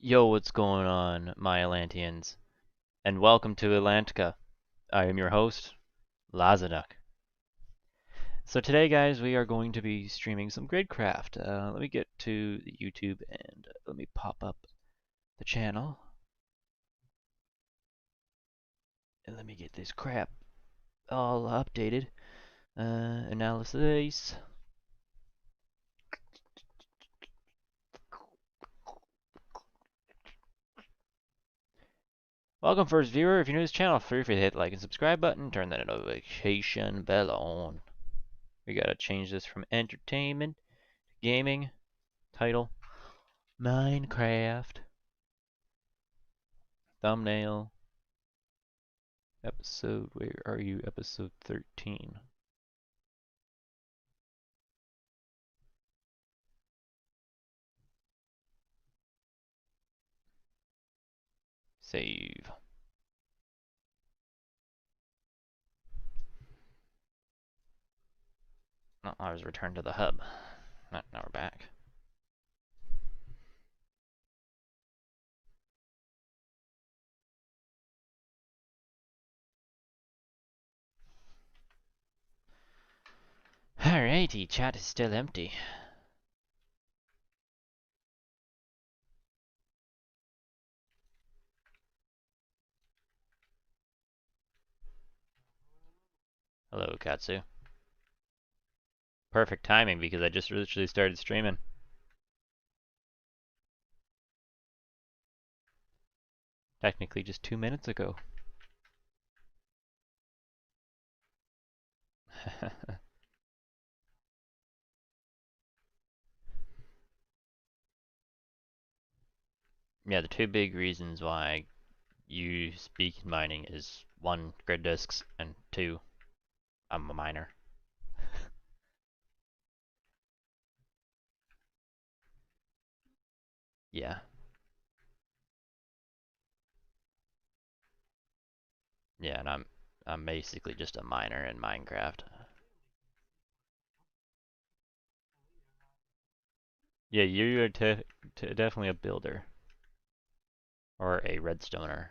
Yo, what's going on, my Atlanteans? And welcome to Atlantica. I am your host, Lazaduk. So today, guys, we are going to be streaming some Gridcraft. Let me get to YouTube and let me pop up the channel. And let me get this crap all updated. Analysis. Welcome, first viewer. If you're new to this channel, feel free to hit the like and subscribe button. Turn that notification bell on. We gotta change this from entertainment, gaming, title, Minecraft, thumbnail, episode, where are you? Episode 13. Save. No, I was returned to the hub. Now we're back. Alrighty, chat is still empty. Hello, Katsu. Perfect timing because I just literally started streaming. Technically just 2 minutes ago. Yeah, the two big reasons why I use beacon mining is one, grid disks, and two, I'm a miner. Yeah. Yeah, and I'm basically just a miner in Minecraft. Yeah, you're definitely a builder or a redstoner.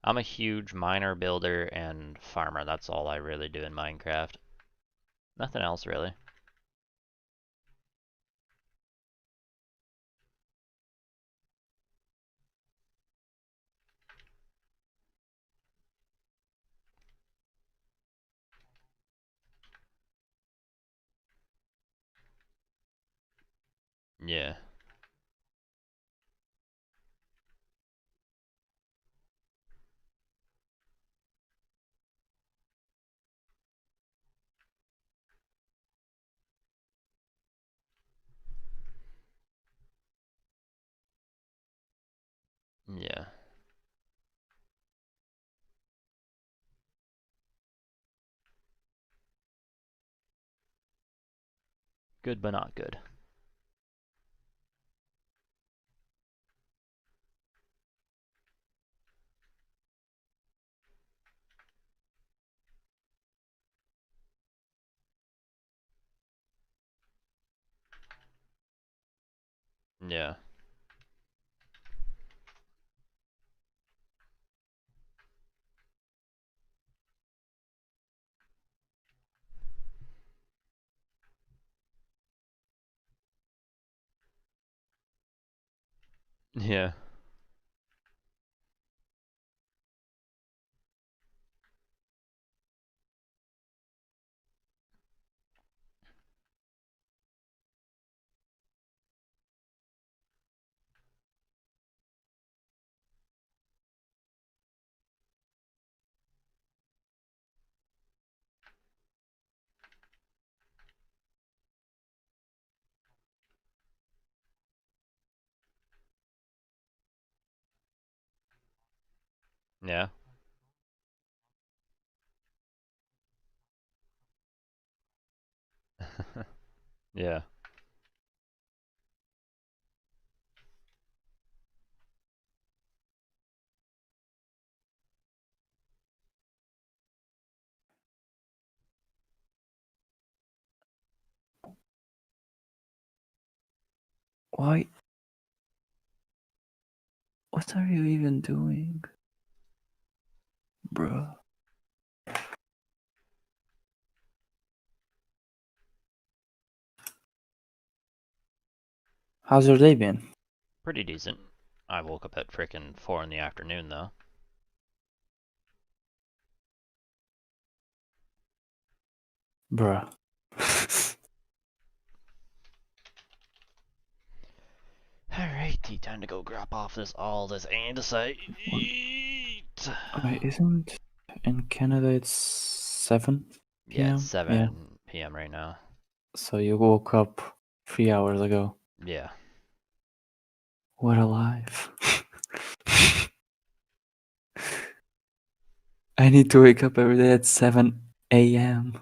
I'm a huge miner, builder, and farmer. That's all I really do in Minecraft. Nothing else really. Yeah, yeah. Good but not good. Yeah, yeah, yeah. Yeah. Why? What are you even doing? Bruh. How's your day been? Pretty decent. I woke up at frickin' 4 in the afternoon, though. Bruh. Alrighty, time to go grab off all this andesite. Wait, isn't in Canada it's 7 Yeah, it's p.m.? Yeah. 7 p.m. right now. So you woke up 3 hours ago. Yeah. What a life. I need to wake up every day at 7 a.m.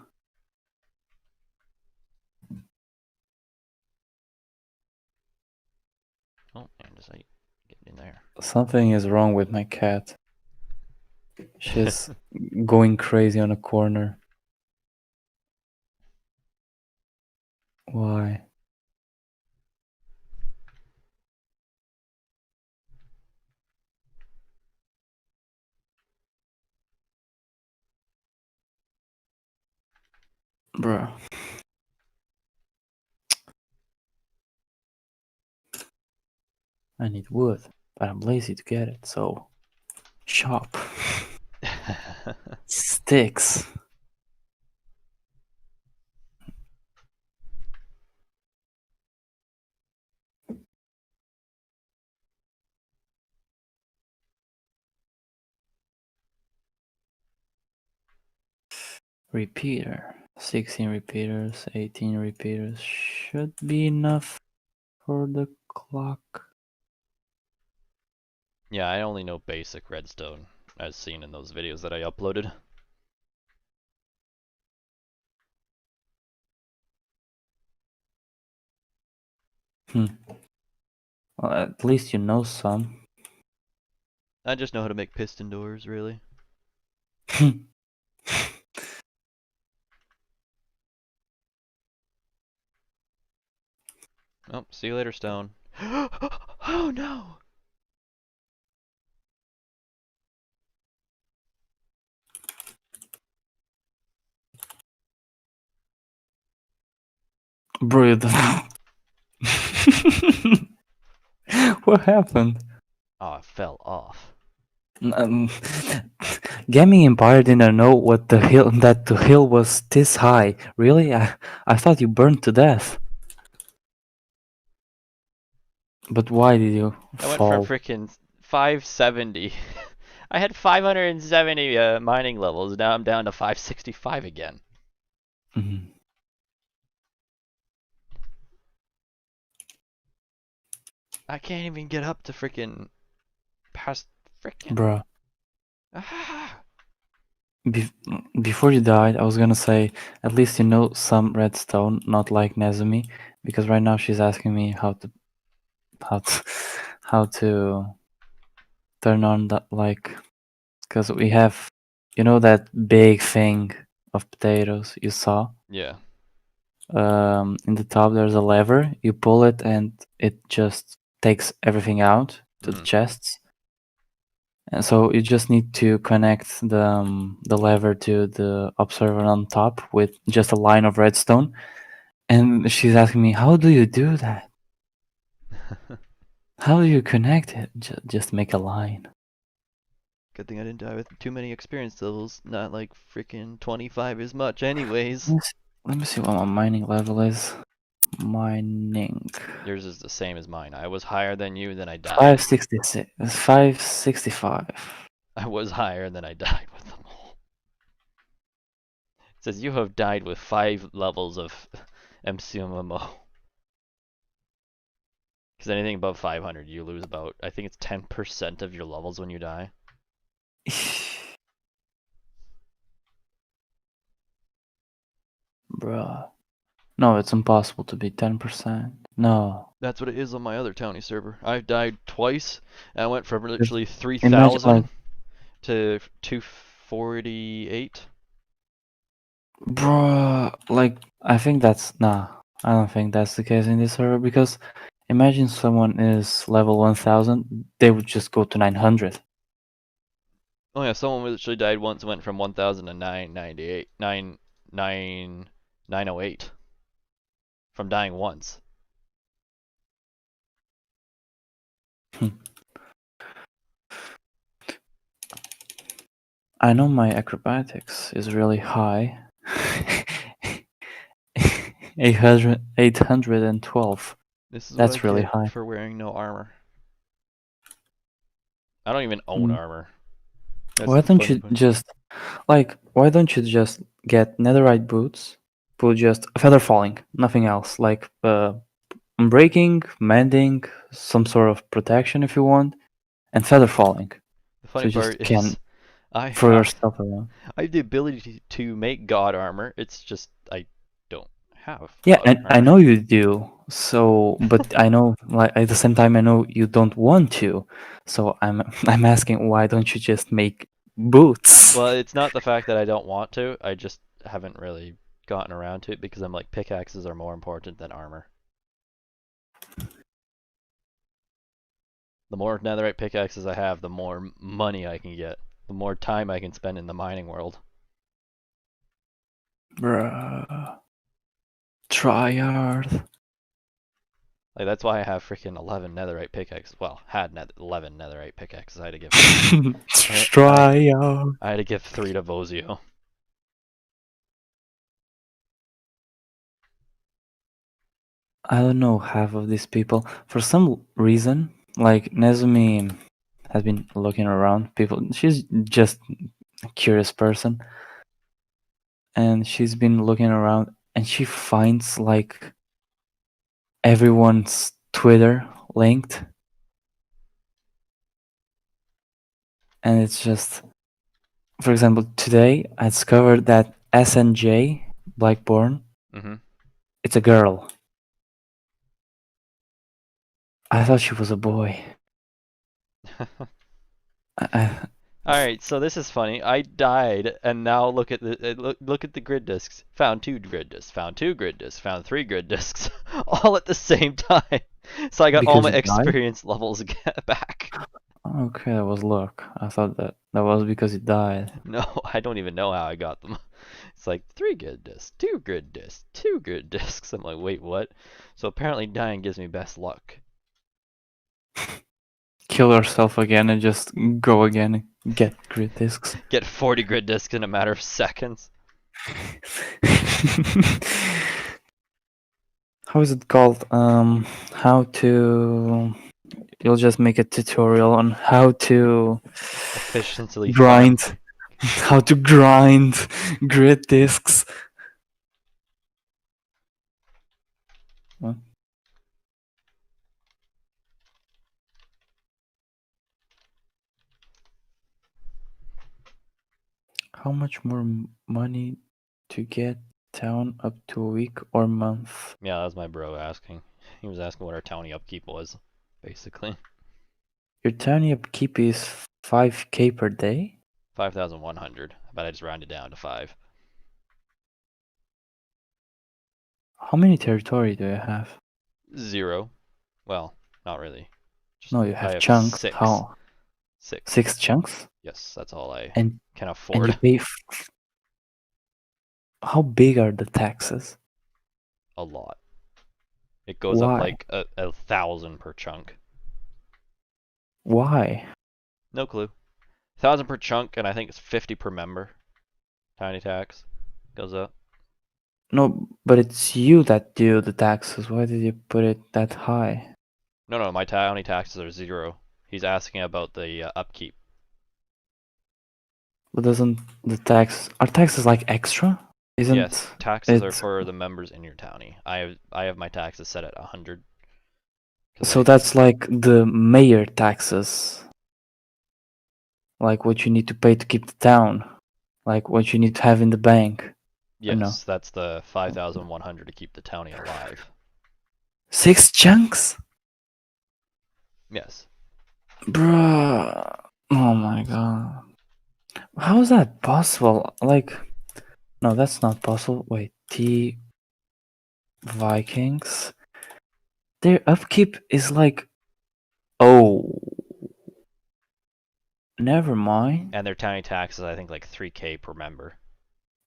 Oh, andesite. Get in there. Something is wrong with my cat. She's going crazy on a corner. Why? Bruh. I need wood, but I'm lazy to get it, so shop. Sticks. Repeater. 16 repeaters, 18 repeaters should be enough for the clock. Yeah, I only know basic redstone, as seen in those videos that I uploaded. Well, at least you know some. I just know how to make piston doors, really. Oh, see you later, stone. Oh no! Bro, what happened? Oh, it fell off. Um, Gaming Empire didn't know what the hill was this high. Really? I thought you burned to death. But why did you I went from fall? freaking 570. I had 570 mining levels. Now I'm down to 565 again. Mhm. I can't even get up to freaking past freaking. Bruh. Ah. Before you died, I was gonna say at least you know some redstone, not like Nezumi, because right now she's asking me how to how to turn on that, like, because we have, you know, that big thing of potatoes you saw. Yeah. In the top there's a lever. You pull it and it just takes everything out to the Mm-hmm. chests. And so you just need to connect the lever to the observer on top with just a line of redstone. And she's asking me, how do you do that? How do you connect it? Just make a line. Good thing I didn't die with too many experience levels. Not like freaking 25 as much, anyways. Let me see what my mining level is. Mining. Yours is the same as mine. I was higher than you, then I died. 566. 565. I was higher, than I died with them all. It says you have died with 5 levels of MCMMO. Because anything above 500, you lose about, I think it's 10% of your levels when you die. Bruh. No, it's impossible to be 10%. No. That's what it is on my other townie server. I've died twice, and I went from Just literally imagine, 3,000 to 248. bruh, like, I think that's, nah, I don't think that's the case in this server, because Imagine someone is level 1000, they would just go to 900. Oh yeah, someone literally died once and went from 1000 to 998, 908 from dying once. I know my acrobatics is really high. 812. This is what I That's really get high. for wearing no armor. I don't even own Mm. armor. That's Why the don't funny you part. just get netherite boots, put just feather falling, nothing else, like breaking, mending, some sort of protection if you want, and feather falling. The So funny you part just can is I throw have yourself around. I have the ability to make god armor. It's just I don't have Yeah, god and I armor. know you do. So, but I know, like at the same time, I know you don't want to. So I'm asking, why don't you just make boots? Well, it's not the fact that I don't want to. I just haven't really gotten around to it because I'm like pickaxes are more important than armor. The more netherite pickaxes I have, the more money I can get, the more time I can spend in the mining world. Bruh, tryhard. Like that's why I have freaking 11 netherite pickaxes. Well, had 11 netherite pickaxes. I had to give Tryhard. I had to give 3 to Vozio. I don't know half of these people. For some reason, like Nezumi has been looking around. She's just a curious person, and she's been looking around, and she finds like everyone's Twitter linked, and it's just, for example, today I discovered that SNJ Blackborn, Mm-hmm. it's a girl. I thought she was a boy. I, All right, so this is funny. I died, and now look at the look at the grid discs. Found 2 grid discs. Found 2 grid discs. Found 3 grid discs, all at the same time. So I got all because my you died. experience levels back. Okay, that was luck. I thought that was because you died. No, I don't even know how I got them. It's like 3 grid discs, 2 grid discs, 2 grid discs. I'm like, wait, what? So apparently dying gives me best luck. Kill yourself again and just go again and get grid discs. Get 40 grid discs in a matter of seconds. How is it called? How to. You'll just make a tutorial on how to Efficiently farm. grind. How to grind grid discs. What? How much more money to get town up to a week or month? Yeah, that was my bro asking. He was asking what our townie upkeep was, basically. Your tiny upkeep is 5k per day? 5,100, but I just rounded down to 5. How many territory do you have? 0. Well, not really. Just No, you I have have chunks. 6. How? 6. 6 chunks? Yes, that's all I And can and you afford. pay. How big are the taxes? A lot. It goes up Why? like a thousand per chunk. Why? No clue. 1,000 per chunk, and I think it's 50 per member. Tiny tax goes up. No, but it's you that do the taxes. Why did you put it that high? No, no, my townie taxes are 0. He's asking about the upkeep. But doesn't the tax are taxes like extra? Isn't Yes, taxes are it? for the members in your townie. I have my taxes set at 100 because So I that's like the mayor taxes, like what you need to pay to keep the town, like what you need to have in the bank. Or no? yes, that's the 5,100 to keep the townie alive. 6 chunks? Yes. Bruh. Oh my god. How is that possible? Like, no, that's not possible. Wait, T Vikings. Their upkeep is like, oh, never mind. And their tiny tax is I think like 3K per member.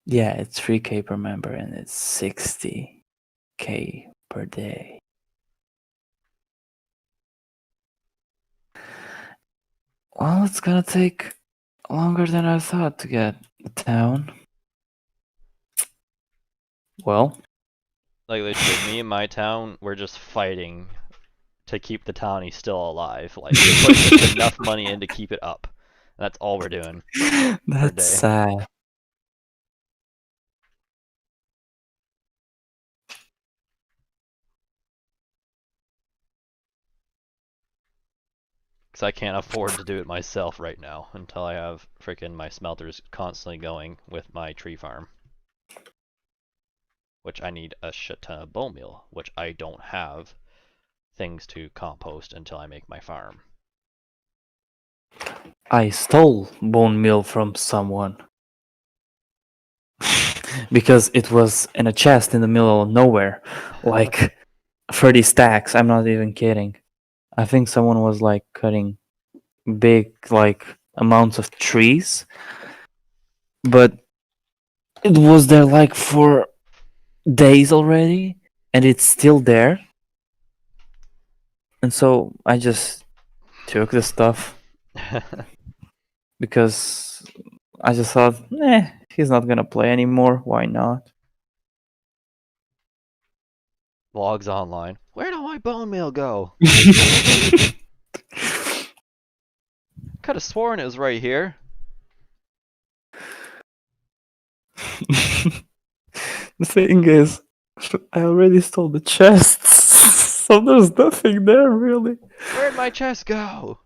Yeah, it's 3K per member and it's 60K per day. Well, it's gonna take longer than I thought to get the town. Well, Like literally, me and my town, we're just fighting to keep the townie still alive. Like we're putting just enough money in to keep it up. That's all we're doing per that's day. sad. Because I can't afford to do it myself right now until I have freaking my smelters constantly going with my tree farm. Which I need a shit ton of bone meal, which I don't have things to compost until I make my farm. I stole bone meal from someone because it was in a chest in the middle of nowhere, like 30 stacks. I'm not even kidding. I think someone was like cutting big like amounts of trees, but it was there like for days already, and it's still there. And so I just took the stuff because I just thought, he's not gonna play anymore. Why not? Logs online. Where did my bone meal go? Could have sworn it was right here. The thing is, I already stole the chests, so there's nothing there really. Where'd my chest go?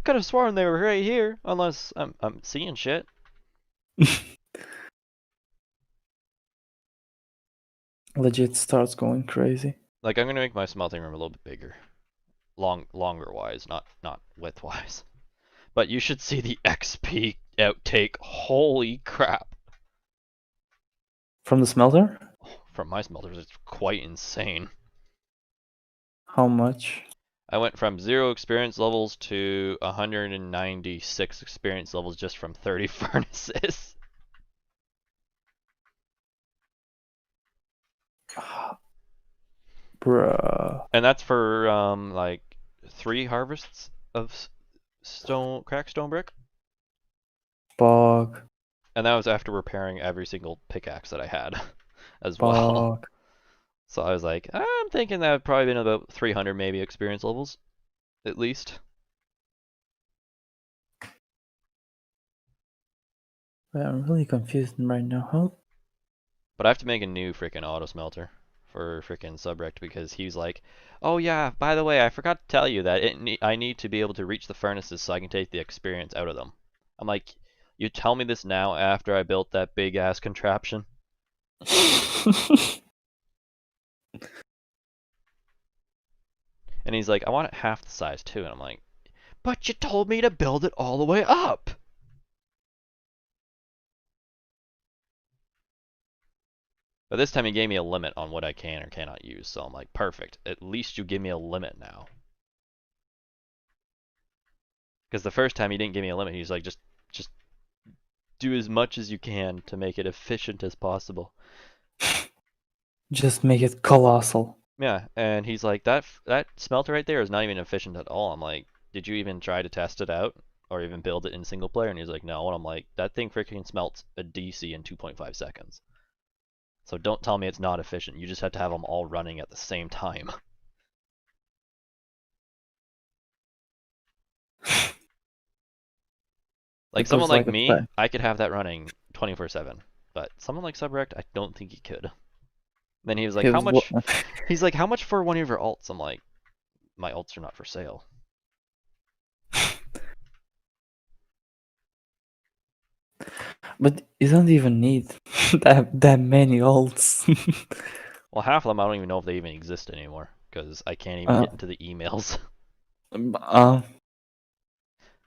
Could have sworn they were right here, unless I'm seeing shit. Legit starts going crazy. Like I'm gonna make my smelting room a little bit bigger, longer wise, not width wise. But you should see the XP outtake. Holy crap! From the smelter? From my smelters, it's quite insane. How much? I went from 0 experience levels to 196 experience levels just from 30 furnaces. Bruh. And that's for like 3 harvests of cracked stone brick. Bog. And that was after repairing every single pickaxe that I had as well. Bog. So I was like, I'm thinking that would probably been about 300 maybe experience levels, at least. I'm really confused right now. How? But I have to make a new freaking auto smelter for freaking Subrect because he's like, oh yeah, by the way, I forgot to tell you that I need to be able to reach the furnaces so I can take the experience out of them. I'm like, you tell me this now after I built that big ass contraption? And he's like, I want it half the size too. And I'm like, but you told me to build it all the way up. But this time he gave me a limit on what I can or cannot use. So I'm like, perfect. At least you give me a limit now. Because the first time he didn't give me a limit. He was like, just do as much as you can to make it efficient as possible. Just make it colossal. Yeah, and he's like, that smelter right there is not even efficient at all. I'm like, did you even try to test it out or even build it in single player? And he's like, no. And I'm like, that thing freaking smelts a DC in 2.5 seconds. So don't tell me it's not efficient. You just have to have them all running at the same time. Like It someone goes like like a me, flash. I could have that running 24/7. But someone like Subrect, I don't think he could. Then he was like, He how was much? He's like, how much for one of your alts? I'm like, my alts are not for sale. But you don't even need that many ults. Well, half of them I don't even know if they even exist anymore because I can't even get into the emails. uh,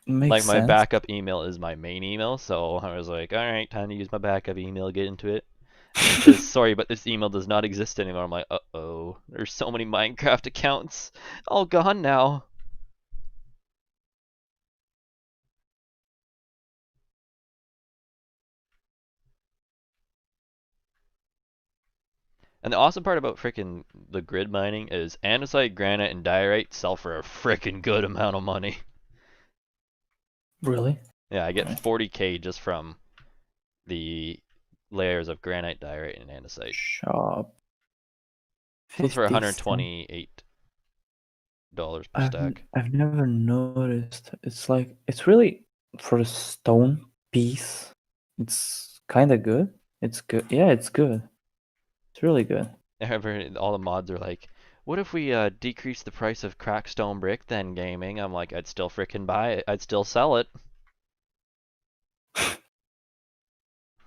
Makes Like my sense. backup email is my main email, so I was like, all right, time to use my backup email, get into it. And it says, sorry, but this email does not exist anymore. I'm like, uh-oh. There's so many Minecraft accounts. All gone now. And the awesome part about frickin' the grid mining is andesite, granite, and diorite sell for a frickin' good amount of money. Really? Yeah, I get Right. 40k just from the layers of granite, diorite, and andesite. Shop Sells for 50 cents. $128 per I've stack. I've never noticed. It's like it's really for a stone piece. It's kind of good. It's good. Yeah, it's good. It's really good. All the mods are like, what if we decrease the price of cracked stone brick then, gaming? I'm like, I'd still frickin' buy it. I'd still sell it.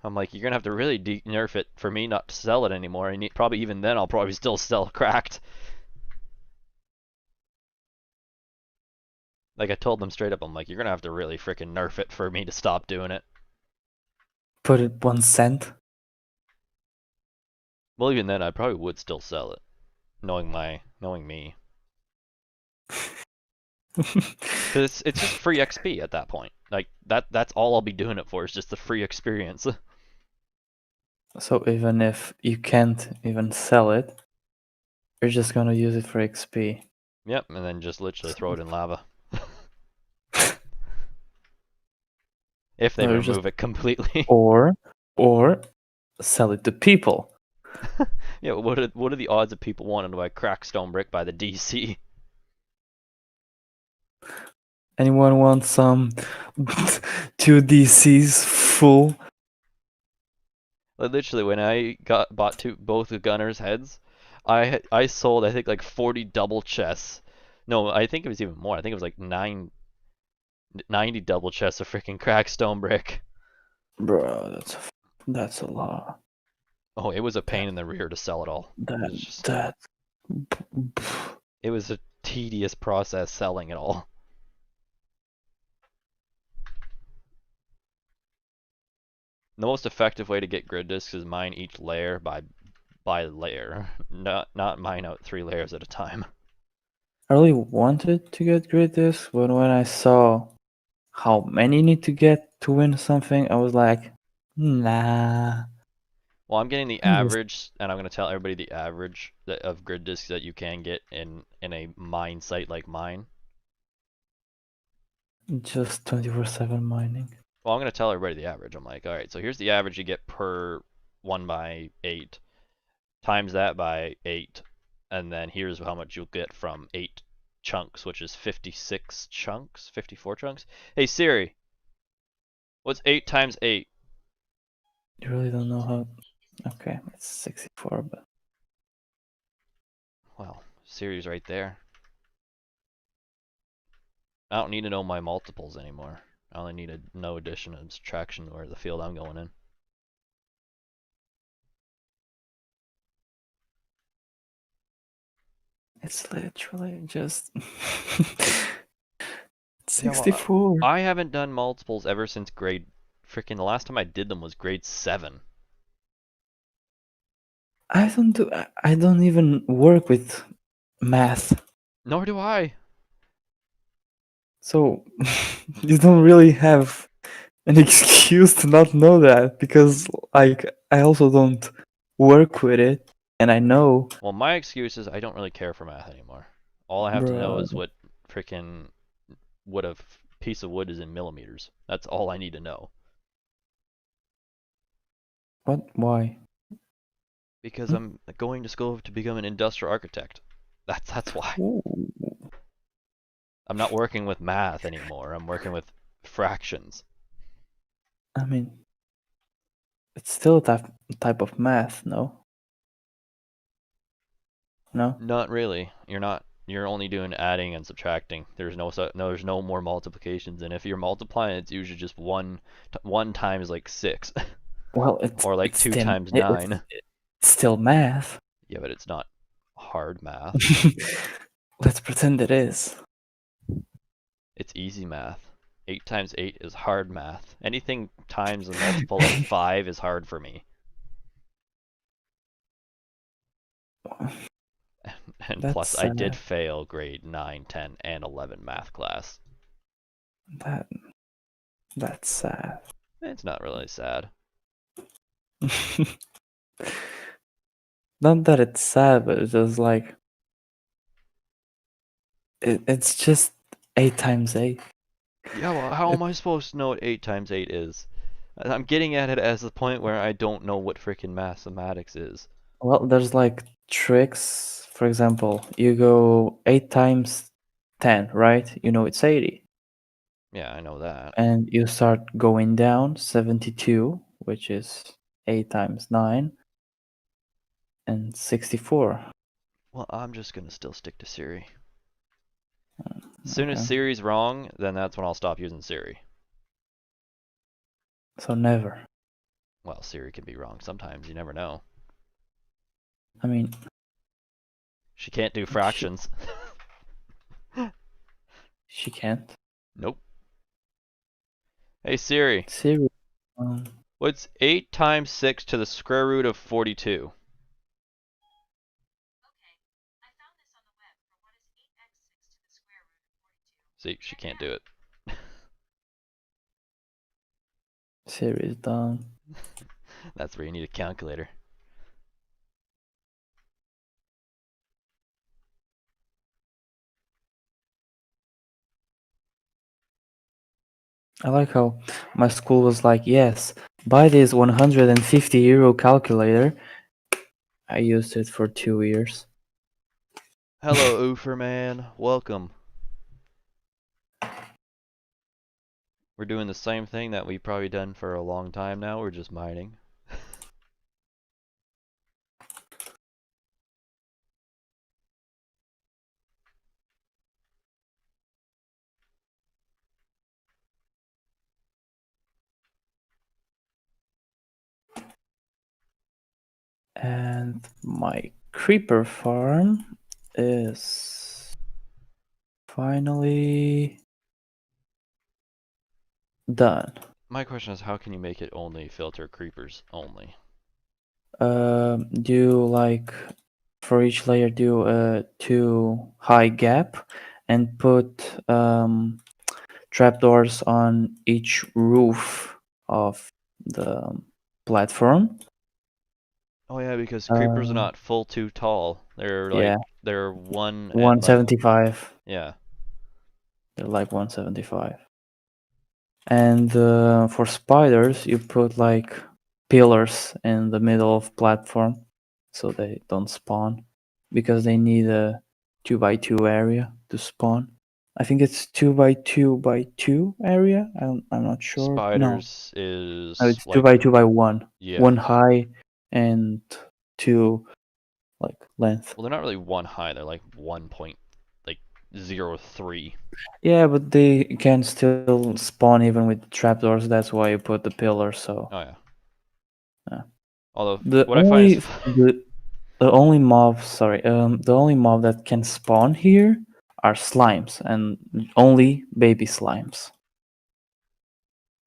I'm like, you're gonna have to really nerf it for me not to sell it anymore. And probably even then, I'll probably still sell cracked. Like I told them straight up, I'm like, you're gonna have to really frickin' nerf it for me to stop doing it. Put it 1 cent. Well, even then, I probably would still sell it, knowing me, because it's just free XP at that point. Like that's all I'll be doing it for is just the free experience. So even if you can't even sell it, you're just gonna use it for XP. Yep, and then just literally throw it in lava. If they Or just remove it completely. or or sell it to people. Yeah, what are the odds of people wanting to buy cracked stone brick by the DC? Anyone want some 2 DCs full? Like, literally, when I bought both the gunners' heads, I sold I think like 40 double chests. No, I think it was even more. I think it was like 90 double chests of freaking cracked stone brick. Bro, that's a lot. Oh, it was a That pain in the rear to sell it all. that It's just that it was a tedious process selling it all. The most effective way to get grid discs is mine each layer by layer, not mine out 3 layers at a time. I really wanted to get grid discs, but when I saw how many you need to get to win something, I was like, nah. Well, I'm getting the I'm just average, and I'm going to tell everybody the average of grid discs that you can get in a mine site like mine. just 24/7 mining. Well, I'm going to tell everybody the average. I'm like, all right, so here's the average you get per 1 by 8. Times that by 8, and then here's how much you'll get from 8 chunks, which is 56 chunks, 54 chunks. Hey Siri, what's 8 times 8? You really don't know how. Okay, it's 64, but Well, Siri's right there. I don't need to know my multiples anymore. I only need to know addition and subtraction or the field I'm going in. it's literally just Yeah, well, 64. I haven't done multiples ever since grade freaking the last time I did them was grade 7. I don't even work with math. Nor do I. So you don't really have an excuse to not know that because like I also don't work with it and I know, Well, my excuse is I don't really care for math anymore. All I have to know bro, is what freaking what a piece of wood is in millimeters. That's all I need to know. what why? Because Hmm? I'm going to school to become an industrial architect. That's why. Ooh. I'm not working with math anymore. I'm working with fractions. I mean, it's still a type of math, no? No? Not really. You're not. You're only doing adding and subtracting. There's no more multiplications. And if you're multiplying, it's usually just one times like 6, Well, or like it's 2 still times 9. it's still math. Yeah, but it's not hard math. Let's pretend it is. It's easy math. 8 times 8 is hard math. Anything times a multiple of 5 is hard for me. And That's plus, I did sad. fail grade 9, 10, and 11 math class. That that's sad. It's not really sad. Not that it's sad, but it's just like it's just 8 times 8. Yeah, well, how It, am I supposed to know what 8 times 8 is? I'm getting at it as the point where I don't know what freaking mathematics is. well, there's like tricks. For example, you go 8 times 10, right? You know it's 80, Yeah, I know that. and you start going down 72, which is 8 times 9, and 64. Well, I'm just gonna still stick to Siri. As soon as Okay, Siri's wrong, then that's when I'll stop using Siri. so never. Well, Siri can be wrong sometimes, you never know. I mean, She can't do she fractions. she can't. Nope. Hey Siri, Serious. Um, what's 8 times 6 to the square root of 42? See, she can't do it. Serious done. That's where you need a calculator. I like how my school was like, yes, buy this 150 euro calculator. I used it for 2 years. Hello, Ooferman. Welcome. We're doing the same thing that we've probably done for a long time now. We're just mining. And my creeper farm is finally done. My question is, how can you make it only filter creepers only? Do like for each layer do a too high gap and put trapdoors on each roof of the platform. Oh yeah, because creepers are Uh, not full too tall. They're like yeah, they're one at like 175. yeah. They're like 175. And for spiders, you put like pillars in the middle of platform so they don't spawn because they need a 2 by 2 area to spawn. I think it's 2 by 2 by 2 area. I'm not sure. No, Spiders no, is it's two like by two by one. yeah. One high and two like length. Well, they're not really one high. They're like 1.03. Yeah, but they can still spawn even with trapdoors. That's why you put the pillars. So Oh yeah. uh, Although the what I find is only the only mob that can spawn here are slimes and only baby slimes.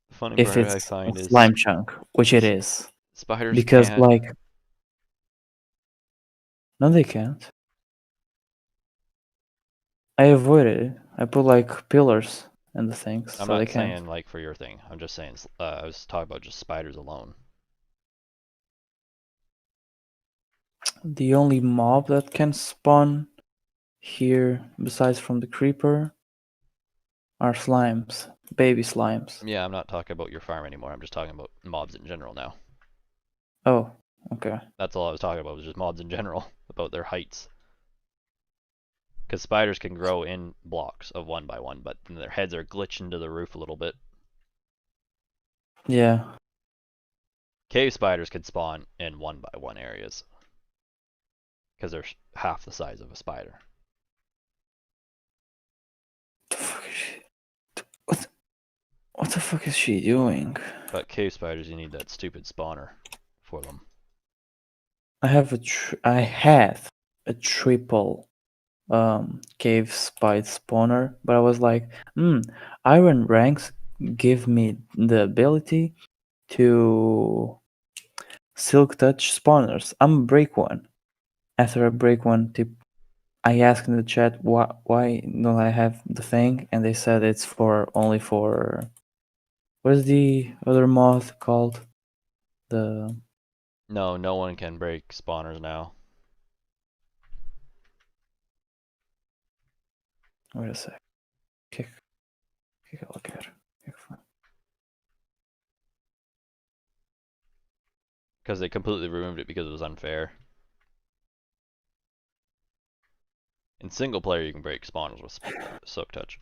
the funny If part I it's a find is slime chunk, which it is, spiders because can't. like no, they can't. I avoided it. I put like pillars and the things, I'm so they not can't. saying like for your thing. I'm just saying I was talking about just spiders alone. The only mob that can spawn here, besides from the creeper, are slimes, baby slimes. Yeah, I'm not talking about your farm anymore. I'm just talking about mobs in general now. Oh, okay. That's all I was talking about was just mobs in general about their heights. Because spiders can grow in blocks of 1 by 1, but then their heads are glitching to the roof a little bit. Yeah. Cave spiders can spawn in 1 by 1 areas because they're half the size of a spider. The fuck is she? What? What the fuck is she doing? But cave spiders, you need that stupid spawner for them. I had a triple cave spide spawner, but I was like, iron ranks give me the ability to silk touch spawners. I'm break one. after I break one, I asked in the chat why don't I have the thing, and they said it's for only for what is the other moth called? The No, no one can break spawners now. wait a sec. Kick a look at. Because they completely removed it because it was unfair. In single player, you can break spawners with Soak Touch.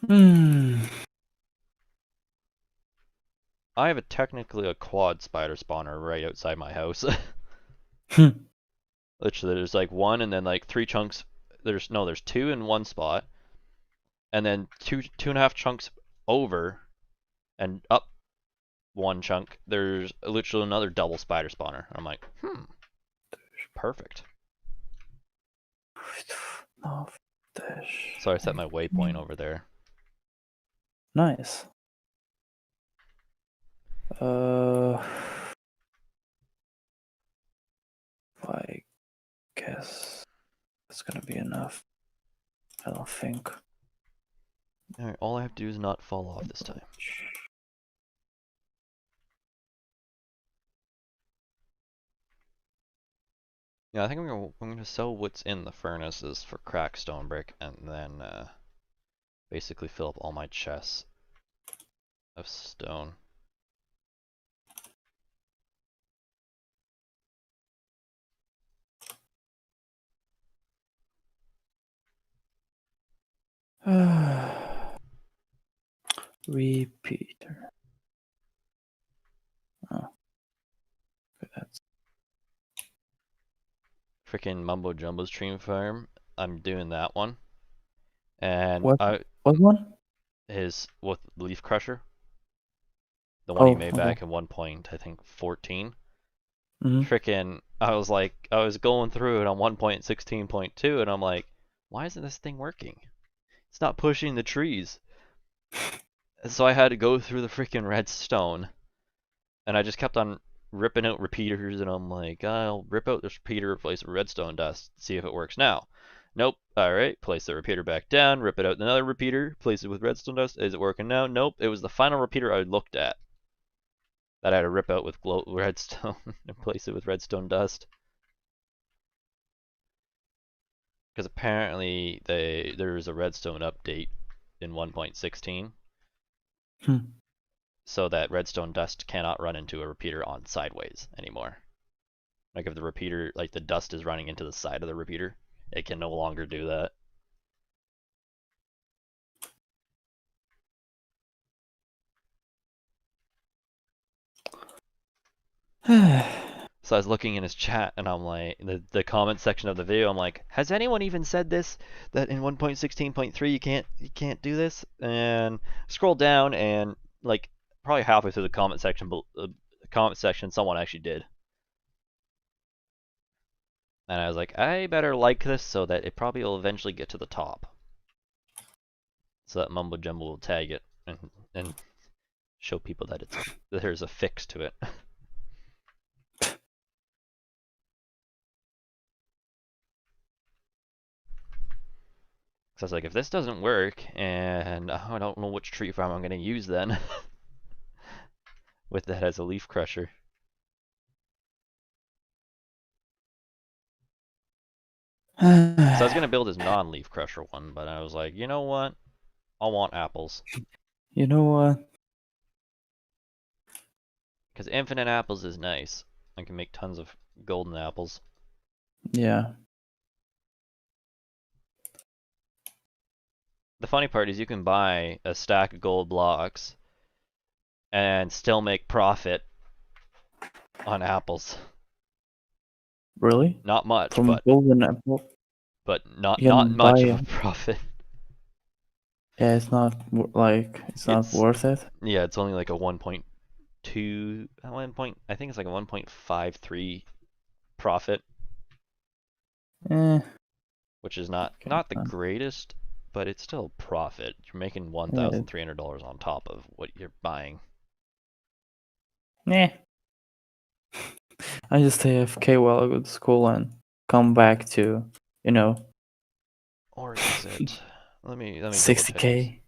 Hmm. I have technically a quad spider spawner right outside my house. Literally, there's like one and then like three chunks. There's two in one spot, and then two and a half chunks over and up one chunk. There's literally another double spider spawner. I'm like, perfect. No, So I set my waypoint over there. nice. I guess it's gonna be enough. I don't think. Alright, all I have to do is not fall off this time. Yeah, I think I'm gonna sell what's in the furnaces for cracked stone brick, and then basically fill up all my chests of stone. Repeater. Oh, that's Freaking Mumbo Jumbo Stream Farm. I'm doing that one, and what? What one? his with Leaf Crusher, the one he Oh, made okay. back in 1. I think 14. Mm-hmm. Freaking, I was going through it on 1.16.2, and I'm like, why isn't this thing working? It's not pushing the trees. And so I had to go through the freaking redstone, and I just kept on ripping out repeaters, and I'm like, I'll rip out this repeater, replace it with redstone dust, see if it works now. Nope. Alright, place the repeater back down, rip it out another repeater, place it with redstone dust. Is it working now? Nope. It was the final repeater I looked at that I had to rip out with redstone and place it with redstone dust. Because apparently there was a redstone update in 1.16, Hmm. so that redstone dust cannot run into a repeater on sideways anymore. Like if the repeater, like the dust is running into the side of the repeater, it can no longer do that. So I was looking in his chat, and I'm like, the comment section of the video, I'm like, has anyone even said this? That in 1.16.3 you can't do this? And scroll down, and like probably halfway through the comment section, someone actually did. And I was like, I better like this so that it probably will eventually get to the top. So that Mumbo Jumbo will tag it and show people that that there's a fix to it. So I was like, if this doesn't work, and I don't know which tree farm I'm going to use then, with that as a leaf crusher. So I was going to build his non-leaf crusher one, but I was like, you know what? I want apples. You know what? Because infinite apples is nice. I can make tons of golden apples. Yeah. The funny part is you can buy a stack of gold blocks and still make profit on apples. Really? Not much, From golden apple, not you not can buy much of a it. profit. Yeah, it's not like it's not It's worth it. yeah, it's only like a 1.2 I think it's like a 1.53 profit, Eh, which is not okay. the greatest, but it's still profit. You're making Yeah. $1,300 on top of what you're buying. Nah. I just stay AFK while I go to school and come back to, you know, Or is it? Let me double check this. 60k.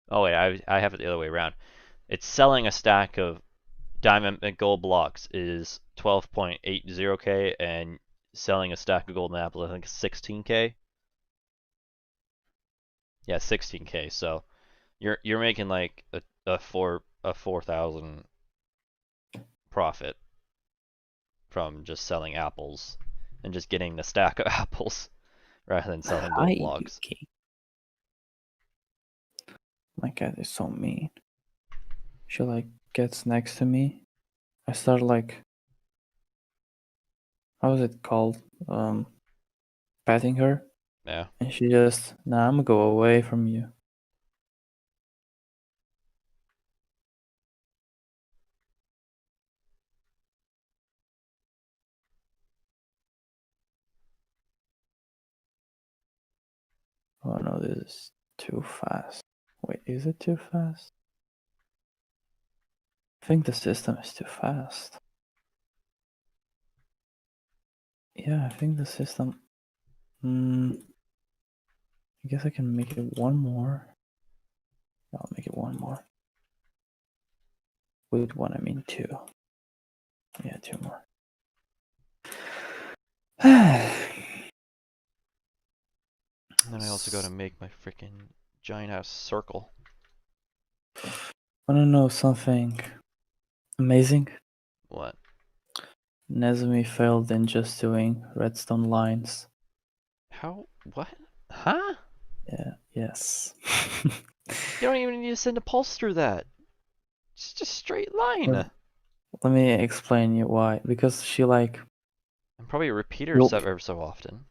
Oh wait, I have it the other way around. It's selling a stack of diamond and gold blocks is 12.80k, and selling a stack of golden apples I think is 16k. Yeah, 16k. So you're making like a 4,000 profit from just selling apples and just getting the stack of apples rather than selling gold Hi, blocks. UK. My cat is so mean. She like gets next to me. I start like, how is it called? Patting her, Yeah. and she just, nah, I'm gonna go away from you. Oh no, this is too fast. Wait, is it too fast? I think the system is too fast. Yeah, I think the system. I guess I can make it one more. I'll make it one more. With one, I mean two. Yeah, two more. And then I also got to make my freaking giant ass circle. Wanna know something amazing? What? Nezumi failed in just doing redstone lines. How? What? Huh? Yeah, yes. You don't even need to send a pulse through that. It's just straight line. Let me explain you why. Because she like, And probably a repeater nope. ever so often.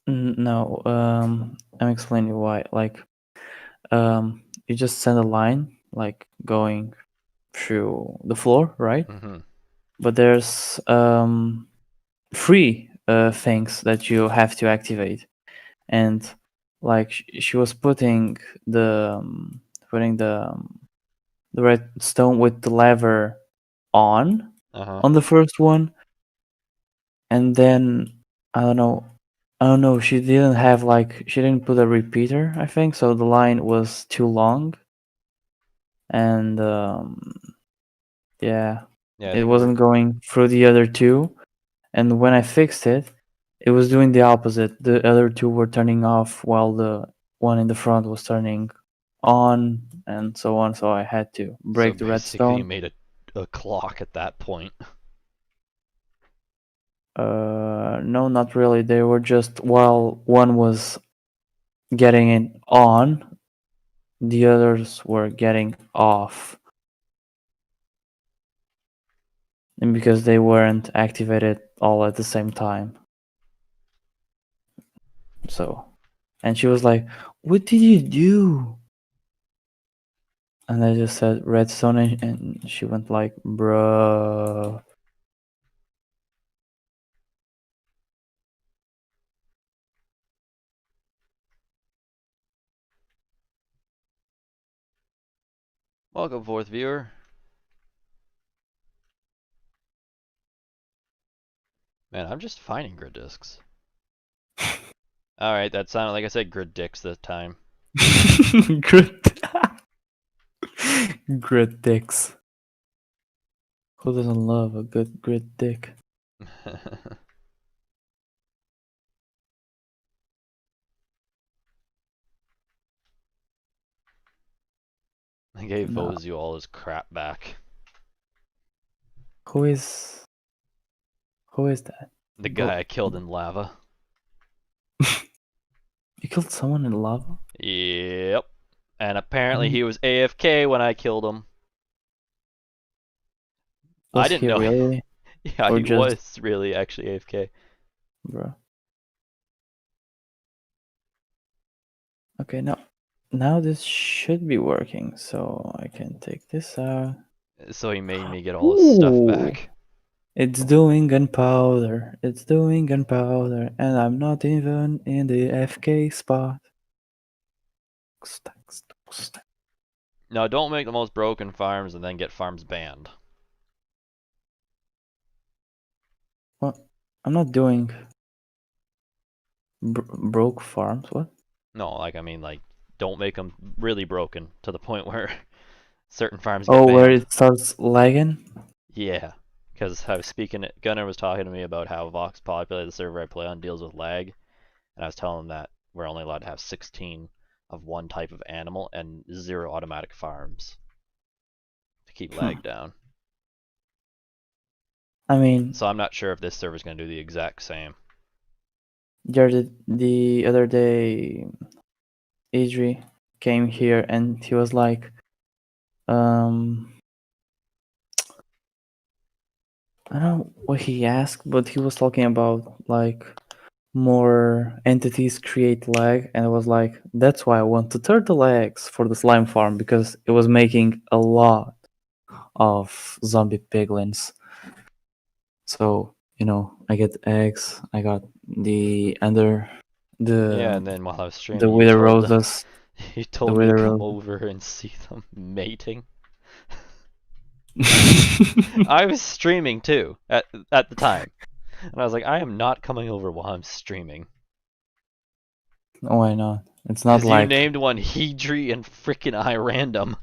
No, I'm explaining you why. Like, you just send a line like going through the floor, right? Mm-hmm. But there's free things that you have to activate, and like she was putting the redstone with the lever on Uh-huh. on the first one, and then I don't know. I don't know. She didn't put a repeater. I think so. The line was too long, and yeah, Yeah, I it think we were. wasn't going through the other two. And when I fixed it, it was doing the opposite. The other two were turning off while the one in the front was turning on, and so on. So I had to So break the basically you redstone. made a clock at that point. No, not really. They were just while one was getting it on, the others were getting off. And because they weren't activated all at the same time. So, and she was like, "What did you do?" And I just said redstone, and she went like, "Bruh." Welcome, fourth viewer. Man, I'm just finding grid discs. Alright, that sounded like I said grid dicks this time. Grit, grit dicks. Who doesn't love a good grit dick? I gave No. Vozu all his crap back. Who is that? The guy I killed in lava. You killed someone in lava? Yep. And apparently And he was AFK when I killed him. I was didn't he know. really, Yeah, or he just, was really actually AFK. bro? Okay, now this should be working, so I can take this out. So he made me get all his stuff Ooh, back. It's doing gunpowder. It's doing gunpowder, and I'm not even in the FK spot. No, don't make the most broken farms and then get farms banned. What? I'm not doing broke farms. What? No, like I mean, like don't make them really broken to the point where certain farms get Oh, where banned. it starts lagging? Yeah, because I was speaking. Gunnar was talking to me about how Vox Populi, the server I play on, deals with lag, and I was telling him that we're only allowed to have 16 of one type of animal and 0 automatic farms to keep lag down. I mean, So I'm not sure if this server's going to do the exact same. the other day, Idri came here and he was like, um, I don't know what he asked, but he was talking about like more entities create lag, and I was like, that's why I want to turtle eggs for the slime farm because it was making a lot of zombie piglins. So I get eggs. I got the under Yeah, the and then while I was the streaming, wither roses, you the told me to wither come roses. over and see them mating. I was streaming too at the time, and I was like, I am not coming over while I'm streaming. Why not? It's not Because you like named one Hedri and frickin' I random.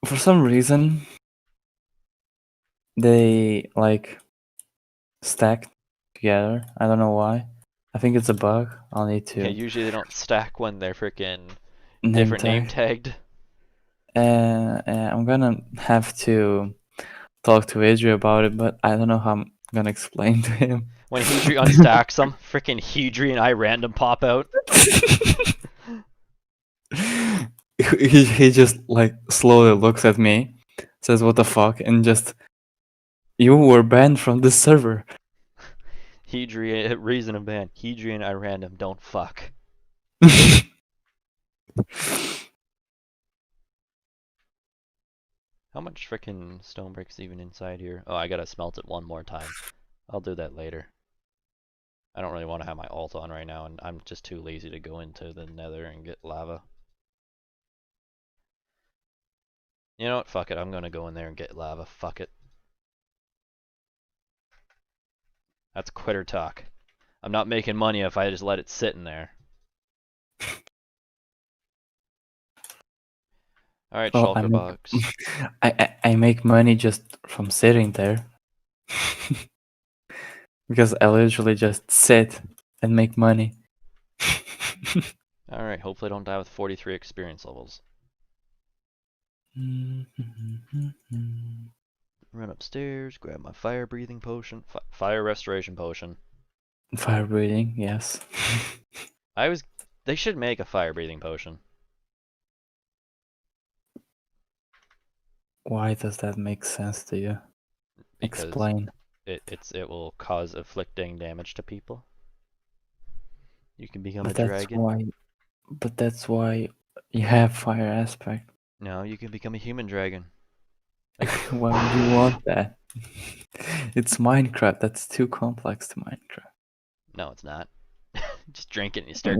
for some reason they like stacked together. I don't know why. I think it's a bug. I'll need Yeah, to usually they don't stack when they're frickin' name different name tag. tagged. I'm gonna have to talk to Adri about it, but I don't know how I'm gonna explain to him. When Hedri unstacks them, frickin' Hedri and I random pop out. he just like slowly looks at me, says what the fuck, and just you were banned from this server. Hedri, reason of ban. Hedri and I random don't fuck. How much frickin' stone bricks even inside here? Oh, I gotta smelt it one more time. I'll do that later. I don't really want to have my ult on right now, and I'm just too lazy to go into the nether and get lava. You know what? Fuck it. I'm gonna go in there and get lava. Fuck it. That's quitter talk. I'm not making money if I just let it sit in there. Alright, Well, shulker box. I make money just from sitting there because I literally just sit and make money. Alright, hopefully I don't die with 43 experience levels. Run upstairs, grab my fire breathing potion. Fire restoration potion. Fire breathing, yes. I was. They should make a fire breathing potion. Why does that make sense to you? Because Explain. it will cause afflicting damage to people. You can become a But that's dragon. why. But that's why you have fire aspect. No, you can become a human dragon. Like, Why would you want that? It's Minecraft. That's too complex to Minecraft. no, it's not. Just drink it and you start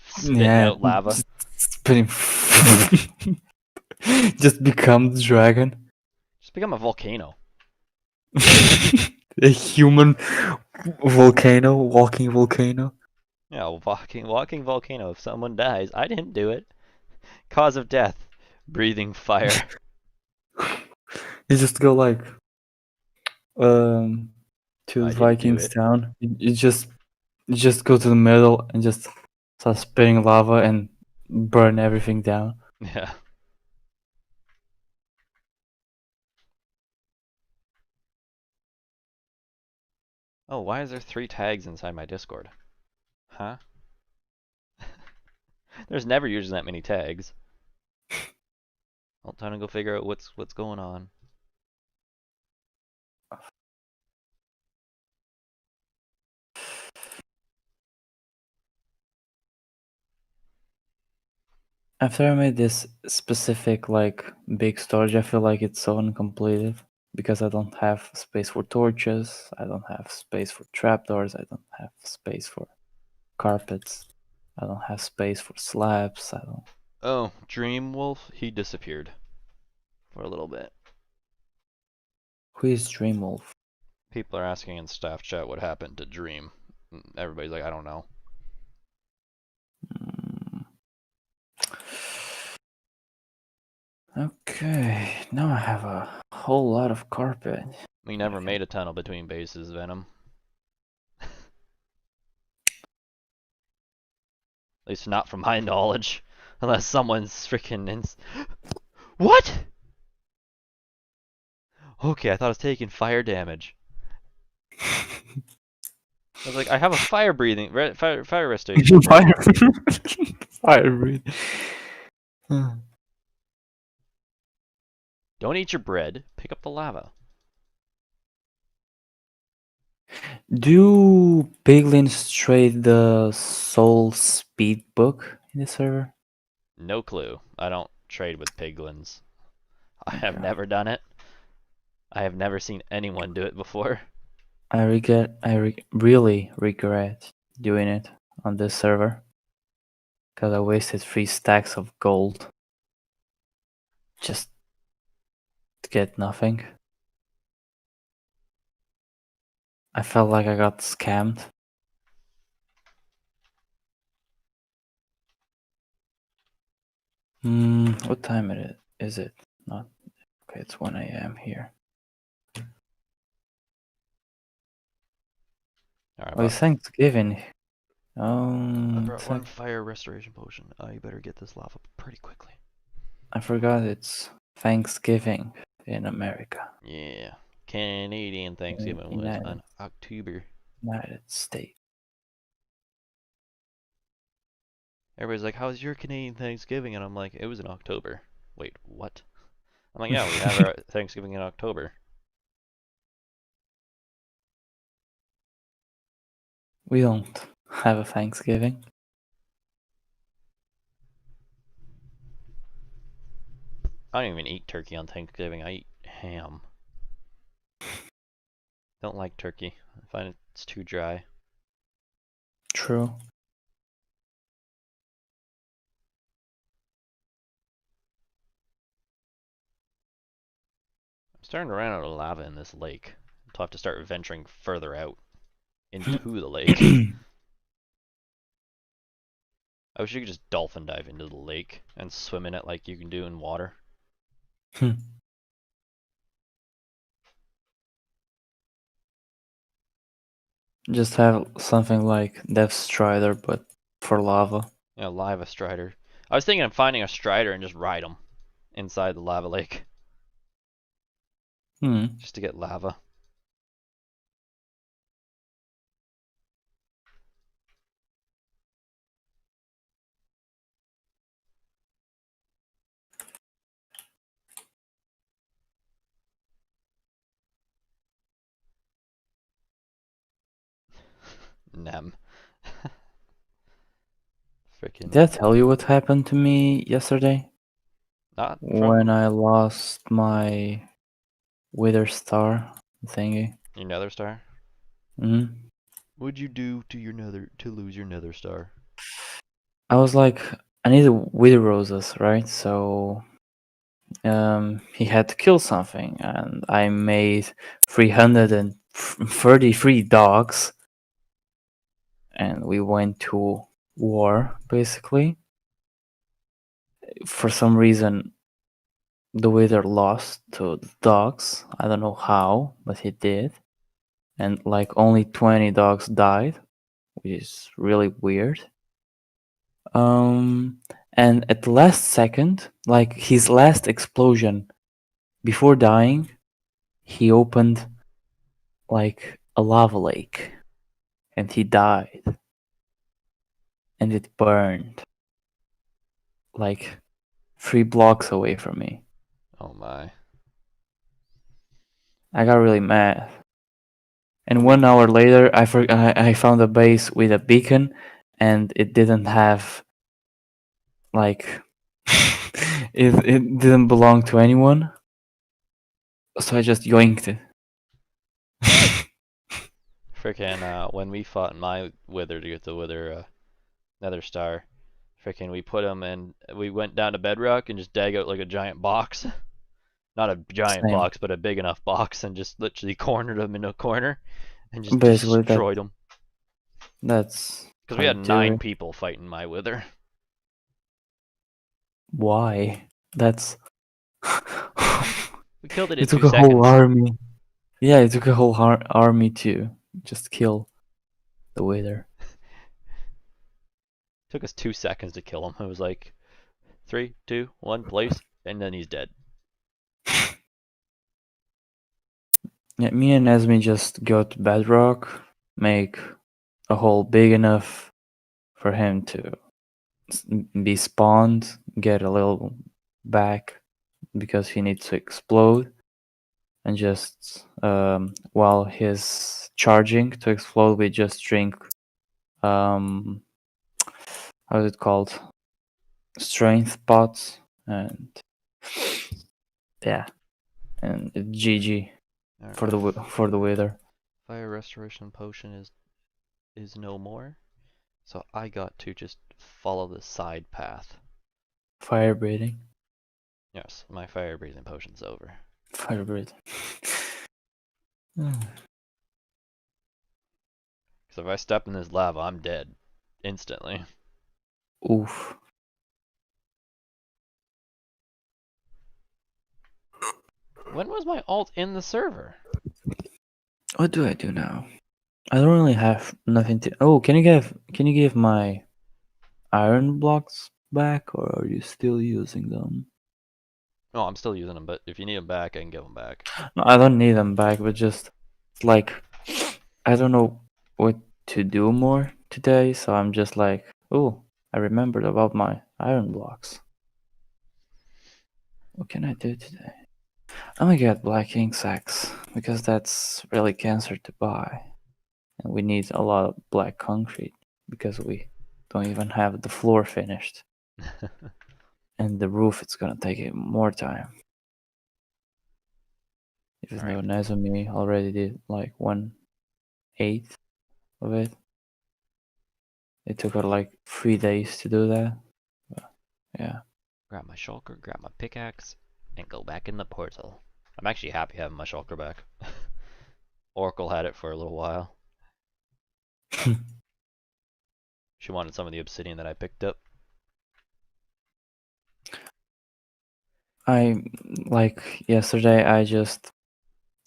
spitting Yeah, out lava. just spinning. Just become the dragon. Just become a volcano. A human volcano, walking volcano. Yeah, walking volcano. If someone dies, I didn't do it. Cause of death: breathing fire. You just go like um to I the didn't do Vikings it. town. You just go to the middle and just start spitting lava and burn everything down. Yeah. Oh, why is there 3 tags inside my Discord? Huh? There's never usually that many tags. Well, time to go figure out what's going on. After I made this specific like big storage, I feel like it's so uncompleted because I don't have space for torches, I don't have space for trapdoors, I don't have space for carpets, I don't have space for slabs, I don't. Oh, Dream Wolf, he disappeared for a little bit. Who is Dreamwolf? People are asking in staff chat what happened to Dream. Everybody's like, I don't know. Mm. Okay, now I have a whole lot of carpet. We never made a tunnel between bases, Venom. At least not from my knowledge. Unless someone's freaking What? Okay, I thought I was taking fire damage. I was like, I have a fire breathing, fire restoration Fire, potion. fire breathing. Don't eat your bread. Pick up the lava. Do piglins trade the soul speed book in the server? No clue. I don't trade with piglins. I have Okay. never done it. I have never seen anyone do it before. I really regret doing it on this server because I wasted 3 stacks of gold just to get nothing. I felt like I got scammed. What time is it? Not okay. It's 1 a.m. here. Alright, Oh, it's Thanksgiving. I It's brought one like fire restoration potion. Oh, you better get this lava pretty quickly. I forgot it's Thanksgiving in America, Yeah. Canadian in Thanksgiving was United on October. United States. Everybody's like, how's your Canadian Thanksgiving? And I'm like, it was in October. Wait, what? I'm like, yeah, we have our Thanksgiving in October. We don't have a Thanksgiving. I don't even eat turkey on Thanksgiving. I eat ham. Don't like turkey. I find it's too dry. True. I'm starting to run out of lava in this lake. I'll have to start venturing further out into the lake. I wish you could just dolphin dive into the lake and swim in it like you can do in water. Just have something like Death Strider, but for lava. You know, lava strider. I was thinking of finding a strider and just ride them inside the lava lake Hmm. just to get lava. Nem. Did I Freaking tell you what happened to me yesterday not when from I lost my Wither Star thingy? your nether star. Hmm. What'd you do to your nether to lose your nether star? I was like, I need Wither Roses, right? So he had to kill something, and I made 333 dogs, and we went to war basically. For some reason, the Wither lost to the dogs. I don't know how, but he did. And like only 20 dogs died, which is really weird. And at the last second, like his last explosion before dying, he opened like a lava lake and he died. And it burned like 3 blocks away from me. Oh my. I got really mad. And 1 hour later, I found a base with a beacon, and it didn't have like it didn't belong to anyone. So I just yoinked it. Frickin' when we fought in my wither to get the wither nether star, frickin' we put him in. We went down to bedrock and just dug out like a giant box. Not a giant Same. box, but a big enough box, and just literally cornered him in a corner and just Basically, destroyed him. that's Because how we you had do 9 it. people fighting my wither. Why? That's. We killed it It in took 2 a whole seconds. army. Yeah, it took a whole army to just kill the wither. Took us 2 seconds to kill him. It was like 3, 2, 1, place, and then he's dead. Yeah, me and Esme just go to bedrock, make a hole big enough for him to be spawned, get a little back because he needs to explode, and just while he's charging to explode, we just drink how is it called? Strength pots, and yeah, and GG Alright. for the wither. Fire restoration potion is no more. So I got to just follow the side path. Fire breathing. Yes, my fire breathing potion's over. Fire breathing. Because if I step in this lava, I'm dead. Instantly. Oof. When was my alt in the server? What do I do now? I don't really have nothing to. Oh, can you give my iron blocks back, or are you still using them? No, I'm still using them, but if you need them back, I can give them back. No, I don't need them back, but just like I don't know what to do more today, so I'm just like, oh, I remembered about my iron blocks. What can I do today? I'm gonna get black ink sacks because that's really cancer to buy, and we need a lot of black concrete because we don't even have the floor finished, and the roof it's gonna take even more time. Even though Alright. Nezumi already did like 1/8 of it. It took her like 3 days to do that. But, yeah. Grab my shulker, grab my pickaxe, and go back in the portal. I'm actually happy having my shulker back. Oracle had it for a little while. She wanted some of the obsidian that I picked up. I like yesterday I just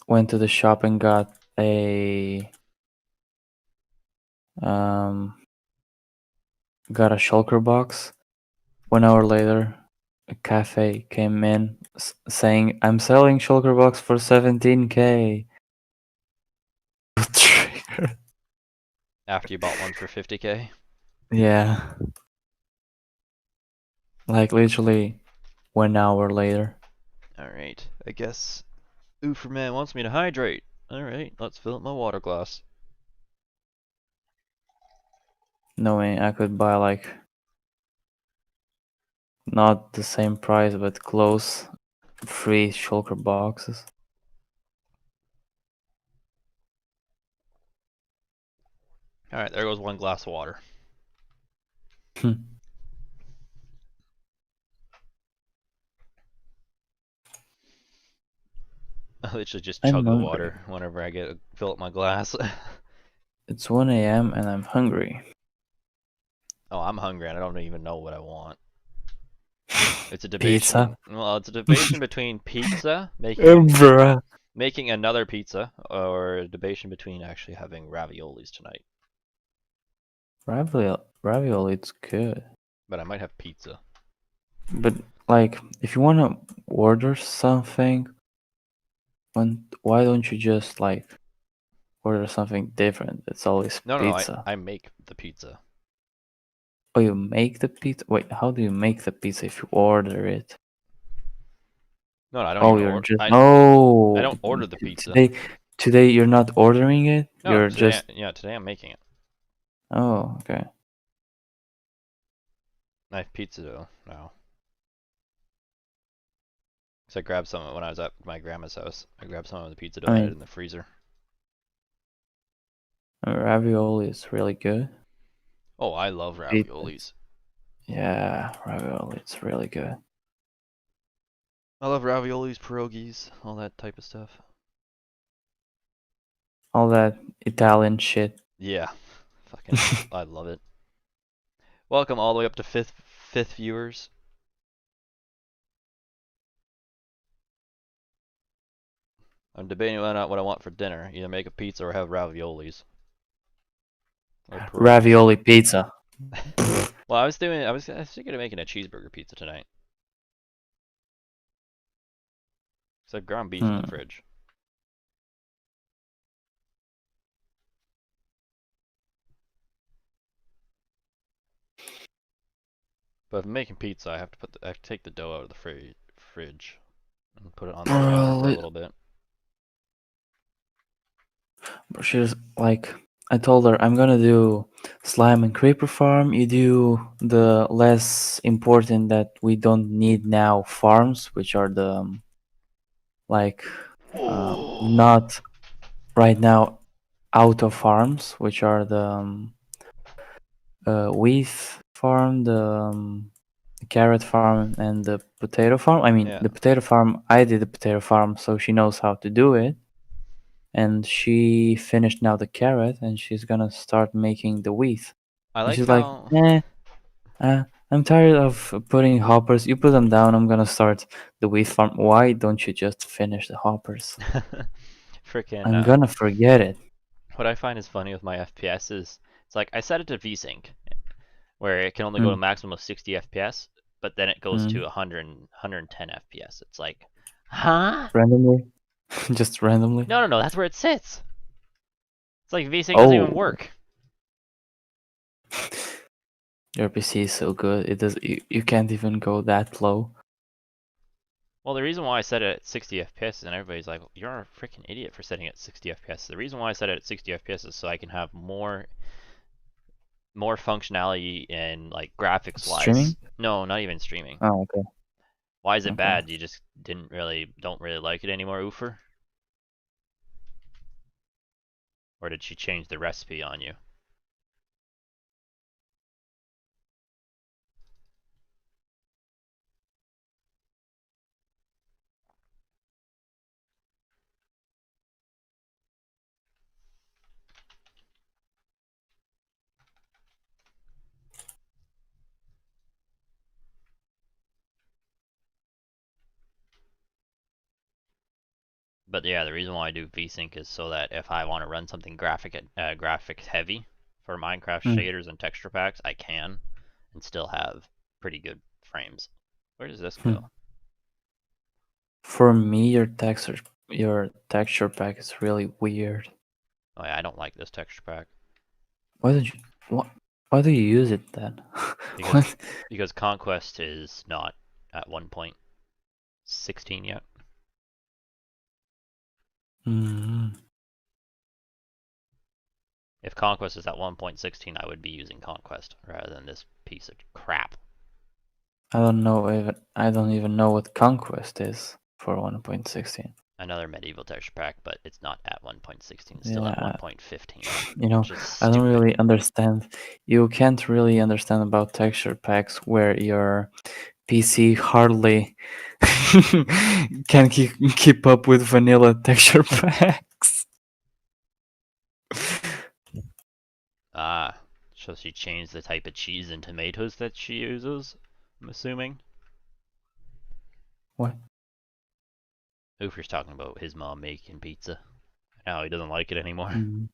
went to the shop and got um a shulker box. 1 hour later, a cafe came in saying, "I'm selling shulker box for 17K." Trigger. After you bought one for 50k. Yeah, like literally 1 hour later. Alright, I guess Ooferman wants me to hydrate. Alright, let's fill up my water glass. Knowing I could buy like not the same price but close free shulker boxes. Alright, there goes 1 glass of water. Hmm. I literally just I'm chug the hungry. water whenever I fill up my glass. It's 1 a.m. and I'm hungry. Oh, I'm hungry and I don't even know what I want. It's a debation. Pizza. Well, it's a debation between pizza, Bruh. making another pizza, or a debation between actually having raviolis tonight. Ravioli, it's good. But I might have pizza. But like, if you wanna order something, why don't you just like order something different? It's always No, no, no. pizza. I make the pizza. Oh, you make the pizza? Wait, how do you make the pizza if you order it? No, no, I don't Oh, even you're order. just I oh don't order the pizza. today you're not ordering it. No, You're today, just yeah, today I'm making it. oh okay. I have pizza dough now. So I grabbed some when I was at my grandma's house. I grabbed some of the pizza dough, I I had it mean, in the freezer. ravioli is really good. Oh, I love Pizza. raviolis. Yeah, ravioli, it's really good. I love raviolis, pierogies, all that type of stuff. All that Italian shit. Yeah, fucking, I love it. Welcome all the way up to fifth viewers. I'm debating whether or not what I want for dinner. Either make a pizza or have raviolis or pierogies. Ravioli pizza. Well, I was thinking of making a cheeseburger pizza tonight. So I have ground beef in the Hmm. fridge. But if I'm making pizza, I have to take the dough out of the fridge and put it on the grinder Bro, for a little bit. she's like, I told her I'm gonna do slime and creeper farm. You do the less important that we don't need now farms, which are the like Oh. not right now out of farms, which are the wheat farm, the carrot farm, and the potato farm. I mean, Yeah, the potato farm. I did the potato farm, so she knows how to do it. And she finished now the carrot, and she's gonna start making the wheat. I And like she's like, how I'm tired of putting hoppers. You put them down. I'm gonna start the wheat farm. Why don't you just finish the hoppers? freaking I'm gonna forget it. what I find is funny with my FPS is it's like I set it to VSync where it can only go to a Mm, maximum of 60 FPS, but then it goes to mm. 100 110 FPS. It's like, huh? Randomly, just randomly. No, no, no. That's where it sits. It's like VSync doesn't even Oh, work. your PC is so good. It does. You can't even go that low. Well, the reason why I set it at 60 FPS and everybody's like, you're a freaking idiot for setting it at 60 FPS. The reason why I set it at 60 FPS is so I can have more functionality in like graphics wise. Streaming? No, not even streaming. Oh, okay, Why is it okay. bad? You just don't really like it anymore, Oofer? Or did she change the recipe on you? But yeah, the reason why I do VSync is so that if I want to run something graphics heavy for Minecraft Mm. shaders and texture packs, I can and still have pretty good frames. Where does this Hmm. go? For me, your texture pack is really weird. Oh yeah, I don't like this texture pack Why did you what? Why do you use it then? because What? because Conquest is not at 1.16 yet. Mm, If Conquest is at 1.16, I would be using Conquest rather than this piece of crap. I don't even know what conquest is for 1.16. Another medieval texture pack, but it's not at 1.16, it's still at Yeah, 1.15, you know, which is I don't stupid. really understand. You can't really understand about texture packs where your PC hardly can keep up with vanilla texture packs. Ah, so she changed the type of cheese and tomatoes that she uses, I'm assuming. What? Oofer's talking about his mom making pizza. Now he doesn't like it anymore. Mm.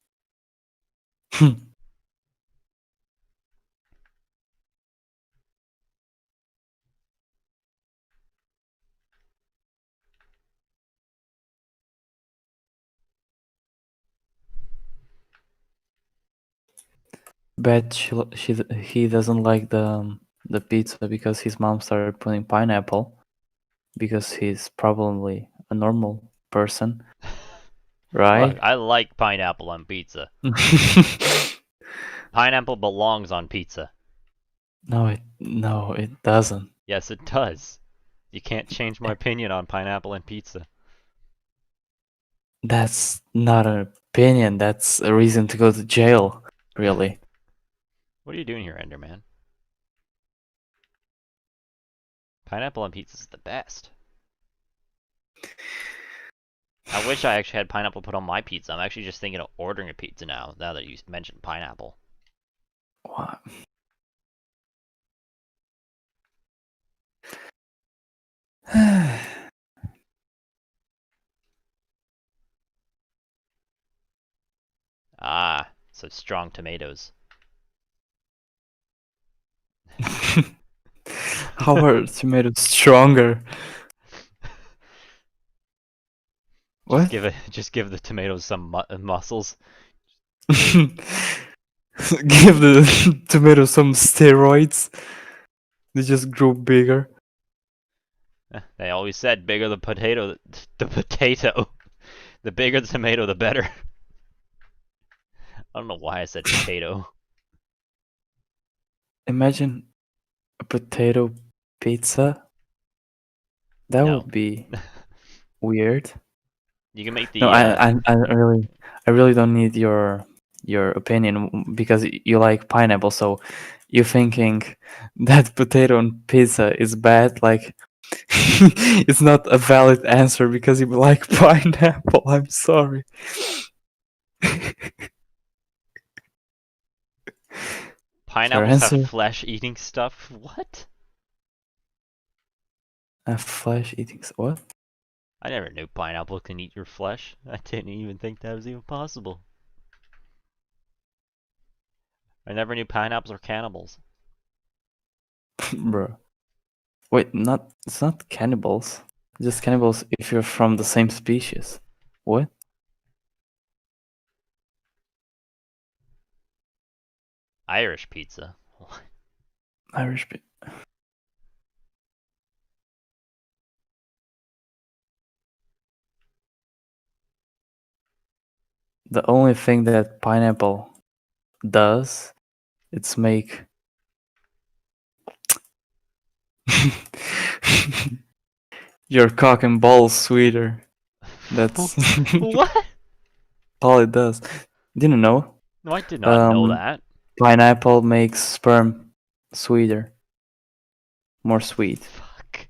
Bet he doesn't like the pizza because his mom started putting pineapple because he's probably a normal person, Look, right? I like pineapple on pizza. Pineapple belongs on pizza. No, it doesn't. Yes, it does. You can't change my opinion on pineapple and pizza. That's not an opinion. That's a reason to go to jail, really. What are you doing here, Enderman? Pineapple on pizza is the best. I wish I actually had pineapple put on my pizza. I'm actually just thinking of ordering a pizza now that you mentioned pineapple. What? Ah, so strong tomatoes. How are tomatoes stronger? What? Just give the tomatoes some muscles. Give the tomatoes some steroids. They just grow bigger. They always said bigger the potato, the potato. The bigger the tomato, the better. I don't know why I said potato. Imagine a potato pizza. That No. would be weird. You can make No, the I really don't need your opinion because you like pineapple. So you're thinking that potato on pizza is bad. Like it's not a valid answer because you like pineapple. I'm sorry. Your pineapples have answer? flesh-eating stuff. What? A flesh eating what? I never knew pineapple can eat your flesh. I didn't even think that was even possible. I never knew pineapples were cannibals. Bro. Wait, not it's not cannibals. Just cannibals if you're from the same species. What? Irish pizza. Irish The only thing that pineapple does, it's make your cock and balls sweeter. That's What? all it does. Didn't know. No, I did not know Um, that. Pineapple makes sperm sweeter, more sweet. Fuck.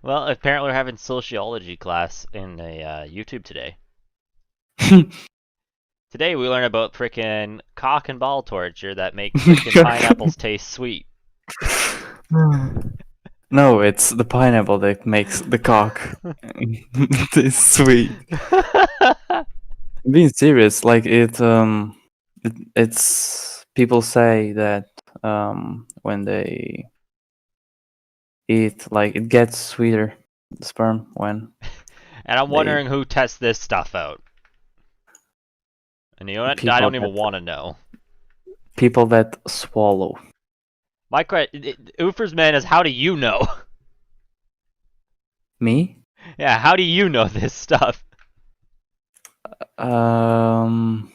Well, apparently we're having sociology class in a YouTube today. Today we learn about frickin' cock and ball torture that make frickin' pineapples taste sweet. No, it's the pineapple that makes the cock taste sweet. Being serious, like it's people say that when they eat, like it gets sweeter, the sperm when And I'm they wondering who tests this stuff out. And you know what? I people don't even want to know. that swallow. My question, Ufers man, is how do you know? Me? Yeah, how do you know this stuff? Um,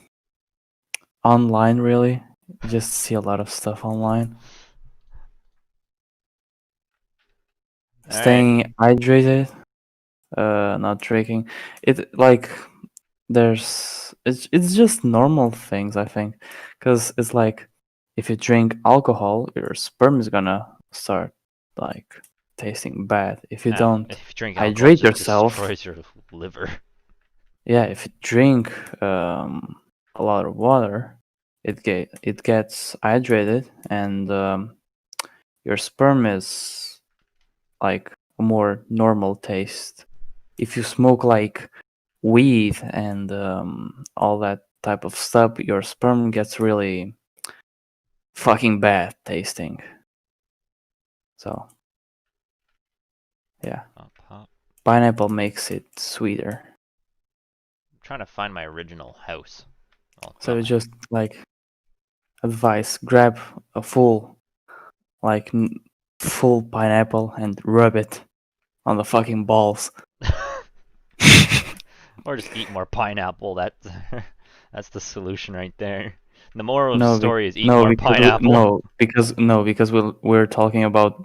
Online really. You just see a lot of stuff online. All right. Staying hydrated, not drinking. It like it's just normal things I think, because it's like if you drink alcohol, your sperm is gonna start like tasting bad. If you Oh, don't if you drink alcohol, it hydrate just yourself, destroys your liver. yeah, if you drink a lot of water, it gets hydrated and your sperm is like a more normal taste. If you smoke like weed and all that type of stuff, your sperm gets really fucking bad tasting. So yeah, Hop, hop. pineapple makes it sweeter. I'm trying to find my original house. Well, So not you my. just like advice: grab a full like full pineapple and rub it on the fucking balls. Or just eat more pineapple. That's the solution right there. The moral of the No, story is eat no, more because pineapple. because we're talking about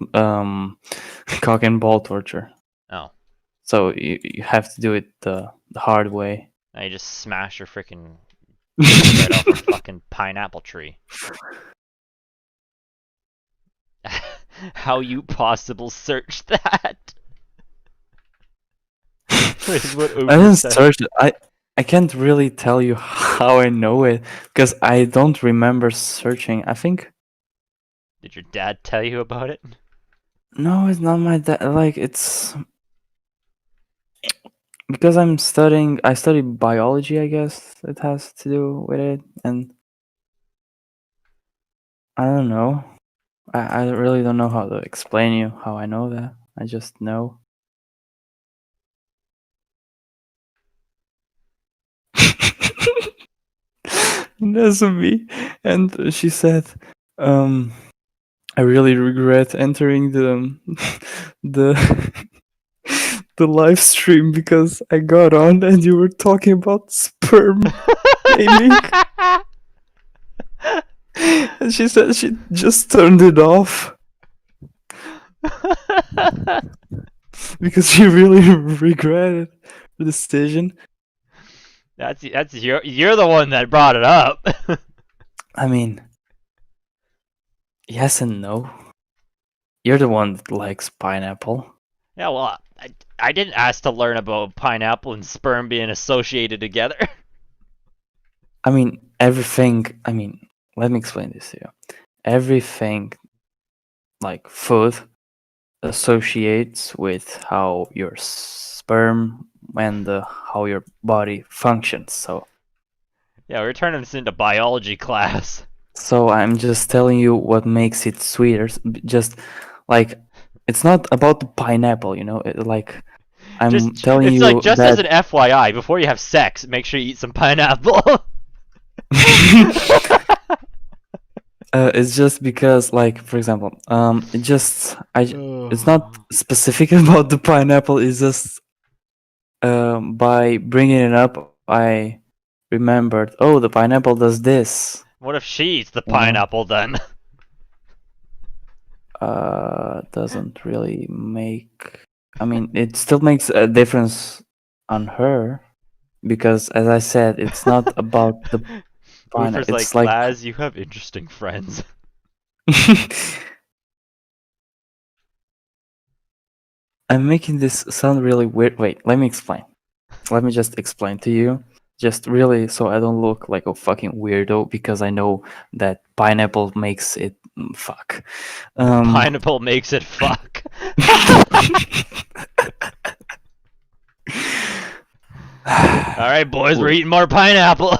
cock and ball torture. Oh, So you have to do it the hard way. now you just smash your freaking dick right off a fucking pineapple tree. How you possible search that? Is what I Oprah didn't said. search it. I can't really tell you how I know it because I don't remember searching. I think Did your dad tell you about it? no, it's not my dad. Like it's because I'm studying. I study biology. I guess it has to do with it, and I don't know. I really don't know how to explain you how I know that. I just know. That's me. And she said, um, I really regret entering the the live stream because I got on and you were talking about sperm naming. And she said she just turned it off because she really regretted the decision. That's you're the one that brought it up. I mean, yes and no. You're the one that likes pineapple. Yeah, well, I didn't ask to learn about pineapple and sperm being associated together. I mean, everything. I mean, let me explain this to you. Everything like food associates with how your sperm and how your body functions. Yeah, we're turning this into biology class. So I'm just telling you what makes it sweeter. Just like it's not about the pineapple, you know. Like I'm telling It's like you just as that an FYI, before you have sex, make sure you eat some pineapple. it's just because, like, for example, it's not specific about the pineapple. It's just by bringing it up, I remembered. Oh, the pineapple does this. What if she eats the You know, pineapple then? doesn't really make. I mean, it still makes a difference on her because, as I said, it's not about the pineapple. Ufer's It's like, like Laz, you have interesting friends. I'm making this sound really weird. Wait, let me explain. Let me just explain to you. Just really so I don't look like a fucking weirdo because I know that pineapple makes it fuck. Um Pineapple makes it fuck. Alright, boys, we're eating more pineapple.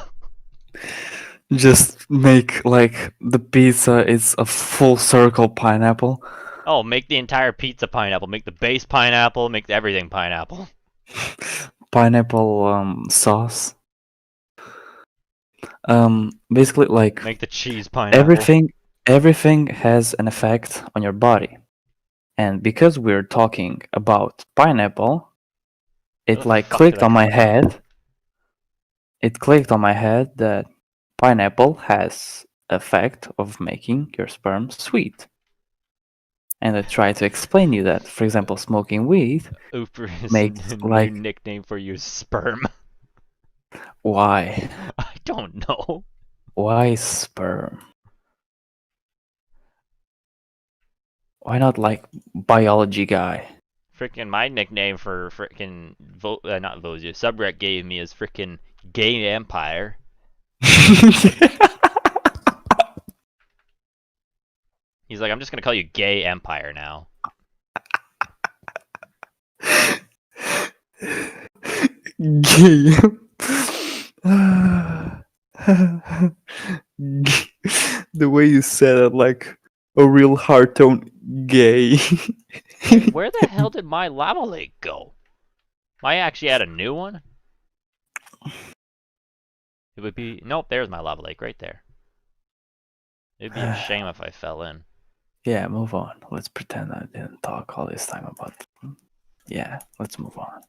just make like the pizza is a full circle pineapple. Oh, make the entire pizza pineapple. Make the base pineapple. Make everything pineapple. Pineapple sauce. Basically like Make the cheese pineapple. everything everything has an effect on your body. And because we're talking about pineapple, Where it the like fuck did clicked I on my come from? head. It clicked on my head that pineapple has effect of making your sperm sweet. And I try to explain you that, for example, smoking weed Ufer's makes new like nickname for you is sperm. why? I don't know. Why sperm? Why not like biology guy? Frickin' my nickname for frickin' not Vozia, Subrec gave me is frickin' Gay Empire. He's like, I'm just gonna call you Gay Empire now. Gay. The way you said it, like a real hard tone, gay. Wait, where the hell did my lava lake go? I actually had a new one? It would be... Nope, there's my lava lake right there. It'd be a shame if I fell in. Yeah, move on. Let's pretend I didn't talk all this time about. Yeah, let's move on.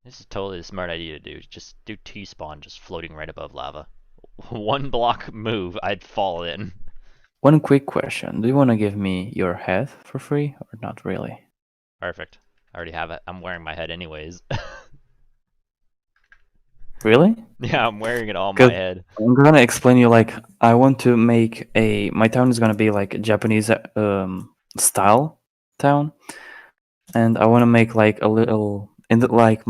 This is totally a smart idea to do. Just do T-spawn just floating right above lava. one block move, I'd fall in. One quick question. Do you want to give me your head for free or not really? Perfect. I already have it. I'm wearing my head anyways. Really? Yeah, I'm wearing it on my Because head. I'm gonna explain you like I want to make my town is gonna be like a Japanese style town, and I want to make like a little in the like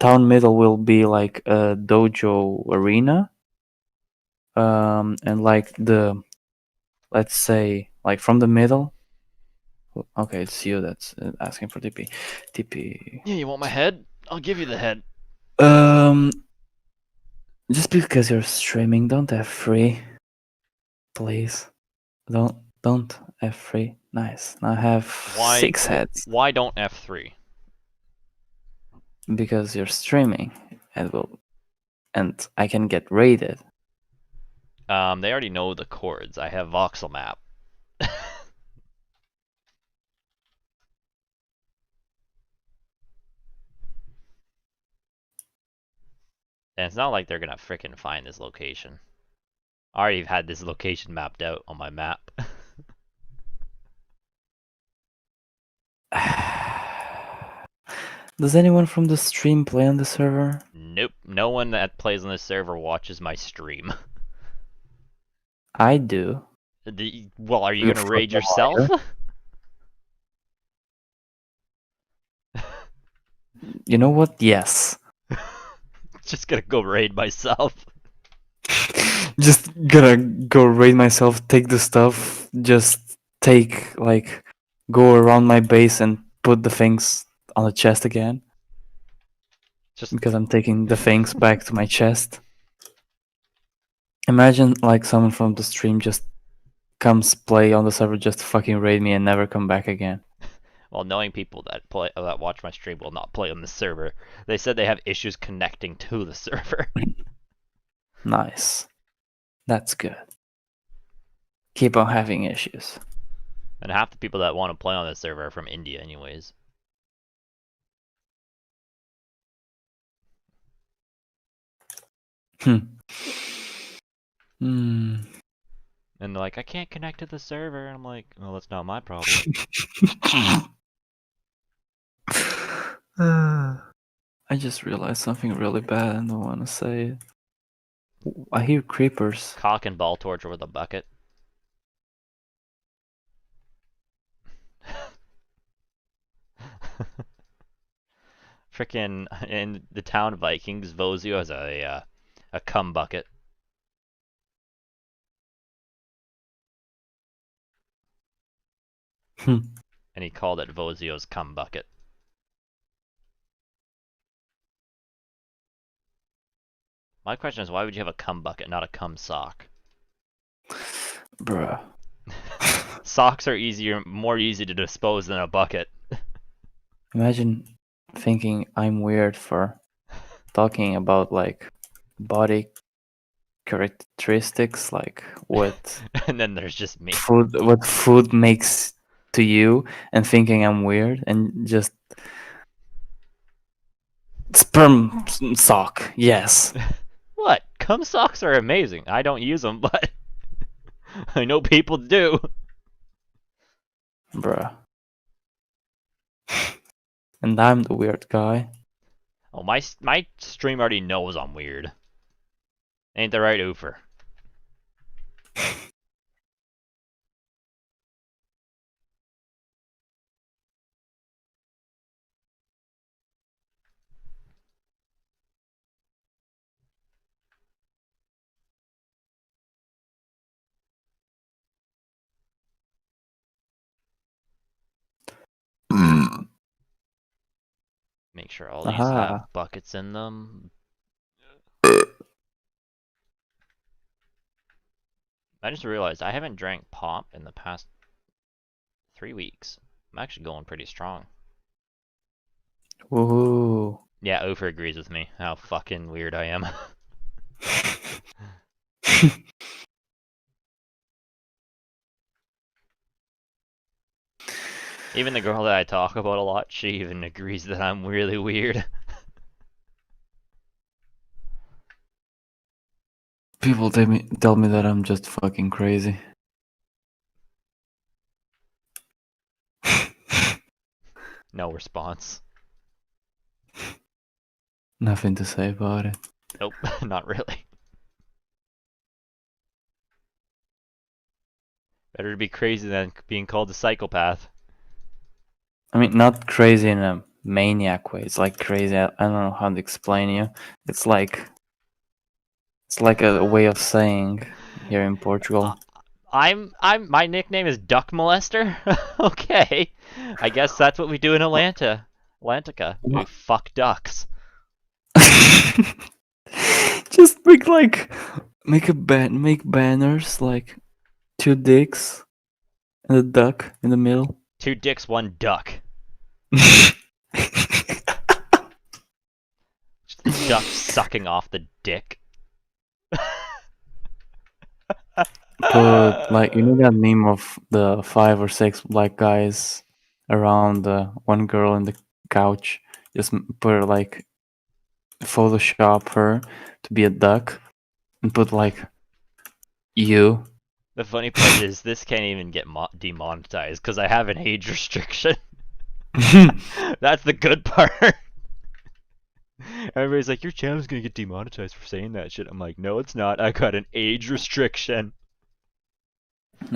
town middle will be like a dojo arena, and like the let's say like from the middle. Okay, it's you that's asking for TP. TP. Yeah, you want my head? I'll give you the head. Um, just because you're streaming, don't have free, please. Don't have free. Nice. Now I have Why 6 heads why don't F3? because you're streaming, and I can get raided. They already know the chords. I have voxel map. And it's not like they're gonna frickin' find this location. I already had this location mapped out on my map. Does anyone from the stream play on the server? Nope. No one that plays on this server watches my stream. I do. Well, are you You gonna raid fucking yourself? liar. You know what? Yes. Just gonna go raid myself. Just gonna go raid myself, take the stuff, just take like go around my base and put the things on the chest again Just because I'm taking the things back to my chest. Imagine like someone from the stream just comes play on the server just to fucking raid me and never come back again. well, knowing people that watch my stream will not play on the server. They said they have issues connecting to the server. Nice. That's good. Keep on having issues. And half the people that want to play on the server are from India anyways. Hmm. Hmm. And they're like, I can't connect to the server. And I'm like, well, that's not my problem. I just realized something really bad and don't want to say it. I hear creepers. Cock and ball torture with a bucket. Frickin' in the town of Vikings, Vozio has a cum bucket. Hmm. And he called it Vozio's cum bucket. My question is, why would you have a cum bucket, not a cum sock? Bruh. Socks are more easy to dispose than a bucket. Imagine thinking I'm weird for talking about like body characteristics, like And then there's just me. what food makes to you, and thinking I'm weird, and just sperm sock. Yes, What? Cum socks are amazing. I don't use them, but I know people do. bruh. And I'm the weird guy. Oh, my stream already knows I'm weird. Ain't the right Oofer? Make sure all these Aha. have buckets in them. I just realized I haven't drank pop in the past 3 weeks. I'm actually going pretty strong. Woohoo. Yeah, Oofer agrees with me. How fucking weird I am. Even the girl that I talk about a lot, she even agrees that I'm really weird. People tell me that I'm just fucking crazy. No response. Nothing to say about it. Nope, not really. Better to be crazy than being called a psychopath. I mean, not crazy in a maniac way. It's like crazy. I don't know how to explain you. It's like a way of saying here in Uh, Portugal. my nickname is Duck Molester. Okay, I guess that's what we do in Atlantica. We What? fuck ducks. Just make banners like two dicks and a duck in the middle. Two dicks, one duck. Just the duck sucking off the dick. Put like you know that meme of the 5 or 6 black guys around one girl in the couch. Just put like Photoshop her to be a duck and put like you. The funny part is this can't even get demonetized because I have an age restriction. That's the good part. Everybody's like, your channel's gonna get demonetized for saying that shit. I'm like, no, it's not. I got an age restriction.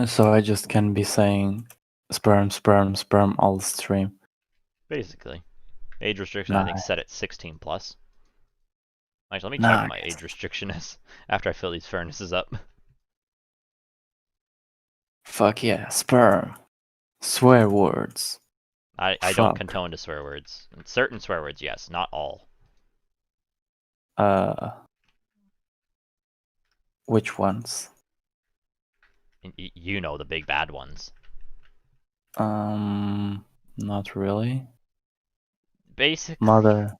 So I just can be saying sperm, sperm, sperm all the stream. Basically, age restriction I think Nice. set at 16 plus. Actually, let me check what my Nice. age restriction is after I fill these furnaces up. Fuck yeah, sperm. Swear words. I don't Fuck. condone to swear words. Certain swear words, yes, not all. Uh, which ones? You know the big bad ones. Not really. Basic. Mother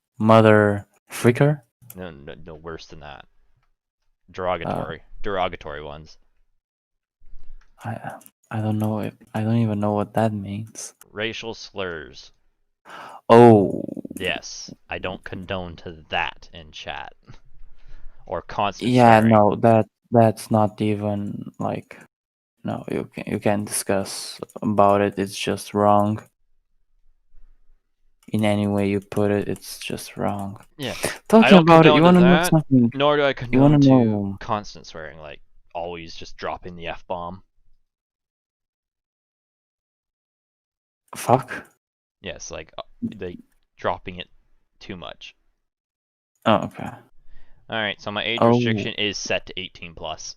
freaker. No worse than that. Derogatory ones. I I don't know if I don't even know what that means. Racial slurs. Oh. Yes, I don't condone to that in chat. Or constant Yeah, swearing. no, that's not even like no, you can't discuss about it. It's just wrong. In any way you put it, it's just wrong. Yeah. I Talking don't about it, you condone to want to know that, something? nor do I You want condone to to know? constant swearing, like always just dropping the F bomb. Fuck. Yes, like dropping it too much. Oh, okay. Alright, so my age Oh, restriction is set to 18 plus.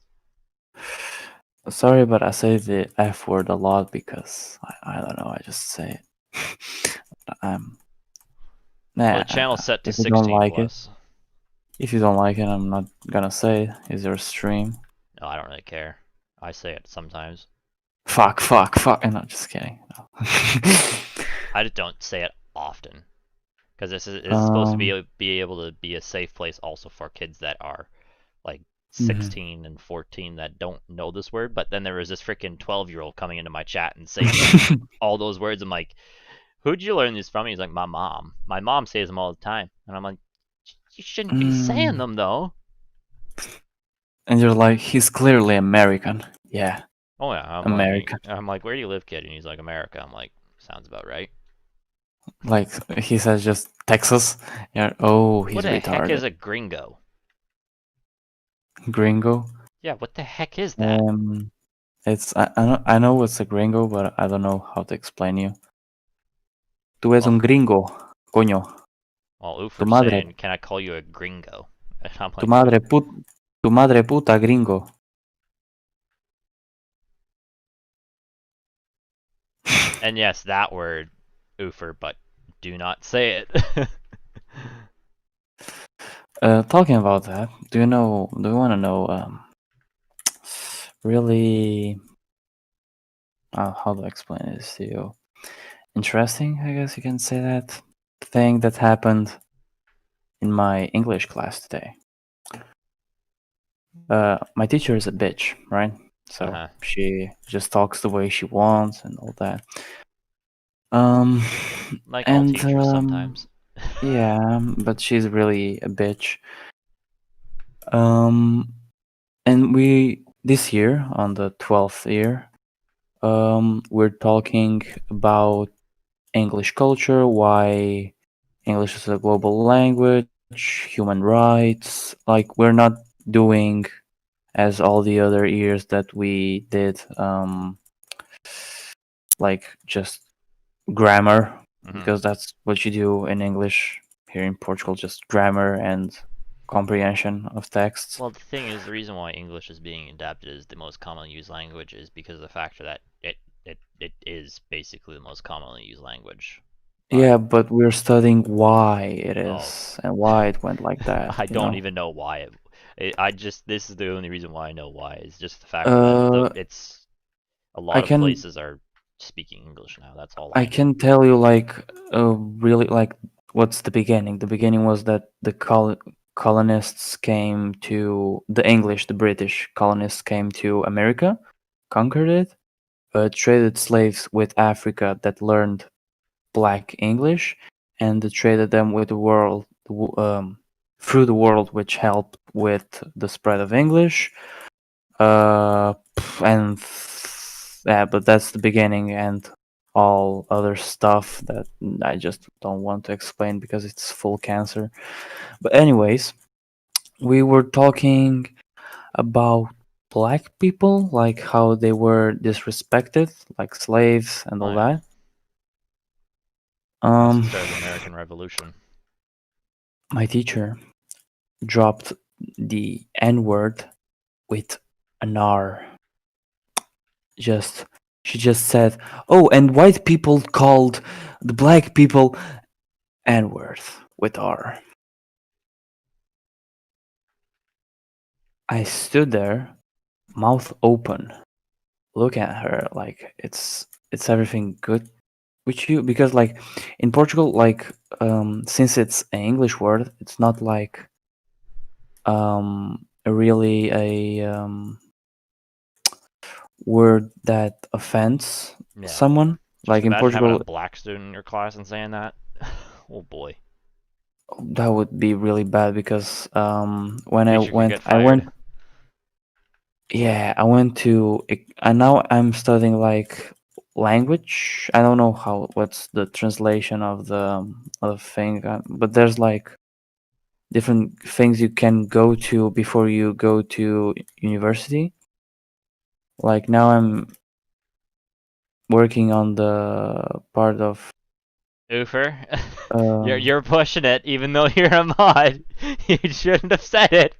sorry, but I say the F word a lot because I don't know. I just say it. Well, Nah. the channel's set to If you don't 16 like it, plus. I'm not gonna say it. It's your stream. No, I don't really care. I say it sometimes. Fuck, fuck, fuck. And I'm just kidding. No. I just don't say it often. Because this is supposed to um. be able to be a safe place also for kids that are like Mhm. 16 and 14 that don't know this word. But then there was this freaking 12-year-old coming into my chat and saying all those words. I'm like, who'd you learn these from? He's like, my mom. My mom says them all the time. And I'm like, you shouldn't be saying Mm. them though. And you're like, he's clearly American. Yeah, Oh yeah, American. I'm like, where do you live, kid? And he's like, America. I'm like, sounds about right. Like he says, just Texas. Yeah. Oh, What he's the heck retarded. is a gringo? Gringo. Yeah, what the heck is that? Um, it's I know what's a gringo, but I don't know how to explain you. Tú eres Well, un gringo, coño. well, Tu Ufer's madre, saying, can I call you a gringo? And I'm tu like, madre put, tu madre puta gringo. and yes, that word, Ufer, but do not say it. Talking about that, do you know? Do you want to know? Really, how do I explain this to you? Interesting, I guess you can say that. Thing that happened in my English class today. My teacher is a bitch, right? So Uh-huh. she just talks the way she wants and all that. Um, Like all and teachers sometimes. yeah, but she's really a bitch. Um, and we this year on the 12th year, we're talking about English culture, why English is a global language, human rights. Like we're not doing as all the other years that we did, like just grammar, Hmm. because that's what you do in English here in Portugal, just grammar and comprehension of texts. Well, the thing is, the reason why English is being adapted as the most commonly used language is because of the factor that it is basically the most commonly used language. But Yeah, but we're studying why it oh, is and why it went like that, I you don't know? even know why I just this is the only reason why I know why is just the factor that Uh, it's a I lot of can places are speaking English now. That's all I I know. can tell you like really like what's the beginning? The beginning was that the colonists came to the English, the British colonists came to America, conquered it, traded slaves with Africa that learned Black English, and traded them with the world through the world, which helped with the spread of English. And yeah, but that's the beginning, and all other stuff that I just don't want to explain because it's full cancer. But anyways, we were talking about black people, like how they were disrespected, like slaves and Oh all yeah, that. that's the Um, start of the American Revolution. my teacher dropped the N word with an R. Just she just said, "Oh, and white people called the black people N word with R." I stood there, mouth open, looking at her like it's everything good with you, because like in Portugal, like since it's an English word, it's not like really a word that offends Yeah, someone. just Like in imagine having a Portugal, black student in your class and saying that. Oh boy, that would be really bad because when teacher could get I went, fired. yeah, I went to, and now I'm studying like language. I don't know how what's the translation of the thing, but there's like different things you can go to before you go to university. Like now I'm working on the part of Oofer, um you're pushing it, even though you're a mod. You shouldn't have said it.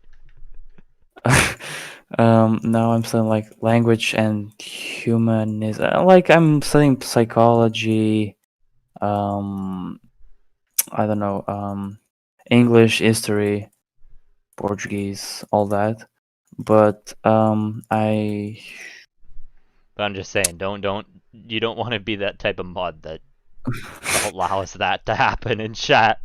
now I'm studying like language and humanism. Like I'm studying psychology, um I don't know, English, history, Portuguese, all that. But But I'm just saying, you don't want to be that type of mod that allows that to happen in chat.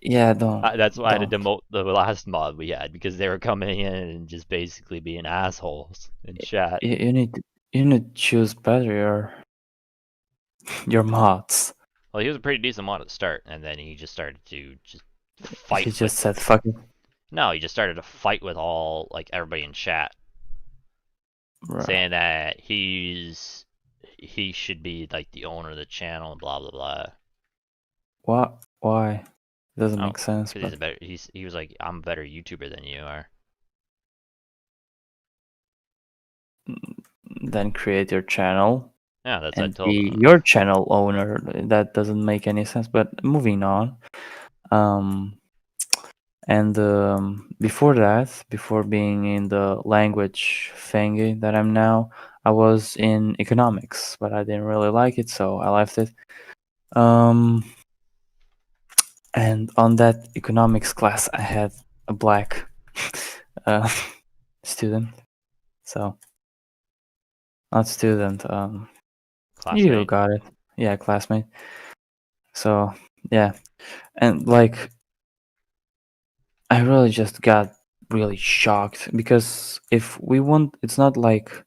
yeah, don't That's why I had to don't. demote the last mod we had because they were coming in and just basically being assholes in chat. You need to choose better your mods. Well, he was a pretty decent mod at the start, and then he just started to just He fight with. just said fuck it. No, he just started to fight with all like everybody in chat, Right. saying that he should be like the owner of the channel and blah blah blah. What? Why? It doesn't Oh, make sense, because but he was like, I'm a better YouTuber than you are. then create your channel Yeah, that's what I and told be him. your channel owner. That doesn't make any sense. But moving on. Um, and before that, before being in the language thingy that I'm now, I was in economics, but I didn't really like it, so I left it. Um, and on that economics class, I had a black uh, student. So not student. You Classmate. got it. Yeah, classmate. So yeah, and like I really just got really shocked because if we want, it's not like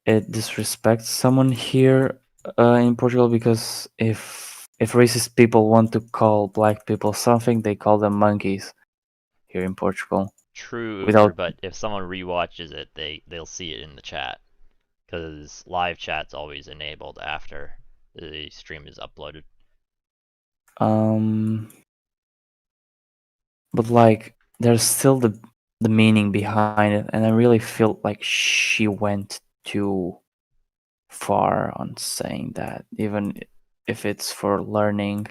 it disrespects someone here in Portugal, because if racist people want to call black people something, they call them monkeys here in Portugal. True, without. but if someone rewatches it, they'll see it in the chat because live chat's always enabled after the stream is uploaded. Um, but like, there's still the meaning behind it, and I really feel like she went too far on saying that, even if it's for learning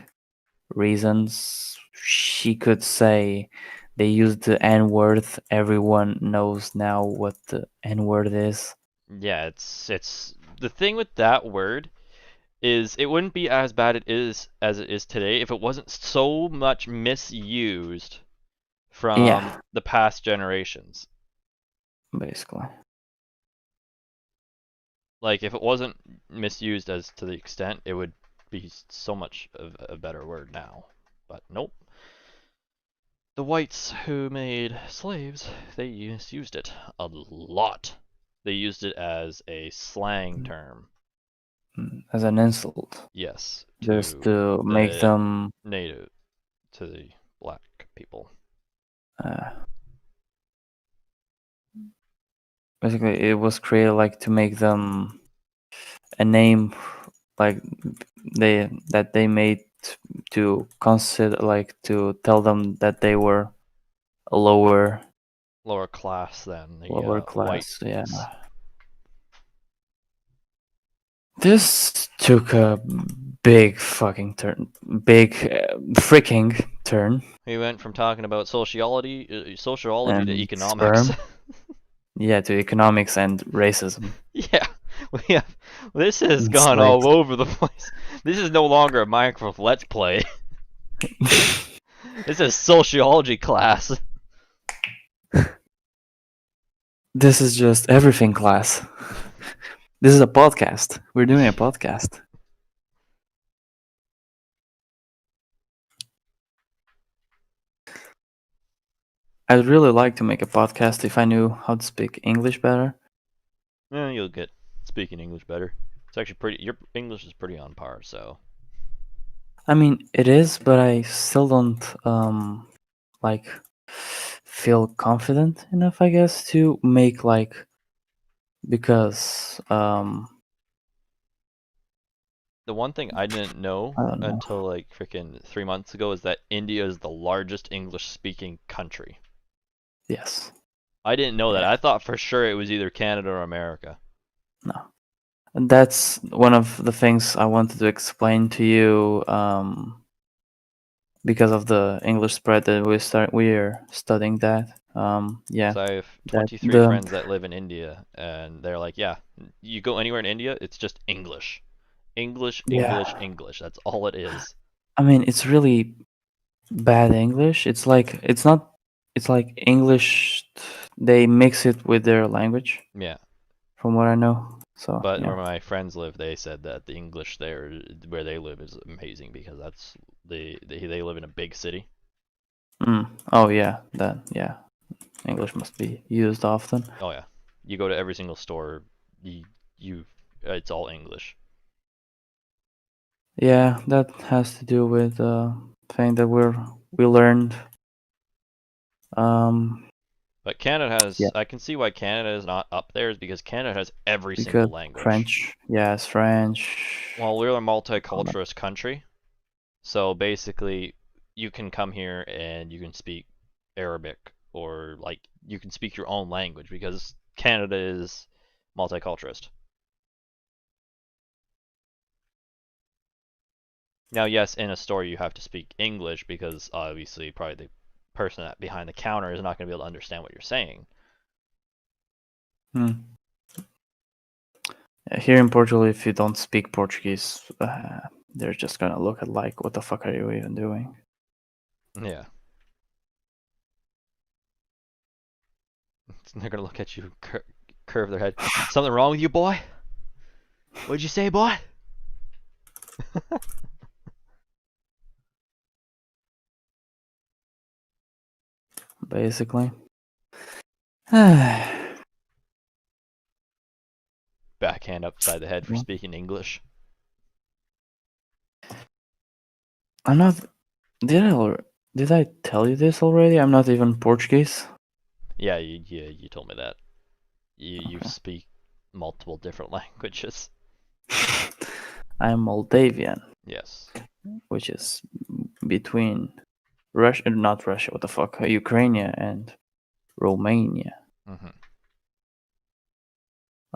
reasons. She could say they use the N word. Everyone knows now what the N word is. Yeah, it's the thing with that word is it wouldn't be as bad it is as it is today if it wasn't so much misused from Yeah, the past generations. basically. Like if it wasn't misused as to the extent, it would be so much of a better word now. But nope. The whites who made slaves, they misused it a lot. They used it as a slang term. As an insult, Yes, just to to make the them. native, to the black people. Uh, Basically, it was created like to make them a name, like they made to consider, like to tell them that they were a Lower class than the lower white class. Yeah. ones. This took a big fucking turn. Big freaking turn. We went from talking about sociology to And economics. sperm. Yeah, to economics and racism Yeah, we have. This has and gone slaves. all over the place. This is no longer a Minecraft Let's Play. This is sociology class. This is just everything class. This is a podcast. We're doing a podcast. I'd really like to make a podcast if I knew how to speak English better. You'll get speaking English better. It's actually pretty. Your English is pretty on par. So I mean, it is, but I still don't like feel confident enough, I guess, to make like, because the one thing I didn't know I don't know. until like freaking 3 months ago is that India is the largest English-speaking country. Yes. I didn't know that. Yeah. I thought for sure it was either Canada or America. No. And that's one of the things I wanted to explain to you, because of the English spread that we're studying that. Yeah, Because I have that 23 the friends that live in India, and they're like, yeah, you go anywhere in India, it's just English. English, English, yeah. English. That's all it is. I mean, it's really bad English. It's like it's not. It's like English. They mix it with their language, Yeah. from what I know. So But where yeah. my friends live, they said that the English there, where they live, is amazing because they live in a big city. Oh yeah. Then yeah. English must be used often. Oh yeah, you go to every single store, you it's all English. Yeah, that has to do with thing that we learned. Um, But Canada yeah, has, I can see why Canada is not up there, is because Canada has every because single language. French. Yes, French. Well, we're a All that. multiculturalist country, so basically, you can come here and you can speak Arabic or like you can speak your own language because Canada is multiculturalist. Now, yes, in a store you have to speak English because obviously probably the person behind the counter is not going to be able to understand what you're saying. Hmm. Here in Portugal, if you don't speak Portuguese, they're just gonna look at like, what the fuck are you even doing? Yeah. They're going to look at you, curve their head. Something wrong with you, boy? What'd you say, boy? Basically. I'm Backhand upside the head for speaking English. not. Did I tell you this already? I'm not even Portuguese. Yeah, you told me that. You Okay. speak multiple different languages. I'm Moldavian, Yes. which is between Russia, not Russia, what the fuck, Ukraine and Romania, Hmm.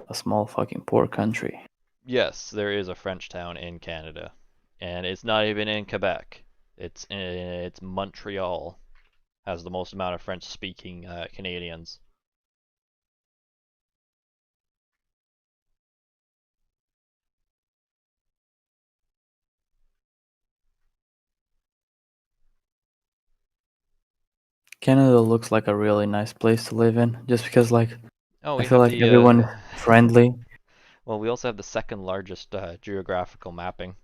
a small fucking poor country. Yes, there is a French town in Canada, and it's not even in Quebec. It's Montreal has the most amount of French-speaking Canadians. Canada looks like a really nice place to live in, just because like Oh, I we feel have like everyone is the friendly. well, we also have the second largest geographical mapping.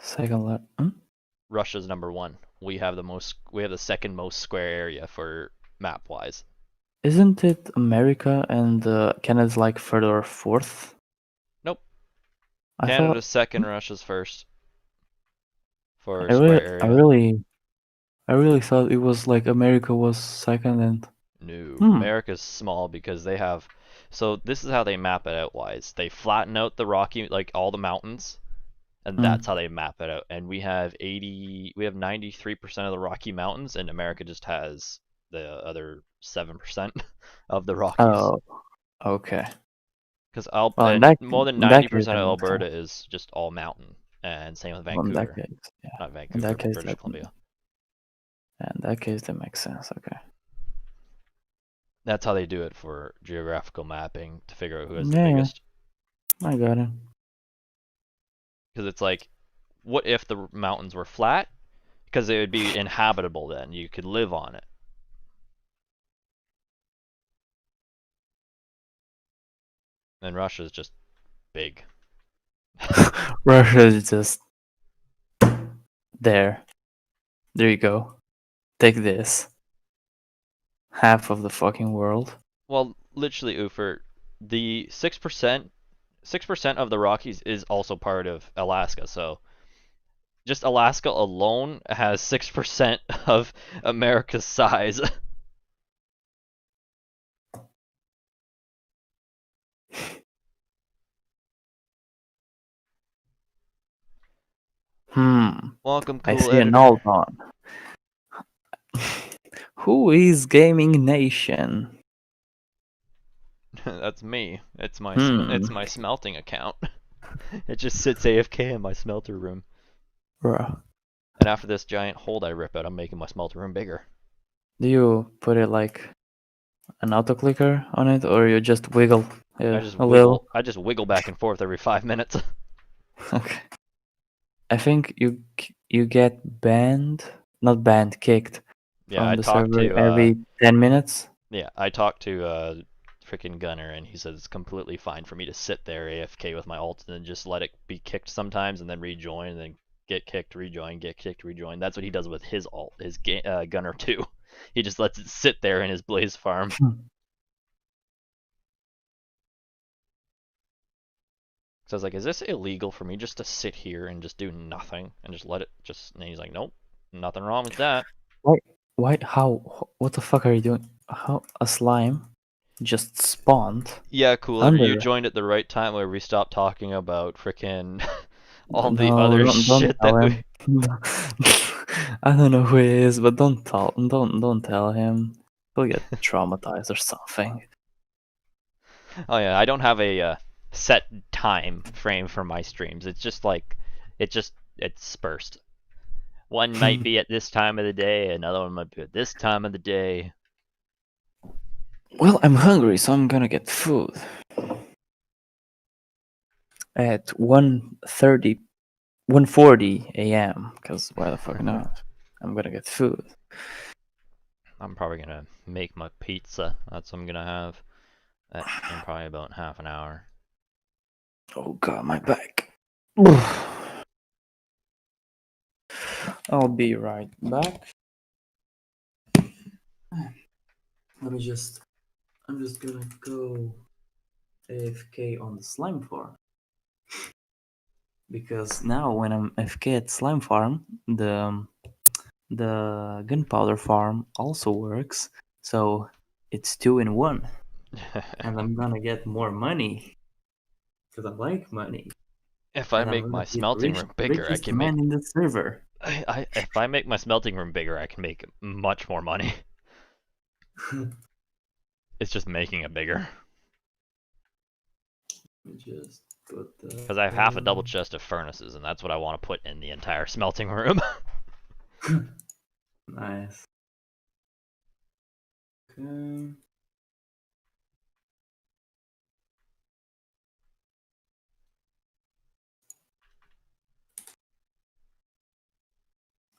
Second, Russia's number one. We have the second most square area for map wise. isn't it America and Canada's like further fourth? Nope. I thought Canada's second, Russia's first for I square really, I area. really, I really thought it was like America was second and No, hmm. America's small because they have. So this is how they map it out wise. They flatten out the rocky, like all the mountains, and Hmm. that's how they map it out. And we have 93% of the Rocky Mountains, and America just has the other 7% of the Rockies. Oh, okay. Because Well, more than in that case, 90% that of makes Alberta sense. is just all mountain, and same with Well, in that Vancouver, case, yeah. not In that Vancouver, case, British Columbia. that makes sense. Okay. That's how they do it for geographical mapping to figure out who has the Yeah, biggest. I got it. Because it's like, what if the mountains were flat? Because they would be inhabitable then. You could live on it. And Russia's just big. Russia is just there. There you go. Take this. Half of the fucking world. Well, literally, Ufer, the 6% of the Rockies is also part of Alaska. So just Alaska alone has 6% of America's size. Welcome, I cool see an editor. alt on. Who is Gaming Nation? That's me. Hmm. It's my smelting account. It just sits AFK in my smelter room. Bruh. And after this giant hold I rip out, I'm making my smelter room bigger. Do you put it like an auto clicker on it or you just wiggle a little? I just wiggle back and forth every 5 minutes. Okay. I think you get banned, not banned, kicked Yeah, from the server every 10 minutes. I talked to freaking Gunner, and he says it's completely fine for me to sit there AFK with my ult and then just let it be kicked sometimes, and then rejoin, and then get kicked, rejoin, get kicked, rejoin. That's what he does with his ult, his Gunner too. He just lets it sit there in his Blaze farm. So I was like, is this illegal for me just to sit here and just do nothing and just let it just? And he's like, nope, nothing wrong with that. Why? Why? How? What the fuck are you doing? How a slime just spawned Yeah, cooler. You under? joined at the right time where we stopped talking about freaking all the No, other don't shit tell that we. him. I don't know who he is, but don't tell him. He'll get traumatized or something. Oh yeah, I don't have a set time frame for my streams. It's just like it's dispersed. One might be at this time of the day, another one might be at this time of the day. Well, I'm hungry, so I'm gonna get food at 1:30, 1:40 a.m. Because why the fuck not? I'm gonna get food. I'm probably gonna make my pizza. That's what I'm gonna have in probably about half an hour. Oh god, my back. I'll be right back. Let me just. I'm just gonna go AFK on the slime farm because now when I'm AFK at slime farm, the gunpowder farm also works, so it's 2 in 1. And I'm gonna get more money because I like money, If I and I'm make gonna my be the smelting room bigger, I richest can make. man in the server. If I make my smelting room bigger, I can make much more money. It's just making it bigger. Just put Because I have half a double the chest of furnaces, and that's what I want to put in the entire smelting room. nice. Okay.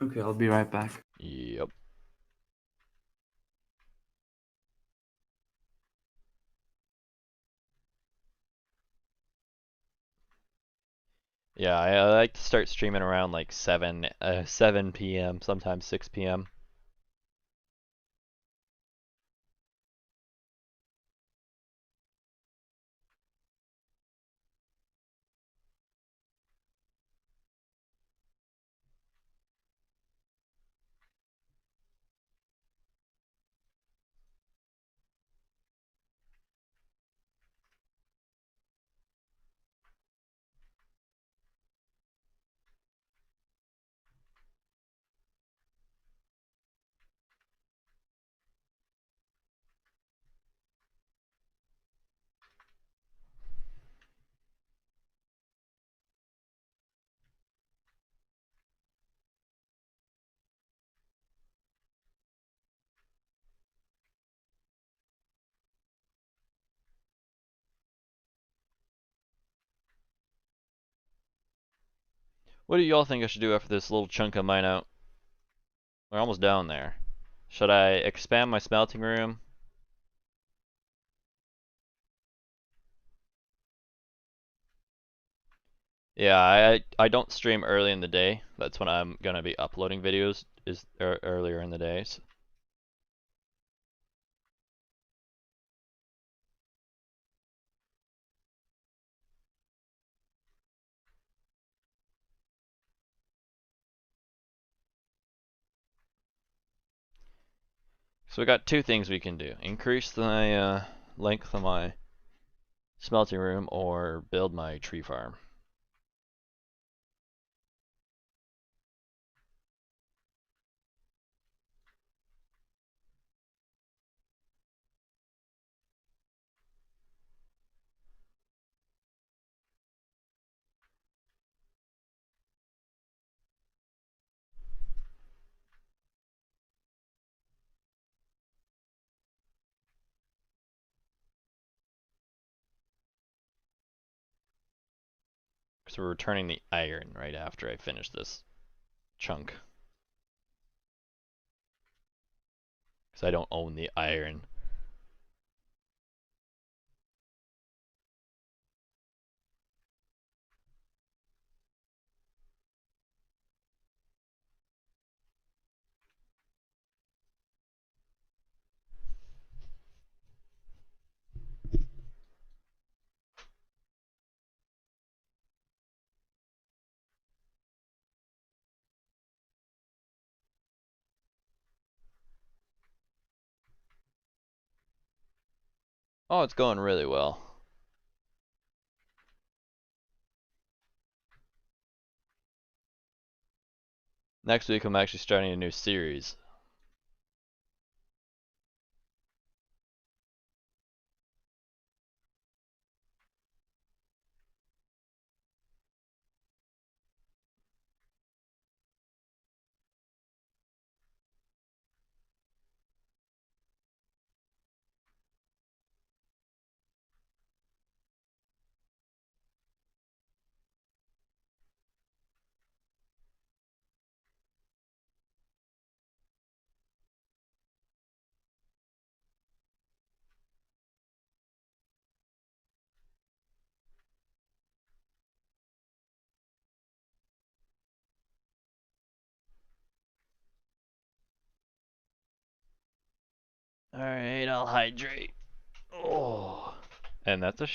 Okay, I'll be right back. Yep. Yeah, I like to start streaming around like 7 p.m., sometimes 6 p.m. What do y'all think I should do after this little chunk of mine out? We're almost down there. Should I expand my smelting room? Yeah, I don't stream early in the day. That's when I'm gonna be uploading videos is earlier in the days. So we got two things we can do: increase the length of my smelting room or build my tree farm. Because we're returning the iron right after I finish this chunk. Because I don't own the iron. Oh, it's going really well. Next week I'm actually starting a new series. Alright, I'll hydrate. Oh. And that's a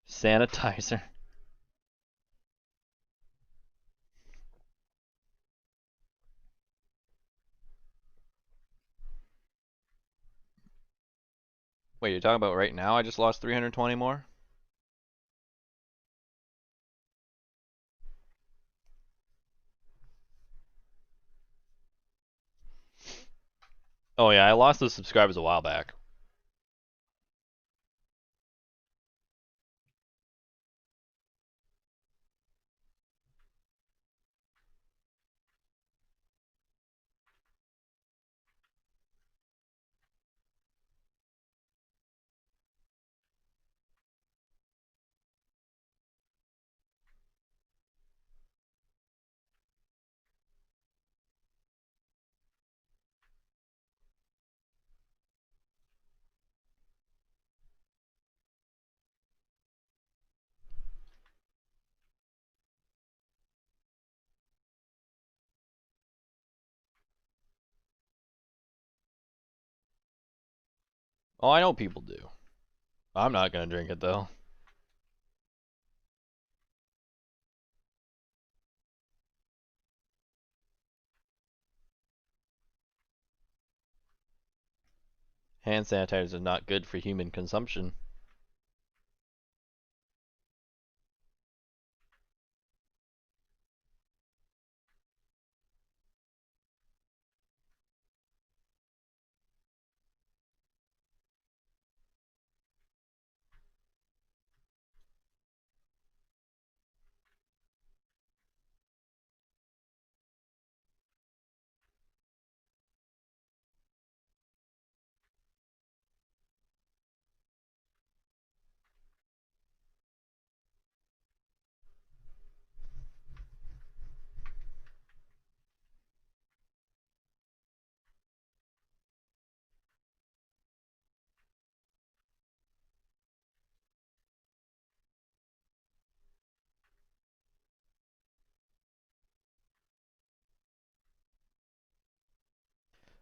sanitizer. Wait, you're talking about right now? I just lost 320 more? Oh yeah, I lost those subscribers a while back. Oh, I know people do. I'm not gonna drink it though. Hand sanitizer is not good for human consumption.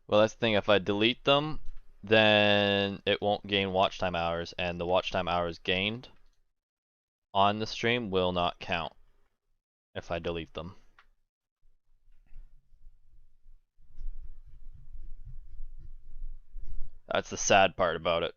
Well, that's the thing. If I delete them, then it won't gain watch time hours, and the watch time hours gained on the stream will not count if I delete them. That's the sad part about it.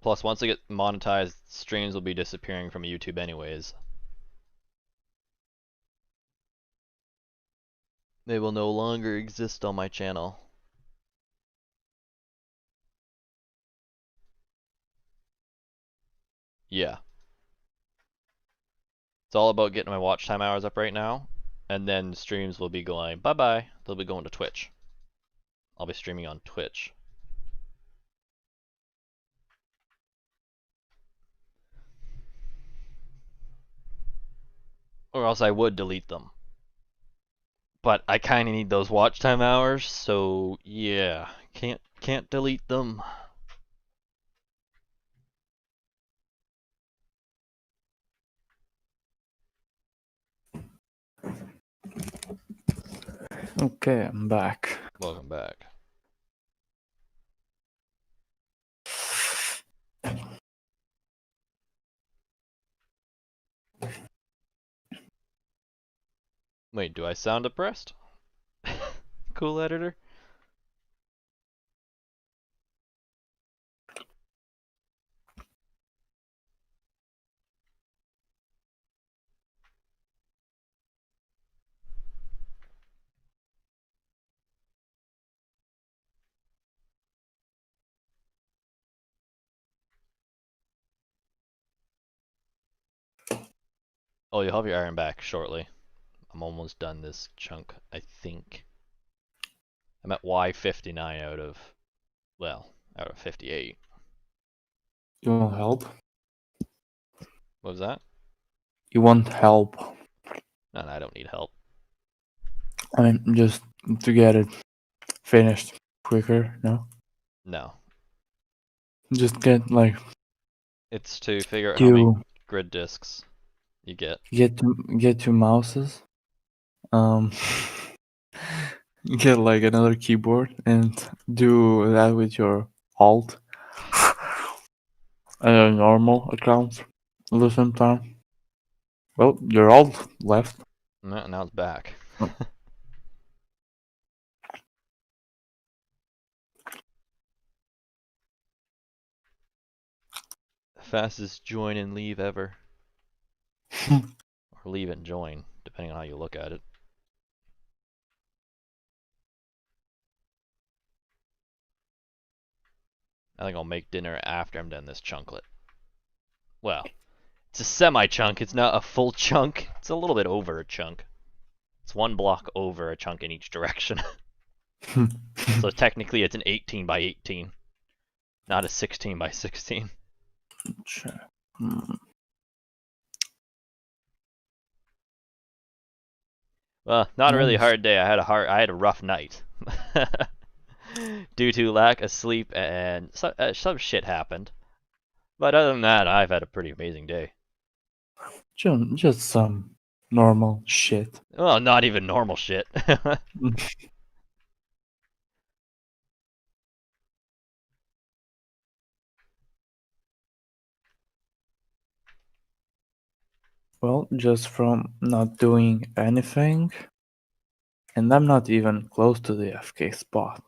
Plus, once I get monetized, streams will be disappearing from YouTube anyways. They will no longer exist on my channel. Yeah. It's all about getting my watch time hours up right now, and then streams will be going bye-bye. They'll be going to Twitch. I'll be streaming on Twitch. Or else I would delete them. But I kind of need those watch time hours, so yeah, can't delete them. Okay, I'm back. Welcome back. Wait, do I sound depressed? Cool editor? Oh, you'll have your iron back shortly. I'm almost done this chunk, I think. I'm at Y59 out of, well, out of 58. You want help? What was that? You want help? No, I don't need help. I mean, just to get it finished quicker, no? No. Just get like It's to figure out how many two grid discs you get. get two mouses. Um Get like another keyboard and do that with your alt and a normal account at the same time. Well, your alt left. Now it's back. Fastest join and leave ever. Or leave and join, depending on how you look at it. I think I'll make dinner after I'm done this chunklet. Well, it's a semi-chunk. It's not a full chunk. It's a little bit over a chunk. It's one block over a chunk in each direction. So technically it's an 18 by 18, not a 16 by 16. Well, not a really Nice. hard day. I had a rough night. Due to lack of sleep and some shit happened. But other than that, I've had a pretty amazing day. Just some normal shit. Well, not even normal shit. Well, just from not doing anything, and I'm not even close to the FK spot.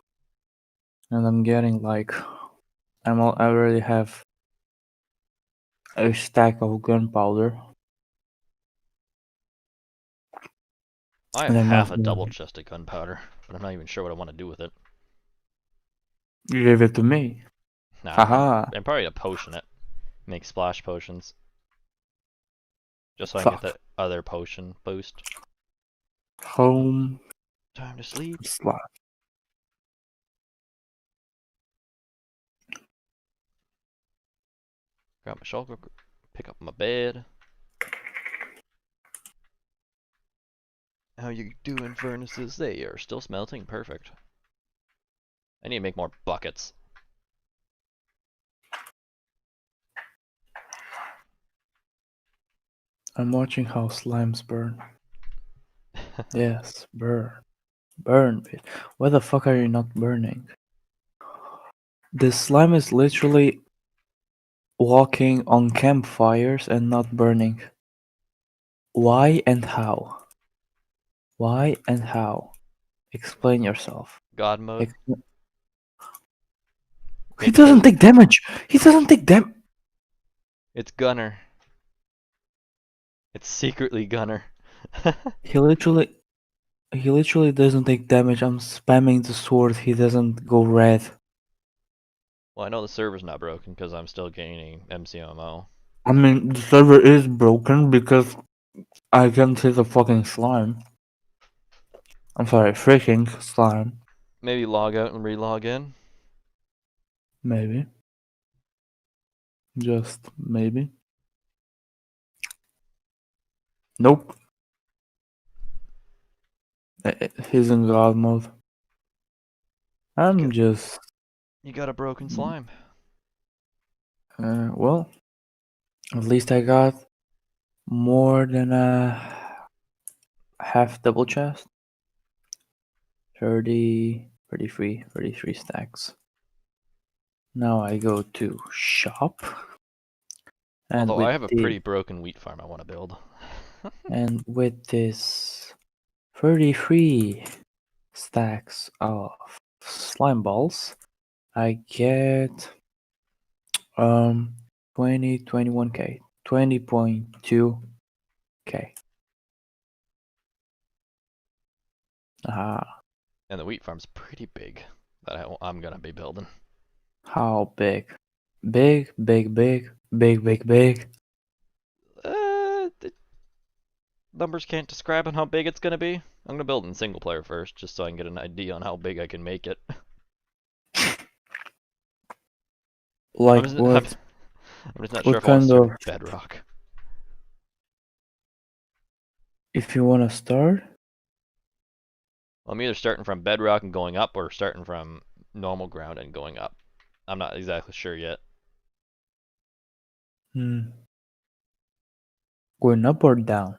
And I'm getting like, I already have a stack of gunpowder, I have and I'm half not a double going. chest of gunpowder, but I'm not even sure what I want to do with it. You gave it to me. Nah, Haha. I'm probably to potion it. Make splash potions. Just so I can get Fuck. the other potion boost. Home Time to sleep. slot. Grab my shulker, pick up my bed. How you doing, furnaces? They are still smelting perfect. I need to make more buckets. I'm watching how slimes burn. Yes, burn. Burn, bitch. Why the fuck are you not burning? This slime is literally walking on campfires and not burning. Why and how? Why and how? Explain yourself. God mode. He Maybe doesn't because take damage. He doesn't take damage. it's Gunner. It's secretly Gunner. He literally, he literally doesn't take damage. I'm spamming the sword. He doesn't go red. Well, I know the server's not broken because I'm still gaining MCMO. I mean, the server is broken because I can't see the fucking slime. I'm sorry, freaking slime. Maybe log out and re-log in. Maybe. Just maybe. Nope. He's in god mode. You I'm got, just. you got a broken slime. Well, at least I got more than a half double chest. 30, 33, 33 stacks. Now I go to shop. And Although I with have a the pretty broken wheat farm I want to build. and with this 33 stacks of slime balls, I get 21k, 20.2k. Ah, And the wheat farm's pretty big that I'm gonna be building. how big? Big, big, big, big, big, big. The numbers can't describe on how big it's gonna be. I'm gonna build in single player first, just so I can get an idea on how big I can make it. I'm Like just, I'm, what? I'm just not sure What if I want to kind start of? in bedrock. If you wanna start, I'm either starting from bedrock and going up, or starting from normal ground and going up. I'm not exactly sure yet. going up or down?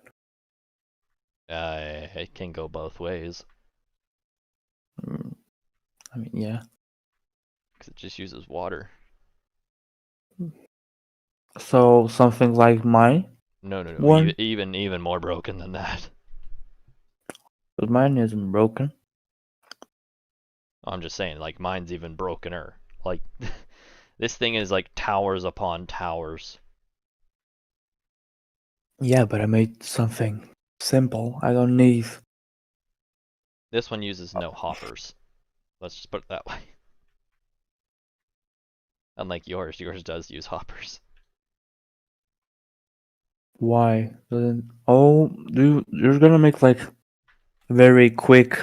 It can go both ways. Mm, I mean, yeah. because it just uses water. So something like my No, no, no. one, Even more broken than that. but mine isn't broken. I'm just saying, like mine's even brokener. Like this thing is like towers upon towers. Yeah, but I made something simple. I don't need. This one uses no hoppers. Let's just put it that way. Unlike yours does use hoppers. Why? Oh, you're gonna make like very quick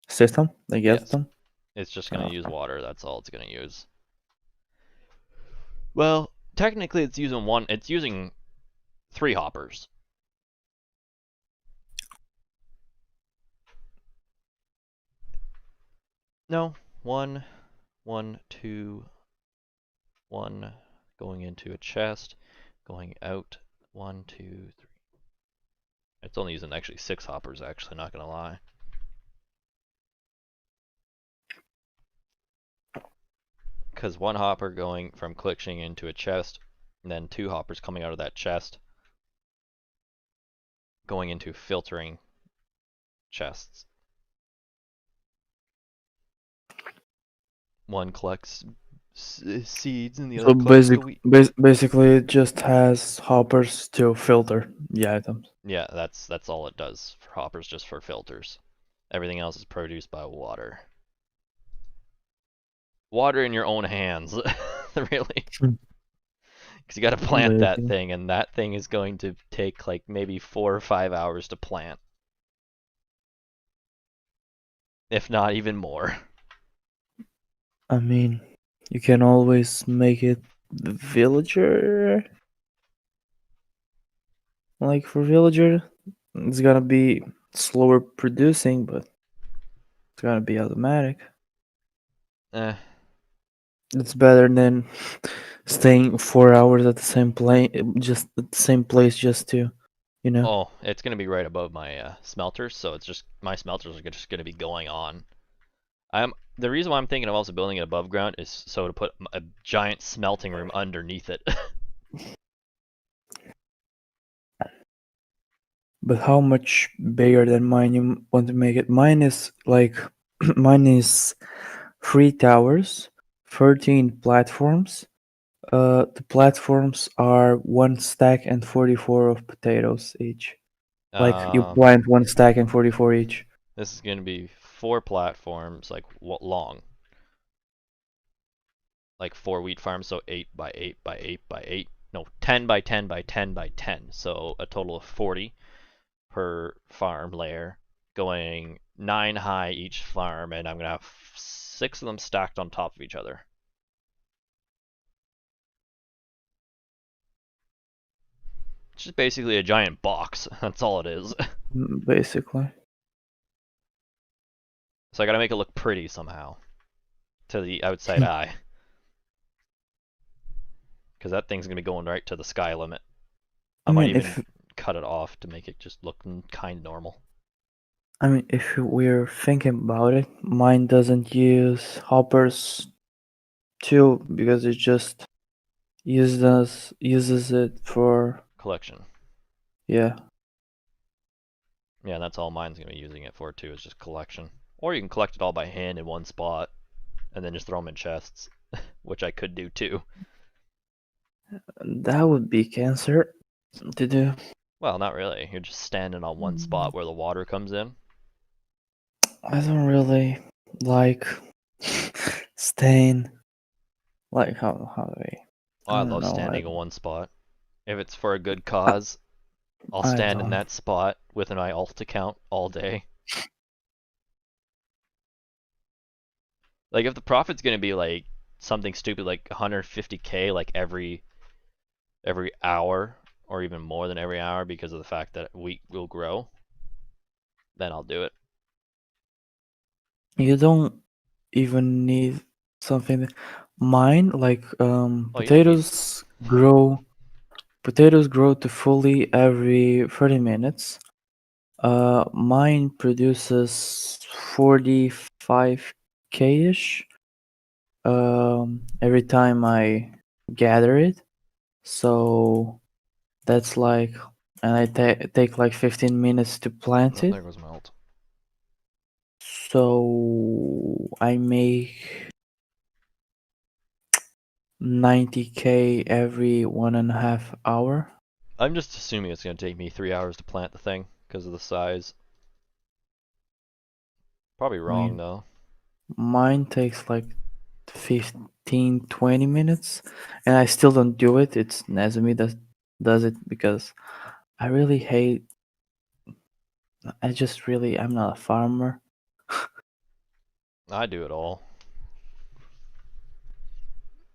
system, I guess Yes, them. it's just gonna use Okay. water. That's all it's gonna use. Well, technically, it's using one. It's using three hoppers. No, one, one, two, one, going into a chest, going out. One, two, three. It's only using actually six hoppers. Actually, not gonna lie. Because one hopper going from glitching into a chest, and then two hoppers coming out of that chest, going into filtering chests. One collects seeds and the So other collects the wheat. basically, it just has hoppers to filter the items. Yeah, that's all it does for hoppers, just for filters. Everything else is produced by water. Water in your own hands, really. Because you got to plant that Basically. thing, and that thing is going to take like maybe 4 or 5 hours to plant, if not even more. I mean, you can always make it the villager. Like for villager, it's gonna be slower producing, but it's gonna be automatic. Eh. It's better than staying 4 hours at the same place, just at the same place, just to, you know. Oh, it's gonna be right above my smelters, so it's just my smelters are just gonna be going on. I'm the reason why I'm thinking of also building it above ground is so to put a giant smelting room underneath it. But how much bigger than mine you want to make it? Mine is like, mine is 3 towers, 13 platforms. The platforms are one stack and 44 of potatoes each. Like you um, plant one stack and 44 each. this is gonna be 4 platforms, like long, like 4 wheat farms, so 8 by 8 by 8 by 8. No, 10 by 10 by 10 by 10. So a total of 40 per farm layer, going 9 high each farm, and I'm gonna have 6 of them stacked on top of each other. It's just basically a giant box. That's all it is. Basically. So I gotta make it look pretty somehow to the outside eye, because that thing's gonna be going right to the sky limit. I I might mean, even cut it off to make it just look kind of normal. if we're thinking about it, mine doesn't use hoppers too because it just uses it for, Collection. yeah. Yeah, that's all mine's gonna be using it for too, is just collection. Or you can collect it all by hand in one spot, and then just throw them in chests, which I could do too. That would be cancer to do. Well, not really. You're just standing on one spot where the water comes in. I don't really like staying, like how do Oh, I I don't love know. standing in one spot. If it's for a good I, cause, I'll I stand in don't. that spot with my alt account all day. Like if the profit's gonna be like something stupid like 150k like every hour or even more than every hour because of the fact that wheat will grow, then I'll do it. You don't even need something. Mine, like Oh, you don't need. potatoes grow to fully every 30 minutes. Mine produces 45k-ish every time I gather it. So that's like, and I take like 15 minutes to plant Oh, it. there goes Melt. So I make 90k every 1.5 hour. I'm just assuming it's going to take me 3 hours to plant the thing because of the size. Probably I wrong mean, though. mine takes like 15-20 minutes, and I still don't do it. It's Nezumi that does it because I really hate. I'm not a farmer. I do it all.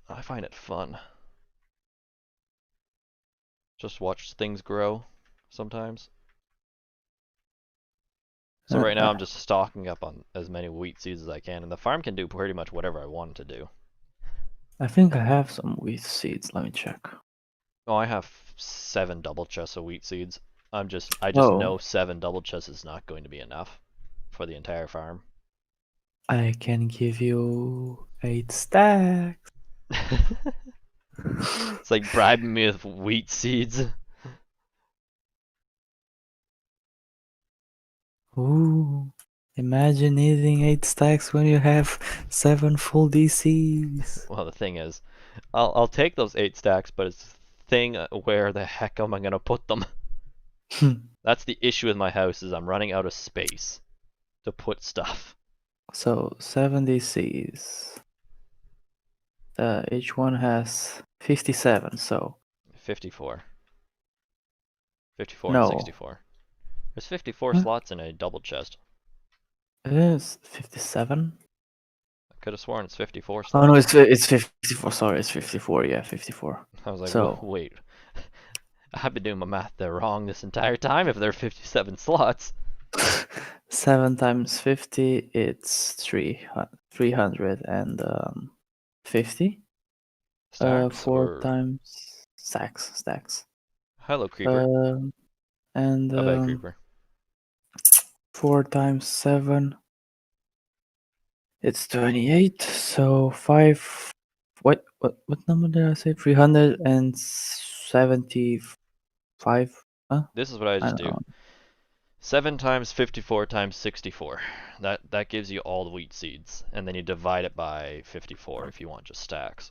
I find it fun. Just watch things grow sometimes. So Uh, right now uh, I'm just stocking up on as many wheat seeds as I can, and the farm can do pretty much whatever I want it to do. I think I have some wheat seeds. Let me check. Oh, I have 7 double chests of wheat seeds. I just Oh, know 7 double chests is not going to be enough for the entire farm. I can give you 8 stacks. It's like bribing me with wheat seeds. Ooh, imagine eating 8 stacks when you have 7 full DCs. Well, the thing is, I'll take those 8 stacks, but it's the thing where the heck am I gonna put them? That's the issue with my house is I'm running out of space to put stuff. So 7 DCs. Each one has 57. So 54. 54 and no, 64. There's 54 huh? slots in a double chest. It is 57. I could have sworn it's 54 Oh no, slots. it's 54. Sorry, it's 54. Yeah, 54. I was like, So wait. I've been doing my math there wrong this entire time if there are 57 slots. 7 times 50, it's 350. Stacks 4 or. times stacks. Hello, creeper. Um, and Bye bye, creeper. 4 times 7, it's 28. So 5. What number did I say? 375. Huh? This is what I I just don't do. know. 7 times 54 times 64. That gives you all the wheat seeds. And then you divide it by 54 if you want just stacks.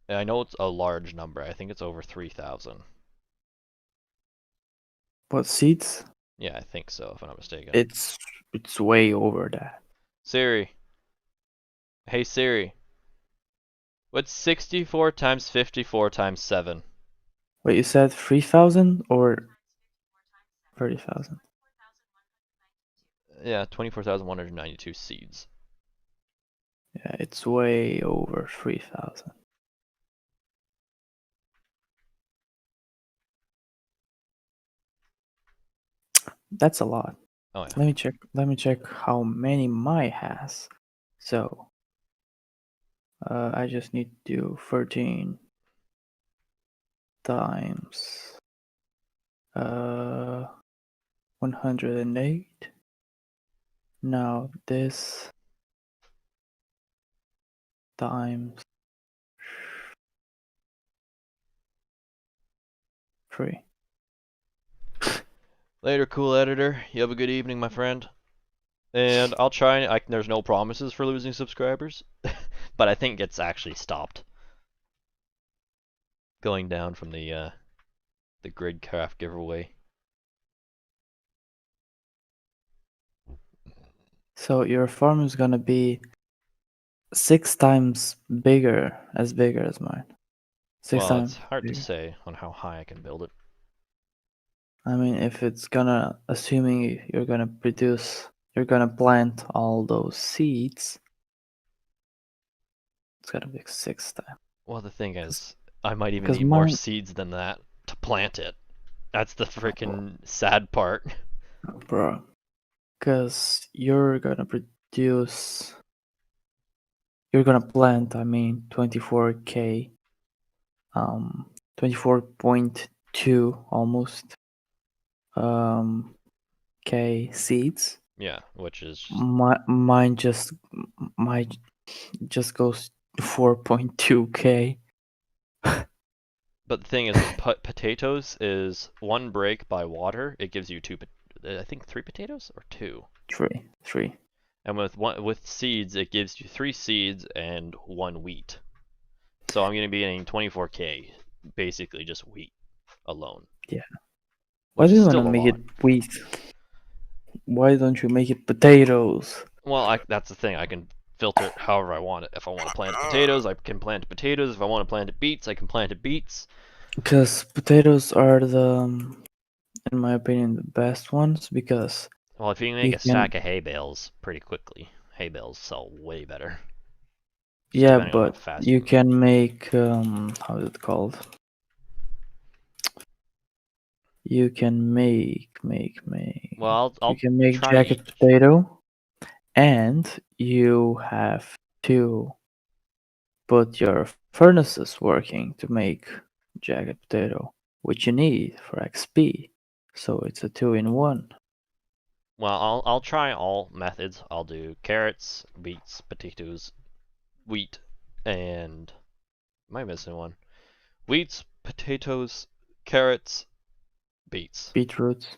And I know it's a large number. I think it's over 3,000. What seeds? Yeah, I think so, if I'm not mistaken. It's way over that. Siri. Hey Siri. What's 64 times 54 times 7? Wait, you said 3,000 or 30,000? Yeah, 24,192 seeds. Yeah, it's way over 3,000. That's a lot. Oh yeah. Let me check how many my has. So, I just need to do 13 times 108. Now this times 3. Later, cool editor. You have a good evening, my friend. And I'll try. There's no promises for losing subscribers, but I think it's actually stopped going down from the Gridcraft giveaway. So your farm is gonna be 6 times bigger as mine. Six Well, times it's hard to bigger. say on how high I can build it. I mean, if it's gonna, assuming you're gonna plant all those seeds, it's gonna be 6 times. Well, the thing Cause, is, I might even 'cause need more mine, seeds than that to plant it. That's the freaking sad part. bro, cause you're gonna produce you're gonna plant, I mean, 24k, 24.2 almost, um, k seeds. Yeah, which is. Mine just goes 4.2k. But the thing is, with potatoes, is one break by water, it gives you two. I think three potatoes or two. Three. And with seeds, it gives you three seeds and one wheat. So I'm gonna be getting 24k, basically just wheat alone, Yeah. Why which do is you wanna still a make it lot. wheat? Why don't you make it potatoes? Well, that's the thing. I can filter it however I want it. If I want to plant potatoes, I can plant potatoes. If I want to plant beets, I can plant beets. Because potatoes are in my opinion, the best ones because Well, if you can make you a can. stack of hay bales pretty quickly, hay bales sell way better. Just Yeah, depending on how but fast you you can make. can make how is it called? You can make. Well, You I'll can make try jacket each. potato, and you have to put your furnaces working to make jacket potato, which you need for XP. So it's a two-in-one. Well, I'll try all methods. I'll do carrots, beets, potatoes, wheat, and am I missing one? Wheats, potatoes, carrots, beets. Beetroots.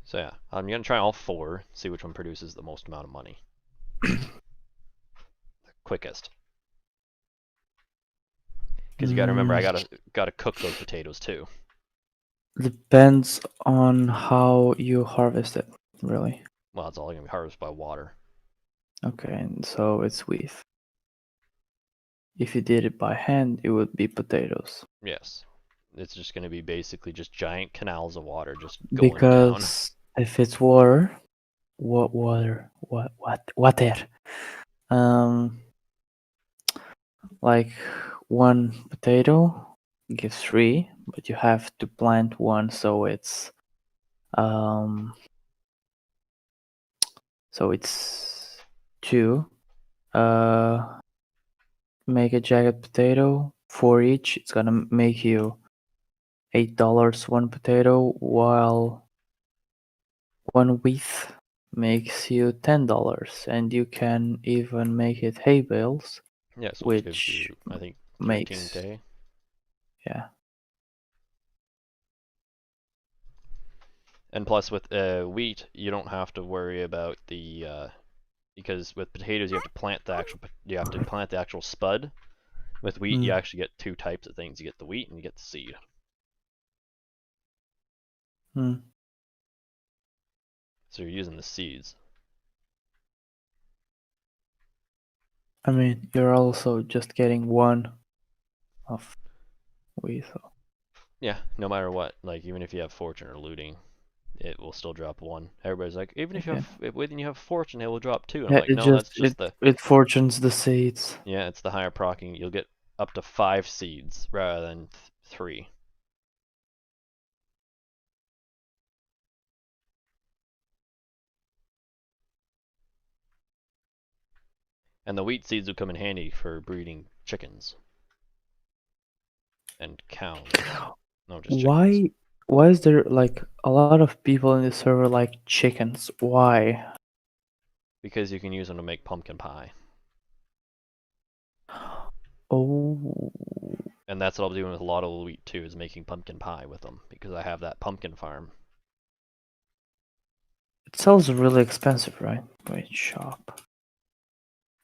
So yeah, I'm gonna try all four, see which one produces the most amount of money, quickest. Because you gotta remember, I Mm, gotta cook those potatoes too. depends on how you harvest it, really. Well, it's all gonna be harvested by water. Okay, and so it's wheat. If you did it by hand, it would be potatoes. Yes, it's just gonna be basically just giant canals of water just going down. Because if it's water, what water? What water? Um, like one potato gives three, but you have to plant one, um, so it's two. Uh, make a jagged potato for each. It's gonna make you $8 one potato, while one wheat makes you $10, and you can even make it hay bales, Yes, which gives which you, I think, makes 13k. yeah. And plus, with wheat, you don't have to worry about the because with potatoes you have to plant the actual spud. With wheat, you Mm, actually get two types of things. You get the wheat and you get the seed. mm. So you're using the seeds. I mean, you're also just getting one of wheat. So. Yeah, no matter what. Like even if you have fortune or looting, it will still drop one. Everybody's like, even if you Okay. have when you have fortune, it will drop two. And I'm Yeah, like, no, that's just the it fortunes the seeds. yeah, it's the higher procking. You'll get up to 5 seeds rather than three. And the wheat seeds will come in handy for breeding chickens and cows. No, just chickens. Why why is there like a lot of people in the server like chickens? Why? Because you can use them to make pumpkin pie. Oh, And that's what I'll be doing with a lot of wheat too, is making pumpkin pie with them because I have that pumpkin farm. it sells really expensive, right? Wait, shop.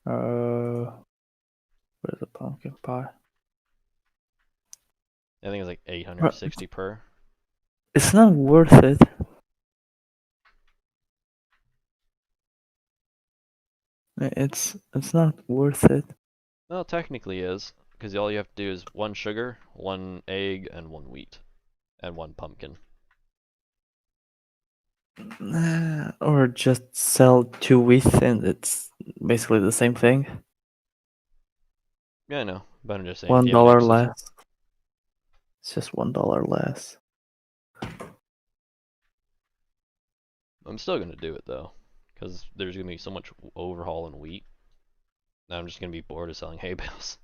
Where's the pumpkin pie? I think it's like Right. 860 per. It's not worth it. It's not worth it. Well, it technically is, because all you have to do is one sugar, one egg, and one wheat, and one pumpkin. Or just sell two wheat and it's basically the same thing. Yeah, I know, but I'm just saying if One you have an dollar excess, less. It's just $1 less. I'm still gonna do it though, because there's gonna be so much overhaul in wheat. I'm just gonna be bored of selling hay bales.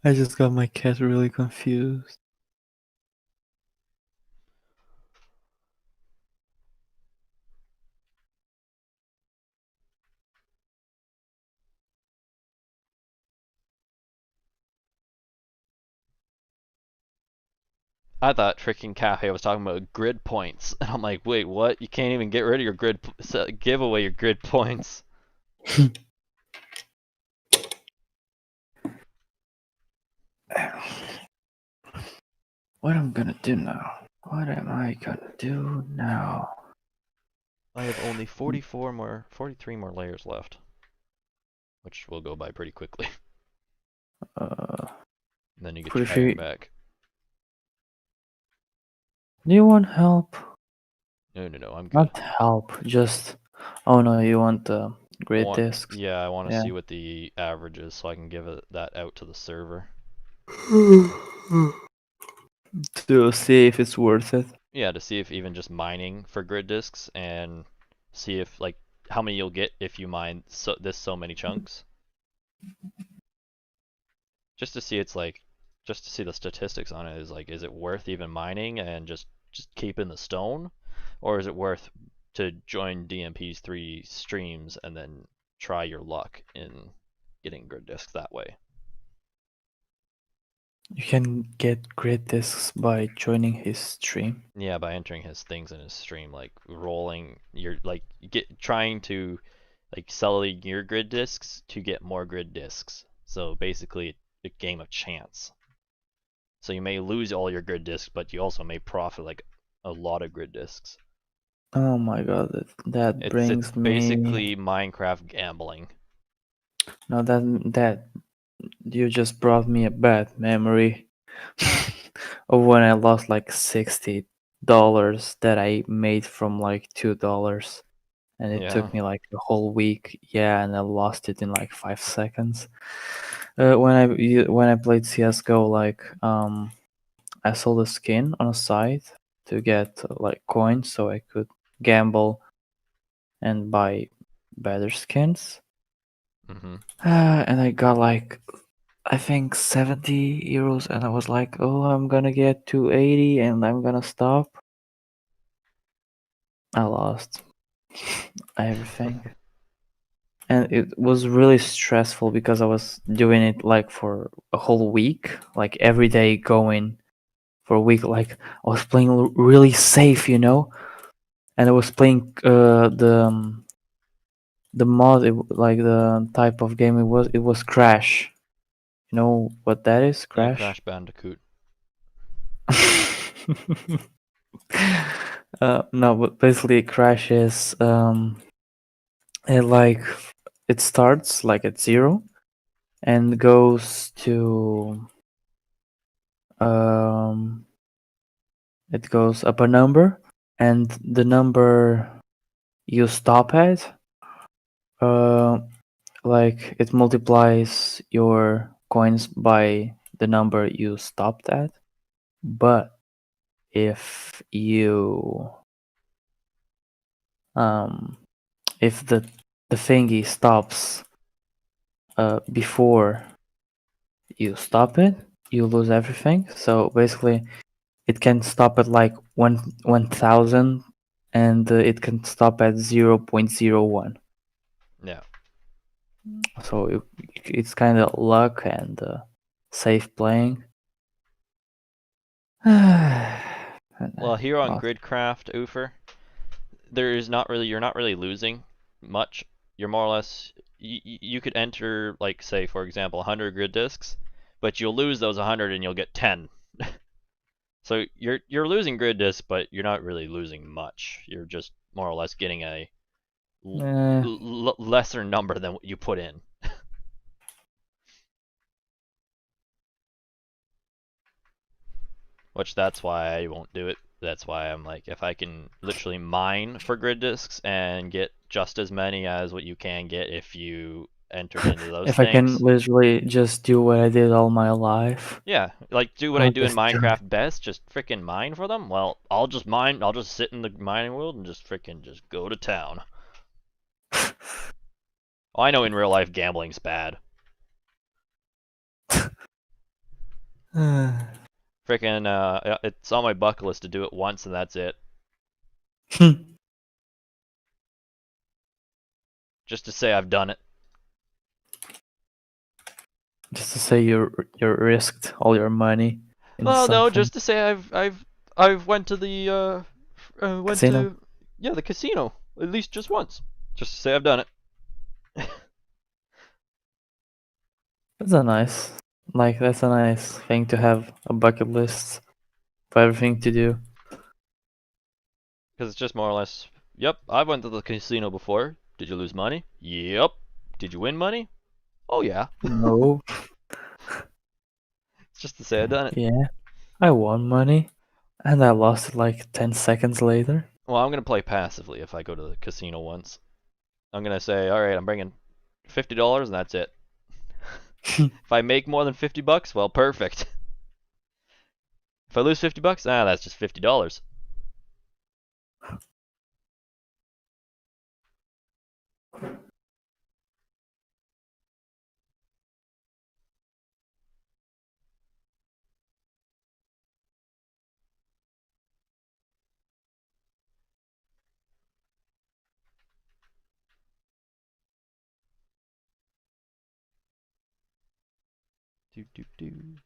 I just got my cat really confused. I thought freaking Cafe was talking about grid points, and I'm like, wait, what? You can't even get rid of your grid, give away your grid points. What am I gonna do now? What am I gonna do now? I have only 43 more layers left, which will go by pretty quickly. Uh, And then you get your pretty iron sure. back. Do you want help? No, I'm good. Not help, just. Oh no, you want the grid discs? Yeah, I want to Yeah. see what the average is so I can give that out to the server. To see if it's worth it. Yeah, to see if even just mining for grid disks and see if like how many you'll get if you mine so many chunks. Just to see just to see the statistics on it is it worth even mining and just keeping the stone, or is it worth to join DMP's 3 streams and then try your luck in getting grid disks that way? You can get grid discs by joining his stream. Yeah, by entering his things in his stream, like rolling your trying to like selling your grid discs to get more grid discs. So basically a game of chance. So you may lose all your grid discs, but you also may profit like a lot of grid discs. Oh my god, that It's brings me. basically Minecraft gambling. No, that you just brought me a bad memory of when I lost like $60 that I made from like $2, and it Yeah. took me like a whole week. Yeah, and I lost it in like 5 seconds. When I played CS:GO, like I sold a skin on a site to get like coins so I could gamble and buy better skins. Mhm. And I got like I think 70 euros, and I was like, oh, I'm gonna get 280 and I'm gonna stop. I lost everything. And it was really stressful because I was doing it like for a whole week, like every day going for a week. Like I was playing really safe, and I was playing the mod, like the type of game it was Crash. You know what that is, Yeah, Crash? Crash Bandicoot. No, but basically Crash is it like it starts like at 0 and goes to um it goes up a number, and the number you stop at, uh like it multiplies your coins by the number you stopped at. But if you um if the thingy stops before you stop it, you lose everything. So basically it can stop at like 1000, and it can stop at 0.01. Yeah. So it's kind of luck and safe playing. And Well, here on lost. Gridcraft, Oofer, you're not really losing much. You're more or less you could enter like say for example 100 grid discs, but you'll lose those 100 and you'll get 10. So you're losing grid discs, but you're not really losing much. You're just more or less getting a Eh, lesser number than what you put in. Which that's why I won't do it. That's why I'm like, if I can literally mine for grid discs and get just as many as what you can get if you entered into those If I can things. literally just do what I did all my life, Yeah, like do what I I'll do in just join. Minecraft best, just frickin' mine for them. Well, I'll just mine. I'll just sit in the mining world and just frickin' just go to town. Oh, I know in real life gambling's bad. Frickin', it's on my bucket list to do it once and that's it. Just to say I've done it. Just to say you risked all your money in Well, no, something. just to say I've went to the went Casino. to the casino at least just once. Just to say I've done it. That's a nice thing to have a bucket list for everything to do. Because it's just more or less, yep, I went to the casino before. Did you lose money? Yep. Did you win money? Oh yeah. No, It's just to say I've done it. yeah, I won money, and I lost it like 10 seconds later. Well, I'm gonna play passively if I go to the casino once. I'm gonna say, all right, I'm bringing $50 and that's it. If I make more than $50, well, perfect. If I lose $50, that's just $50. Do do do.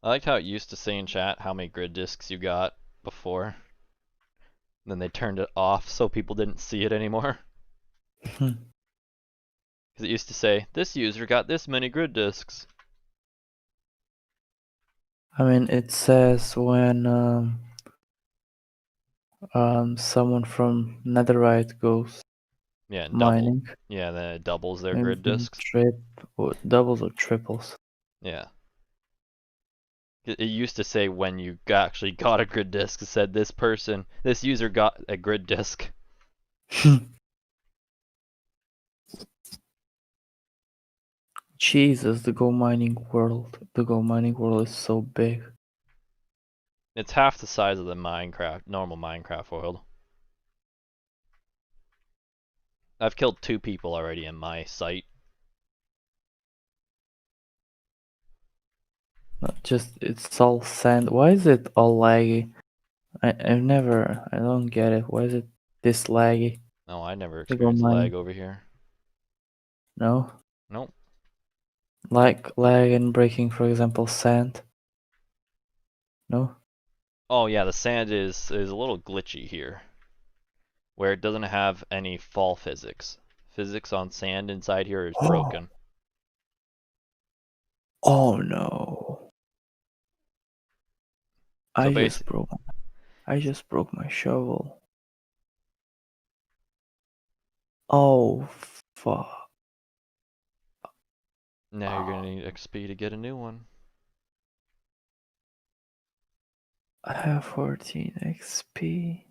I liked how it used to say in chat how many grid discs you got before. Then they turned it off so people didn't see it anymore. Because it used to say, this user got this many grid discs. I mean, it says when someone from Netherite goes Yeah, and mining, then it doubles their maybe grid discs. or doubles or triples. Yeah. It used to say when you actually got a grid disc, it said this user got a grid disc. Jesus, the gold mining world. The gold mining world is so big. It's half the size of the normal Minecraft world. I've killed 2 people already in my site. Not just it's all sand. Why is it all laggy? I don't get it. Why is it this laggy? No, I never The gold experienced lag mining. over here. No? Nope. Like lag and breaking, for example, sand. No? Oh yeah, the sand is a little glitchy here, where it doesn't have any fall physics. Physics on sand inside here is Oh, broken. oh no. So I just basically, broke I just broke my shovel. Oh fuck. now you're gonna need XP to get a new one. I have 14 XP.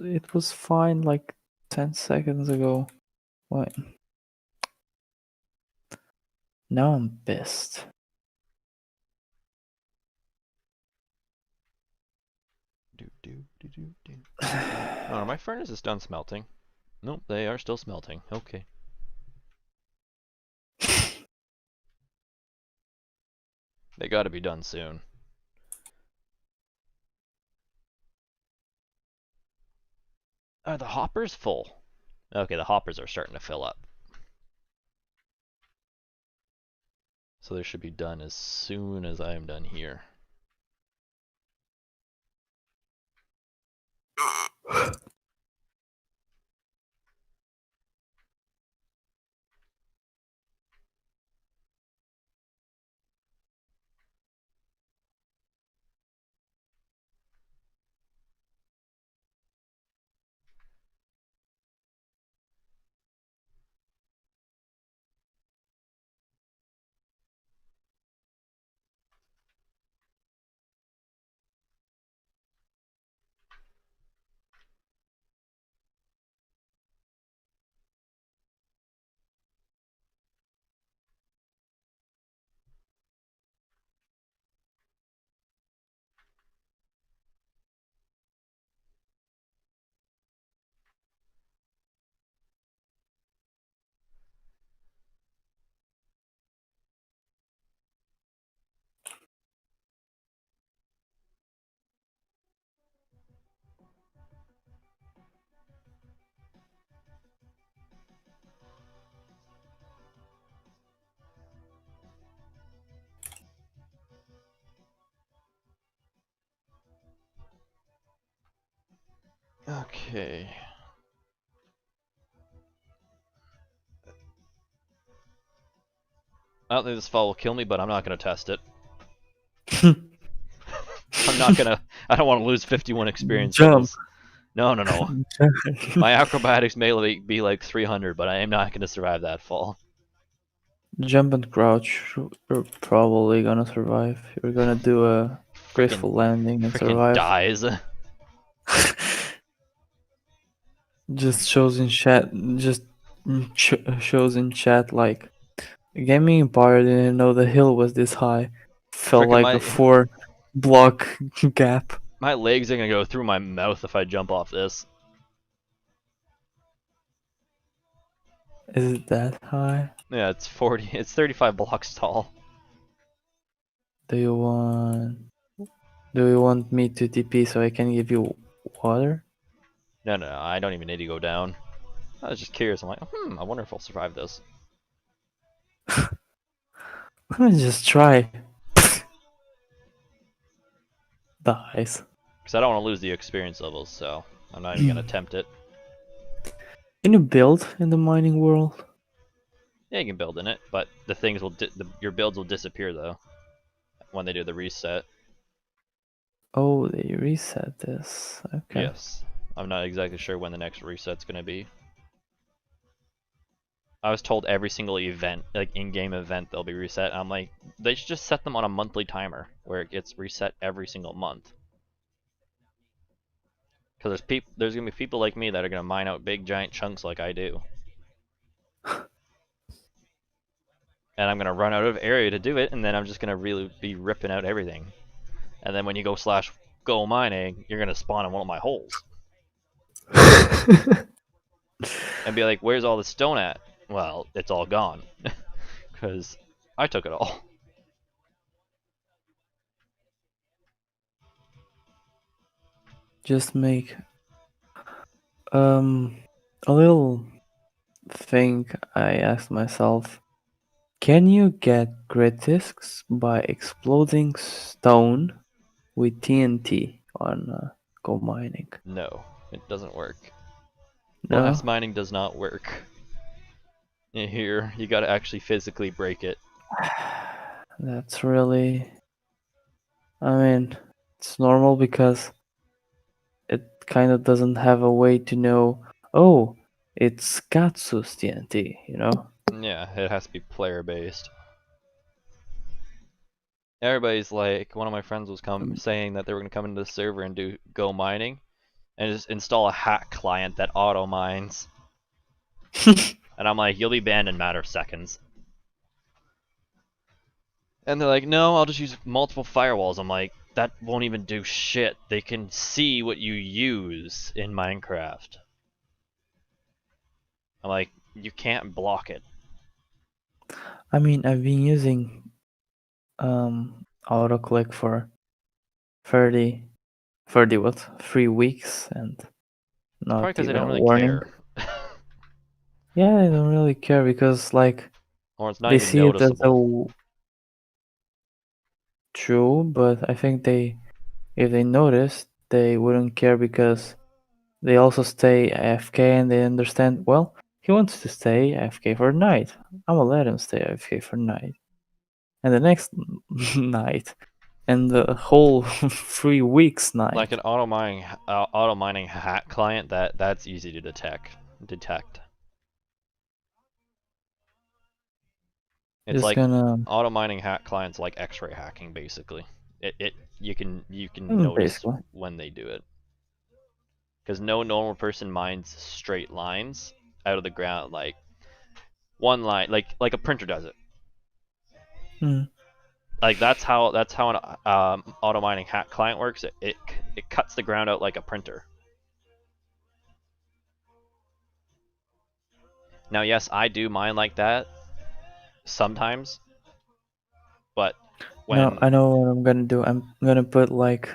it was fine like 10 seconds ago. What? Now I'm pissed. Oh, my furnace is done smelting. Nope, they are still smelting. Okay. They gotta be done soon. Are the hoppers full? Okay, the hoppers are starting to fill up. So they should be done as soon as I am done here. Okay. I don't think this fall will kill me, but I'm not gonna test it. I'm not gonna. I don't want to lose 51 experience Jump. levels. No, no, no. My acrobatics may be like 300, but I am not gonna survive that fall. Jump and crouch. You're probably gonna survive. You're gonna do a Freaking, graceful landing and freaking survive. dies. Just shows in chat. Just shows in chat like Gaming Empire didn't know the hill was this high. Felt Freaking like a my 4 block gap. my legs are gonna go through my mouth if I jump off this. Is it that high? Yeah, it's 40. It's 35 blocks tall. Do you want? Do you want me to TP so I can give you water? No, no, no. I don't even need to go down. I was just curious. I'm like, I wonder if I'll survive this. Let me just try. Dies. Because I don't want to lose the experience levels, so I'm not even gonna attempt it. Can you build in the mining world? Yeah, you can build in it, but the things will your builds will disappear though when they do the reset. Oh, they reset this. Okay. Yes, I'm not exactly sure when the next reset's gonna be. I was told every single event, like in-game event, they'll be reset. And I'm like, they should just set them on a monthly timer where it gets reset every single month. Because there's gonna be people like me that are gonna mine out big giant chunks like I do, and I'm gonna run out of area to do it, and then I'm just gonna really be ripping out everything. And then when you go mining, you're gonna spawn in one of my holes and be like, "Where's all the stone at?" Well, it's all gone because I took it all. Just make um a little thing I asked myself. Can you get grid discs by exploding stone with TNT on Go Mining? No, it doesn't work. No? Blast mining does not work. Here, you gotta actually physically break it. That's really. I mean, it's normal because it kind of doesn't have a way to know, oh, it's Katsu's TNT, you know? Yeah, it has to be player based. Everybody's like, one of my friends was Um, saying that they were gonna come into the server and do go mining, and just install a hack client that auto mines. And I'm like, you'll be banned in a matter of seconds. And they're like, no, I'll just use multiple firewalls. I'm like, that won't even do shit. They can see what you use in Minecraft. I'm like, you can't block it. I mean, I've been using autoclick for 30, 30 what? 3 weeks and It's probably not because they even don't a really warning. care. Yeah, I don't really care because like Or it's not they even see it as a noticeable. true, but I think if they noticed, they wouldn't care because they also stay AFK and they understand, well, he wants to stay AFK for night. I'm gonna let him stay AFK for night. And the next night, and the whole 3 weeks Like night. an auto mining hack client, that's easy to detect. It's Just like gonna, auto mining hack clients like X-ray hacking basically. It you can notice basically. when they do it. Because no normal person mines straight lines out of the ground like one line like a printer does it. Mm. Like that's how an auto mining hack client works. It cuts the ground out like a printer. Now yes, I do mine like that sometimes, but No, when I know what I'm gonna do. I'm gonna put like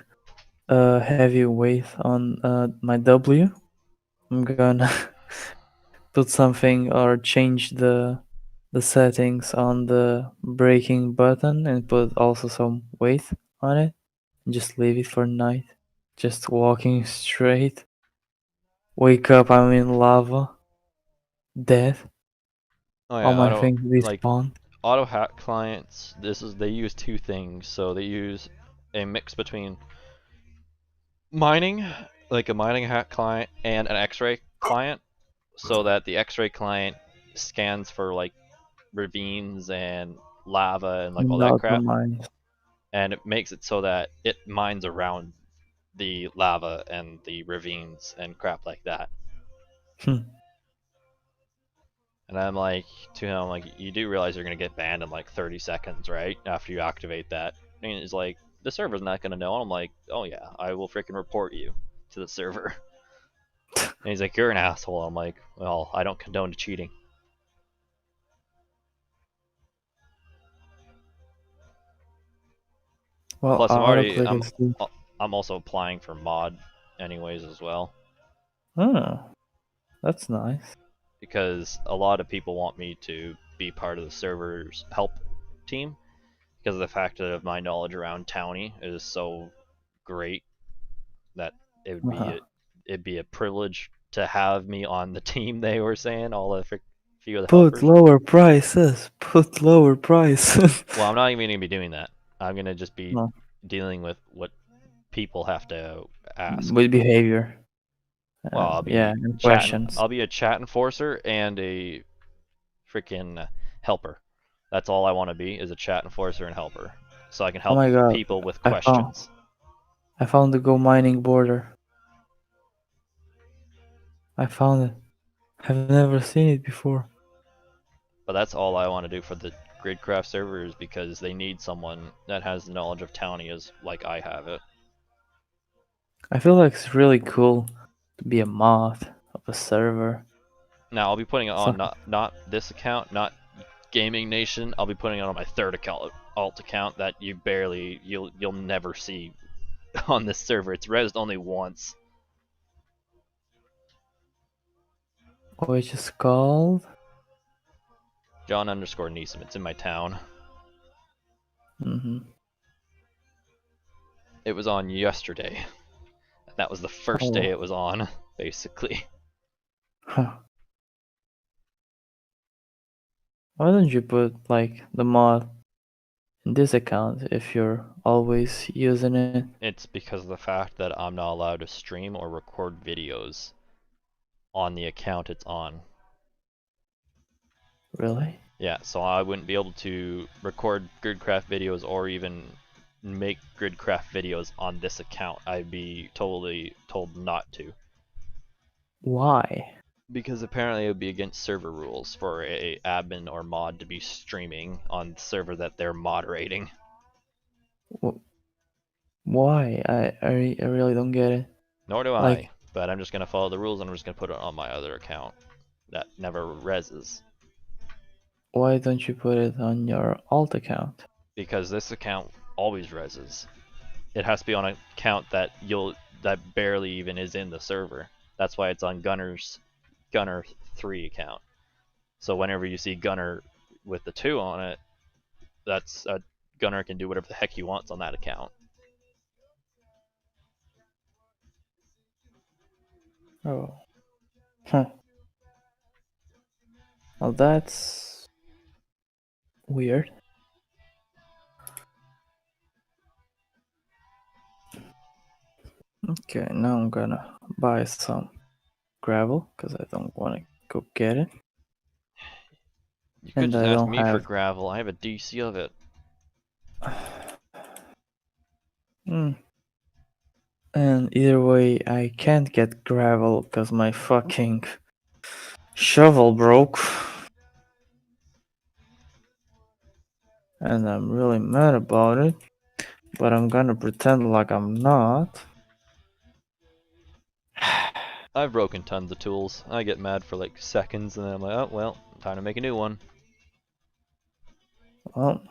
a heavy weight on my W. I'm gonna put something or change the settings on the braking button and put also some weight on it. And just leave it for night. Just walking straight. Wake up, I'm in lava. Death. oh All yeah, my things like respawn. auto hack clients, they use two things. So they use a mix between mining, like a mining hack client, and an X-ray client, so that the X-ray client scans for like ravines and lava and like all that Not the crap, mines. and it makes it so that it mines around the lava and the ravines and crap like that. Hmm. And I'm like to him, like, you do realize you're gonna get banned in like 30 seconds, right? After you activate that. And he's like, the server's not gonna know. And I'm like, oh yeah, I will freaking report you to the server. And he's like, you're an asshole. I'm like, well, I don't condone cheating. Well, Plus, autoclick is the. I'm also applying for mod, anyways as well, Oh, that's nice. because a lot of people want me to be part of the server's help team because of the fact that my knowledge around Townie is so great that it would be Uh-huh. a, it'd be a privilege to have me on the team. They were saying all the few of the Put helpers. lower prices. Put lower prices. Well, I'm not even gonna be doing that. I'm gonna just be No, dealing with what people have to ask. with behavior. Well, Yeah, and questions. I'll be a chat enforcer and a freaking helper. That's all I want to be is a chat enforcer and helper, so I can Oh help my god, people with I found questions. I found the Go mining border. I found it. I've never seen it before. But that's all I want to do for the Gridcraft servers because they need someone that has the knowledge of Townie as like I have it. I feel like it's really cool to be a mod of a server. Now I'll be putting it So on not this account, not Gaming Nation. I'll be putting it on my third account, alt account that you'll never see on this server. It's rezzed only once. which is called. John underscore Neeson. It's in my town. Mm-hmm. It was on yesterday. That was the first day Oh, it was on, basically. huh. Why don't you put like the mod in this account if you're always using it? It's because of the fact that I'm not allowed to stream or record videos on the account it's on. Really? Yeah, so I wouldn't be able to record Gridcraft videos or even make Gridcraft videos on this account. I'd be totally told not to. Why? Because apparently it would be against server rules for a admin or mod to be streaming on the server that they're moderating. Why? I really don't get it. Nor do Like, I, but I'm just gonna follow the rules and I'm just gonna put it on my other account that never reses. why don't you put it on your alt account? Because this account always reses. It has to be on an account that barely even is in the server. That's why it's on Gunner 3 account. So whenever you see Gunner with the 2 on it, that's a Gunner can do whatever the heck he wants on that account. Oh. Huh. Well, that's weird. Okay, now I'm gonna buy some gravel because I don't want to go get it. You could And just I ask don't me for have. gravel. I have a DC of it. Hmm. And either way, I can't get gravel because my fucking shovel broke. And I'm really mad about it. But I'm gonna pretend like I'm not. I've broken tons of tools. I get mad for like seconds and then I'm like, oh well, time to make a new one. Well,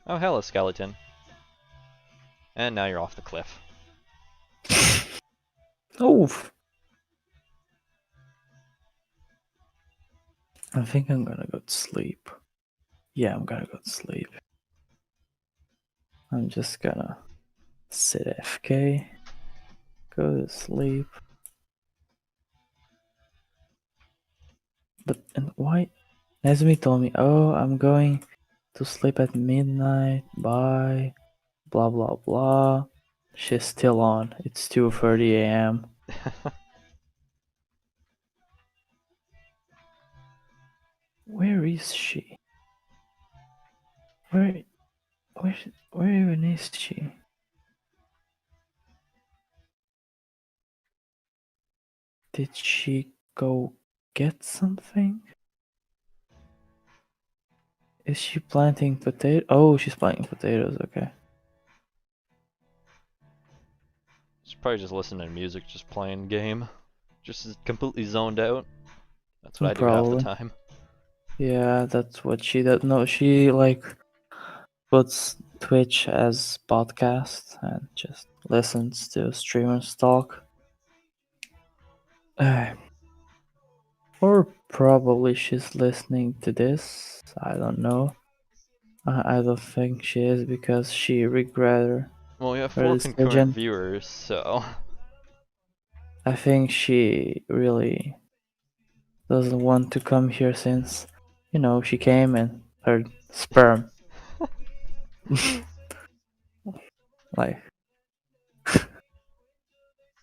Oh hello, skeleton. And now you're off the cliff. oof. I think I'm gonna go to sleep. Yeah, I'm gonna go to sleep. I'm just gonna sit FK, go to sleep. But and why? Nezmi told me, oh, I'm going to sleep at midnight. Bye. Blah blah blah. She's still on. It's 2:30 a.m. Where is she? Where where where even is she? Did she go get something? Is she planting potato? Oh, she's planting potatoes. Okay. She's probably just listening to music, just playing game. Just completely zoned out. That's what I do half the Probably. time. Yeah, that's what she does. No, she like puts Twitch as podcast and just listens to streamers talk. Or probably she's listening to this. I don't know. I don't think she is because she regretted Well, we have her 4 concurrent decision. viewers, so I think she really doesn't want to come here since, she came and heard sperm. Like,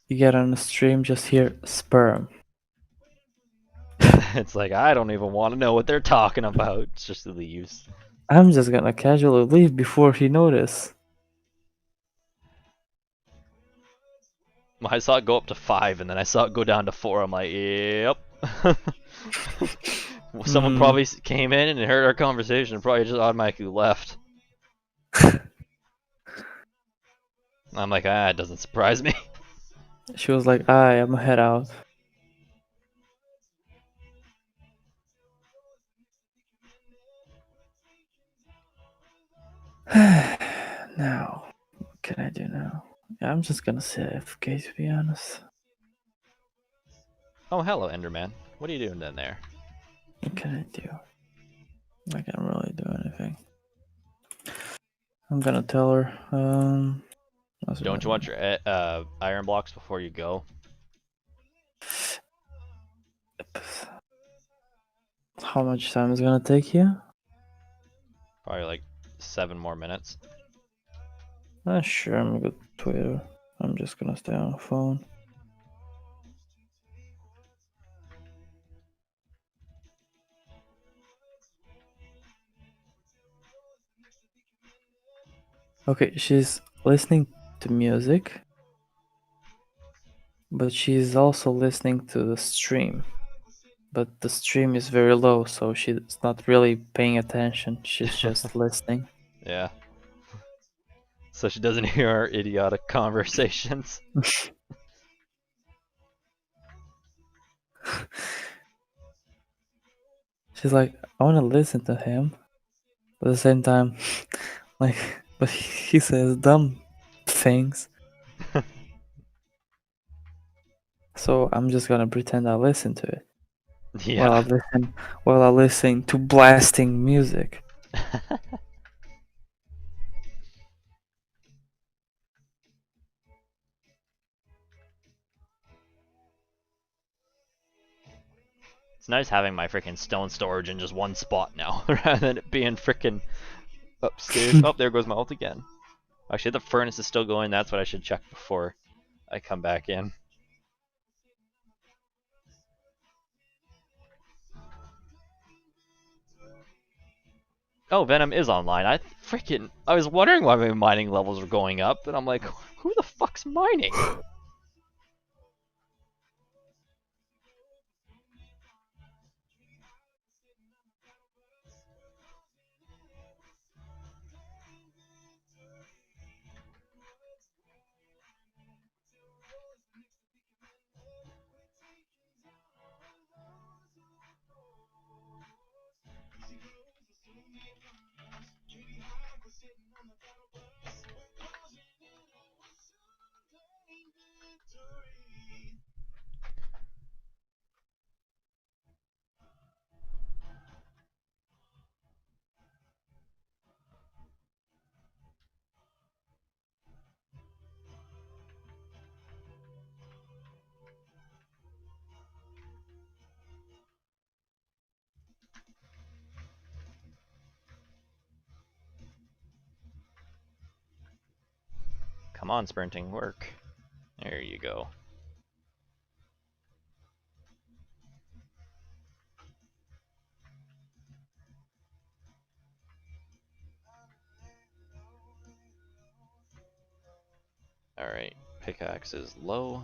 you get on the stream, just hear sperm. it's like I don't even want to know what they're talking about. It's just leaves. I'm just gonna casually leave before he notice. I saw it go up to 5 and then I saw it go down to 4. I'm like, yep. Someone Hmm. probably came in and heard our conversation and probably just automatically left. I'm like, it doesn't surprise me. She was like, I'm gonna head out. Now, what can I do now? Yeah, I'm just gonna sit AFK to be honest. Oh, hello, Enderman. What are you doing down there? What can I do? I can't really do anything. I'm gonna tell her. Don't you want your iron blocks before you go? How much time is gonna take you? Probably like 7 more minutes. Sure, I'm gonna go to Twitter. I'm just gonna stay on the phone. Okay, she's listening to music, but she's also listening to the stream. But the stream is very low, so she's not really paying attention. She's just listening. Yeah. So she doesn't hear our idiotic conversations. She's like, I want to listen to him, but at the same time, like, but he says dumb things. So I'm just gonna pretend I listen to it while I Yeah. listen while I listen to blasting music. It's nice having my freaking stone storage in just one spot now, rather than it being freaking upstairs. Oh, there goes my ult again. Actually, the furnace is still going. That's what I should check before I come back in. Oh, Venom is online. I was wondering why my mining levels were going up, and I'm like, who the fuck's mining? Come on, sprinting, work. There you go. Alright, pickaxe is low.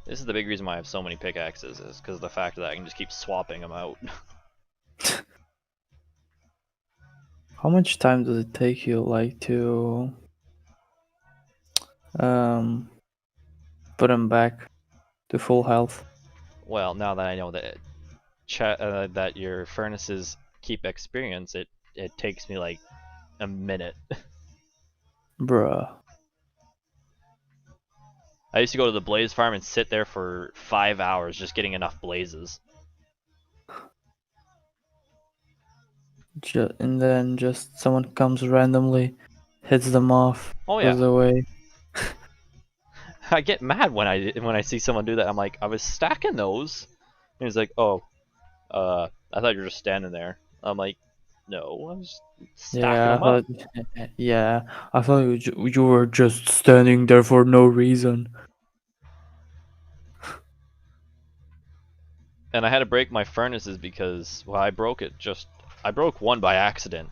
This is the big reason why I have so many pickaxes, is because of the fact that I can just keep swapping them out. How much time does it take you, like, to um put them back to full health? Well, now that I know that that your furnaces keep experience, it takes me like a minute. Bruh. I used to go to the blaze farm and sit there for 5 hours just getting enough blazes. And then just someone comes randomly, hits them off, Oh goes yeah, away. I get mad when I see someone do that. I'm like, I was stacking those, and he's like, oh, I thought you were just standing there. I'm like, no, I was stacking Yeah, I them up. thought, yeah, I thought you were just standing there for no reason. And I had to break my furnaces because, well, I broke one by accident.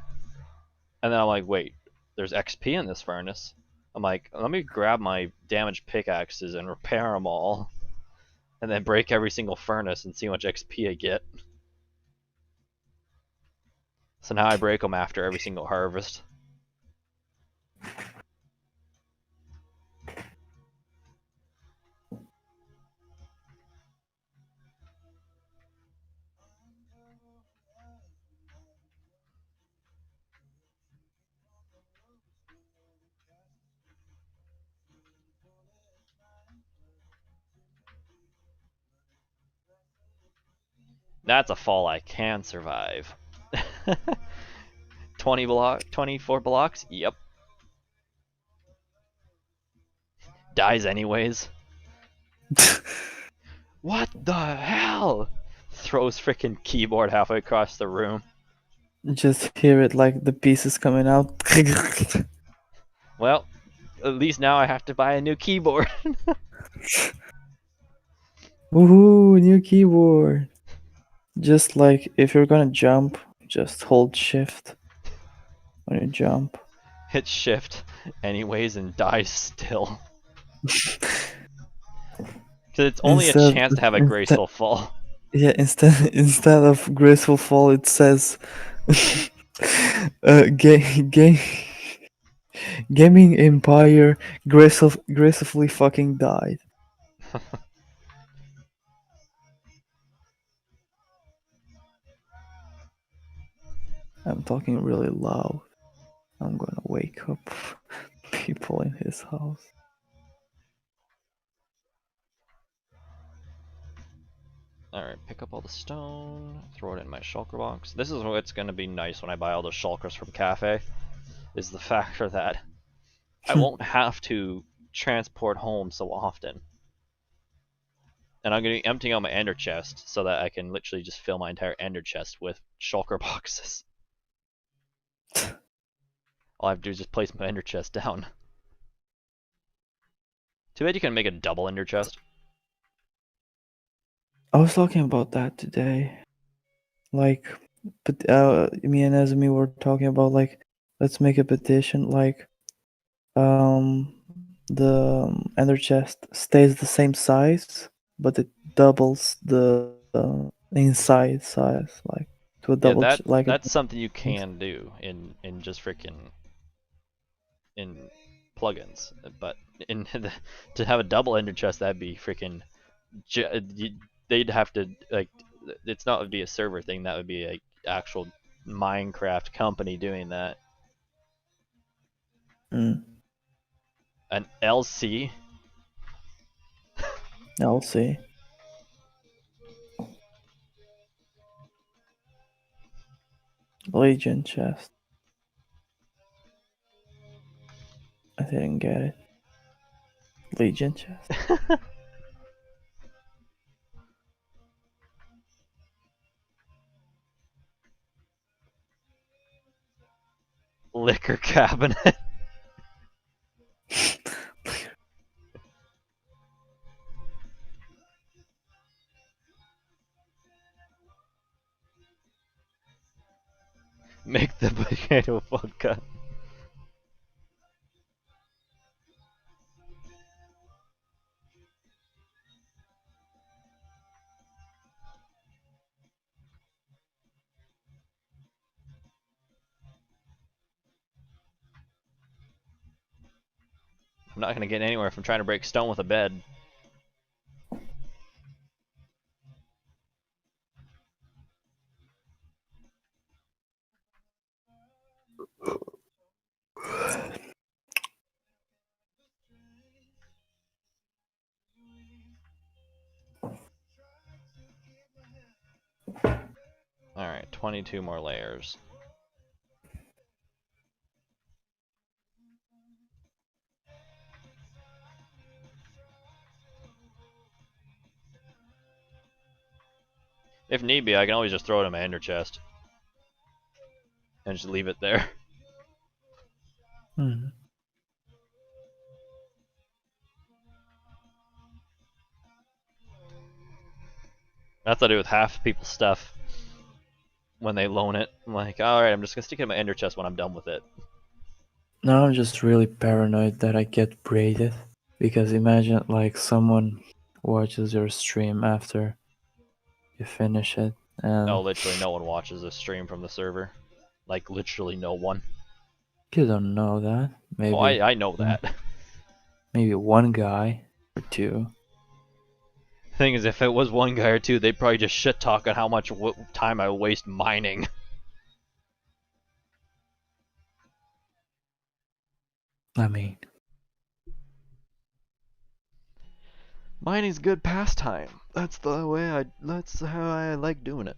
And then I'm like, wait, there's XP in this furnace. I'm like, let me grab my damaged pickaxes and repair them all, and then break every single furnace and see how much XP I get. So now I break them after every single harvest. That's a fall I can survive. 24 blocks? Yep. Dies anyways. What the hell? Throws freaking keyboard halfway across the room. Just hear it like the pieces coming out. Well, at least now I have to buy a new keyboard. Woohoo, new keyboard. Just like if you're gonna jump, just hold shift when you jump. Hit shift anyways and die still. Because it's only a Instead, chance to have a instead, graceful fall. yeah, instead of graceful fall, it says, gaming empire gracefully fucking died. I'm talking really loud. I'm gonna wake up people in his house. Alright, pick up all the stone, throw it in my shulker box. This is what's going to be nice when I buy all the shulkers from Cafe, is the factor that I won't have to transport home so often. And I'm going to be emptying out my ender chest so that I can literally just fill my entire ender chest with shulker boxes. All I have to do is just place my ender chest down. Too bad you can make a double ender chest. I was talking about that today. Like, but me and Azumi were talking about like, let's make a petition. Like, the ender chest stays the same size, but it doubles the inside size, like to a double, Yeah, like a. that's something you can do in just freaking in plugins, but in to have a double ender chest, that'd be freaking. They'd have to like. It's not would be a server thing. That would be a actual Minecraft company doing that. Mm, An LC. I'll see. Legion chest. I didn't get it. Legion chest. Liquor cabinet. Make the potato vodka. I'm not gonna get anywhere if I'm trying to break stone with a bed. Alright, 22 more layers. If need be, I can always just throw it in my ender chest. And just leave it there. Mm. That's what I do with half people's stuff when they loan it. I'm like, alright, I'm just gonna stick it in my ender chest when I'm done with it. Now I'm just really paranoid that I get braided. Because imagine like someone watches your stream after you finish it No, and literally no one watches this stream from the server. Like, literally no one. you don't know that. Oh, I know that. Maybe one guy or two. Thing is, if it was one guy or two, they'd probably just shit talk on how much time I waste mining. I mean, Mining's good pastime. That's the way that's how I like doing it.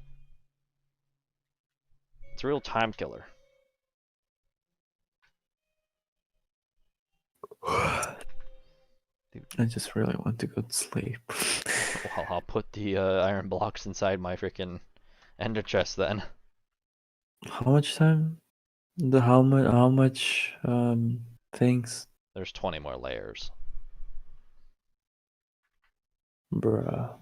It's a real time killer. I just really want to go to sleep. Well, I'll put the iron blocks inside my freaking ender chest then. How much time? How much things? There's 20 more layers. Bruh.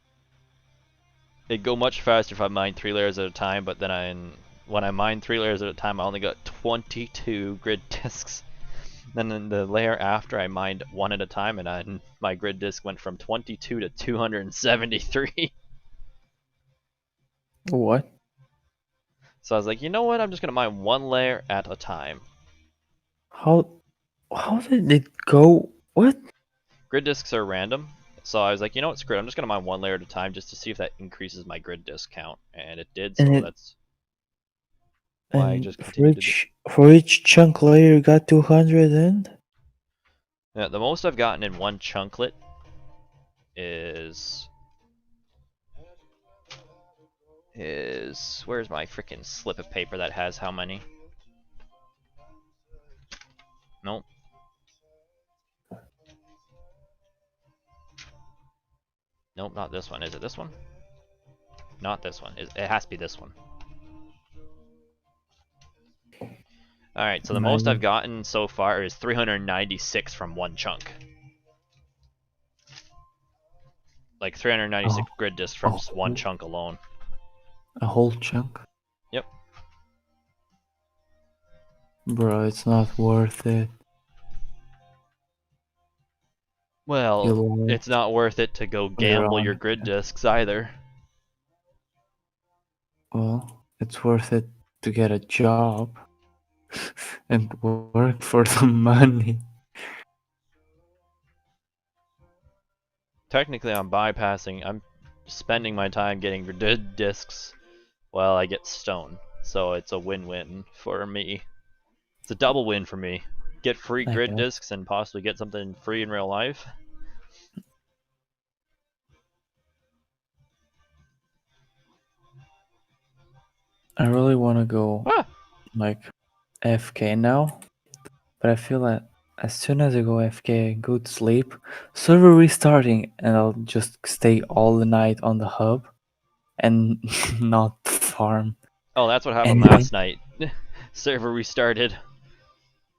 It'd go much faster if I mined 3 layers at a time, but then when I mined 3 layers at a time, I only got 22 grid discs. Then in the layer after, I mined one at a time, and my grid disc went from 22 to 273. What? So I was like, you know what? I'm just gonna mine one layer at a time. How how did it go? What? Grid discs are random, so I was like, you know what? Screw it. I'm just gonna mine one layer at a time just to see if that increases my grid disc count, and it did. And So it that's why I and just continued to do. for each chunk layer you got 200 and Yeah, the most I've gotten in one chunklet is where's my freaking slip of paper that has how many? Nope. Nope, not this one. Is it this one? Not this one. It has to be this one. Alright, so the most I've 90. gotten so far is 396 from one chunk. Like 396 Oh, grid discs a from one whole, chunk alone. a whole chunk? Yep. Bro, it's not worth it. You Well, it's lost. not worth it to go You're gamble your on. grid discs either. Well, it's worth it to get a job and work for the money. Technically, I'm spending my time getting grid discs while I get stone. So it's a win-win for me. It's a double win for me. Get free I grid guess. discs and possibly get something free in real life. I really want to go Ah! like FK now, but I feel that as soon as I go FK, go to sleep, server restarting, and I'll just stay all the night on the hub and not farm Oh, that's what happened anything. last night. Server restarted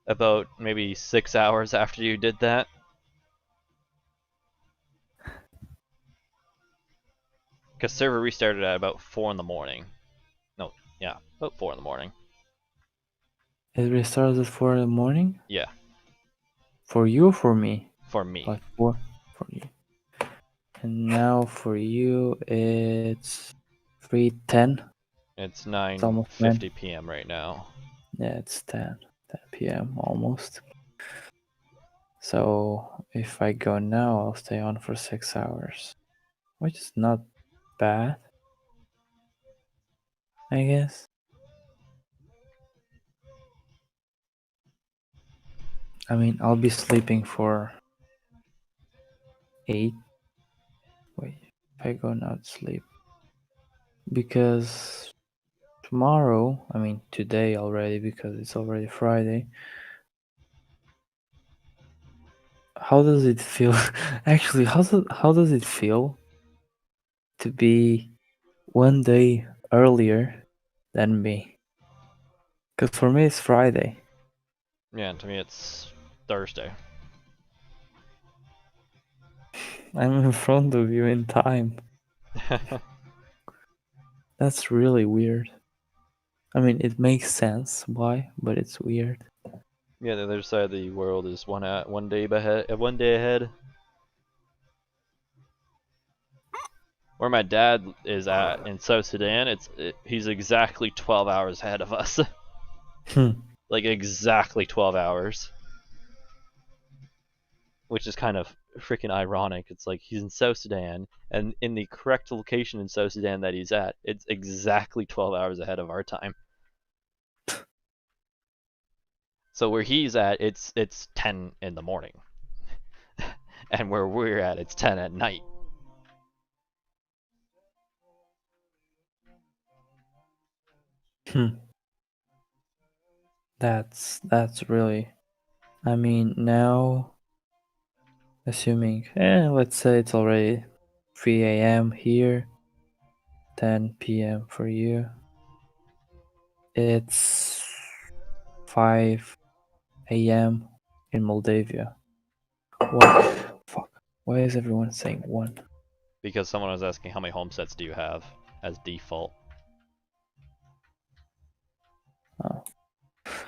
about maybe 6 hours after you did that. Because server restarted at about 4 in the morning. No, yeah, about 4 in the morning. It restarts at 4 in the morning? Yeah, For you or for me? for me. Like 4 for you. And now for you, it's 3:10. It's It's almost 10. 9:50 p.m. right now. Yeah, it's 10 p.m. almost. So if I go now, I'll stay on for 6 hours, which is not bad, I guess. I mean, I'll be sleeping for 8. Wait, if I go now to sleep. Because tomorrow, I mean today already, because it's already Friday. How does it feel? Actually, how does it feel to be one day earlier than me? Because for me, it's Friday. Yeah, and to me it's Thursday. I'm in front of you in time. That's really weird. I mean, it makes sense why, but it's weird. Yeah, the other side of the world is one day ahead. One day ahead. Where my dad is at in South Sudan, he's exactly 12 hours ahead of us. Hmm. Like exactly 12 hours, which is kind of freaking ironic. It's like he's in South Sudan, and in the correct location in South Sudan that he's at, it's exactly 12 hours ahead of our time. So where he's at, it's 10 in the morning, and where we're at, it's 10 at night. Hmm. That's really. I mean, now assuming, let's say it's already 3 a.m. here, 10 p.m. for you. It's 5 a.m. in Moldavia. What? Fuck. Why is everyone saying one? Because someone was asking how many homesteads do you have as default. Oh.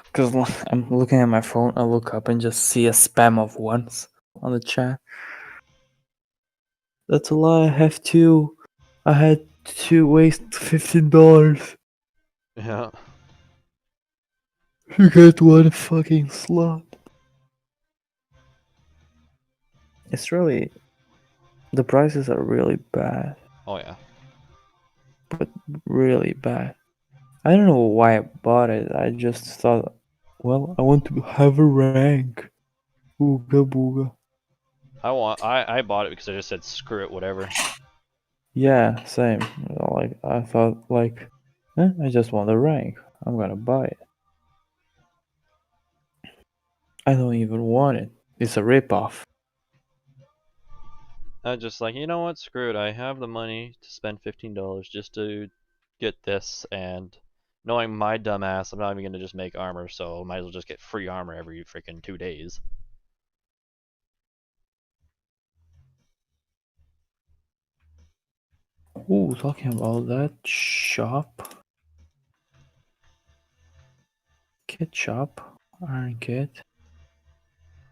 Because I'm looking at my phone, I look up and just see a spam of ones on the chat. That's a lie. I have two. I had to waste $15 Yeah. to get one fucking slot. It's really, the prices are really bad, Oh yeah. but really bad. I don't know why I bought it. I just thought, well, I want to have a rank. Ooga booga. I bought it because I just said screw it, whatever. Yeah, same. Like I thought, like, I just want a rank. I'm gonna buy it. I don't even want it. It's a ripoff. I just like, you know what, screw it. I have the money to spend $15 just to get this, and knowing my dumb ass, I'm not even gonna just make armor, so might as well just get free armor every freaking 2 days. Ooh, talking about that shop, kit shop, iron kit,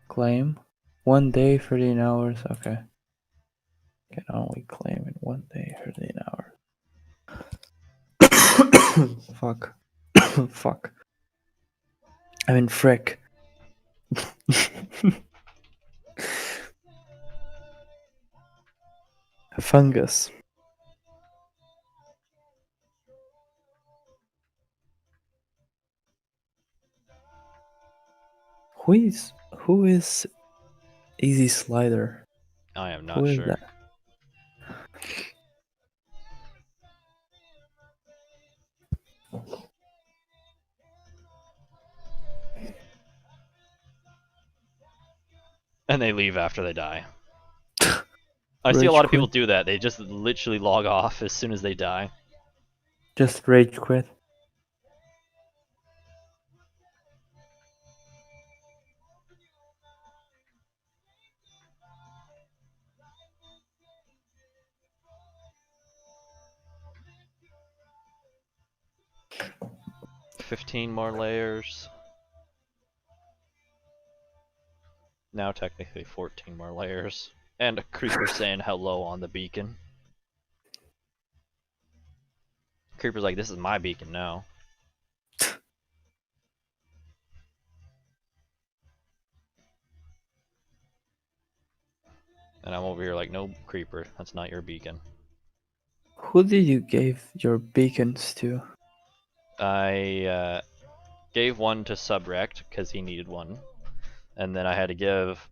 claim, 1 day, 13 hours. Okay, can only claim in 1 day, 13 hours. Fuck, fuck. I mean, frick. Fungus. Who is Easy Slider? I am Who not is sure. that? And they leave after they die. I see a Rage lot of people quit. do that. They just literally log off as soon as they die. Just rage quit. 15 more layers. Now technically 14 more layers. And a creeper saying hello on the beacon. Creeper's like, this is my beacon now. And I'm over here like, no, Creeper, that's not your beacon. Who did you give your beacons to? I gave one to Subrect because he needed one. And then I had to give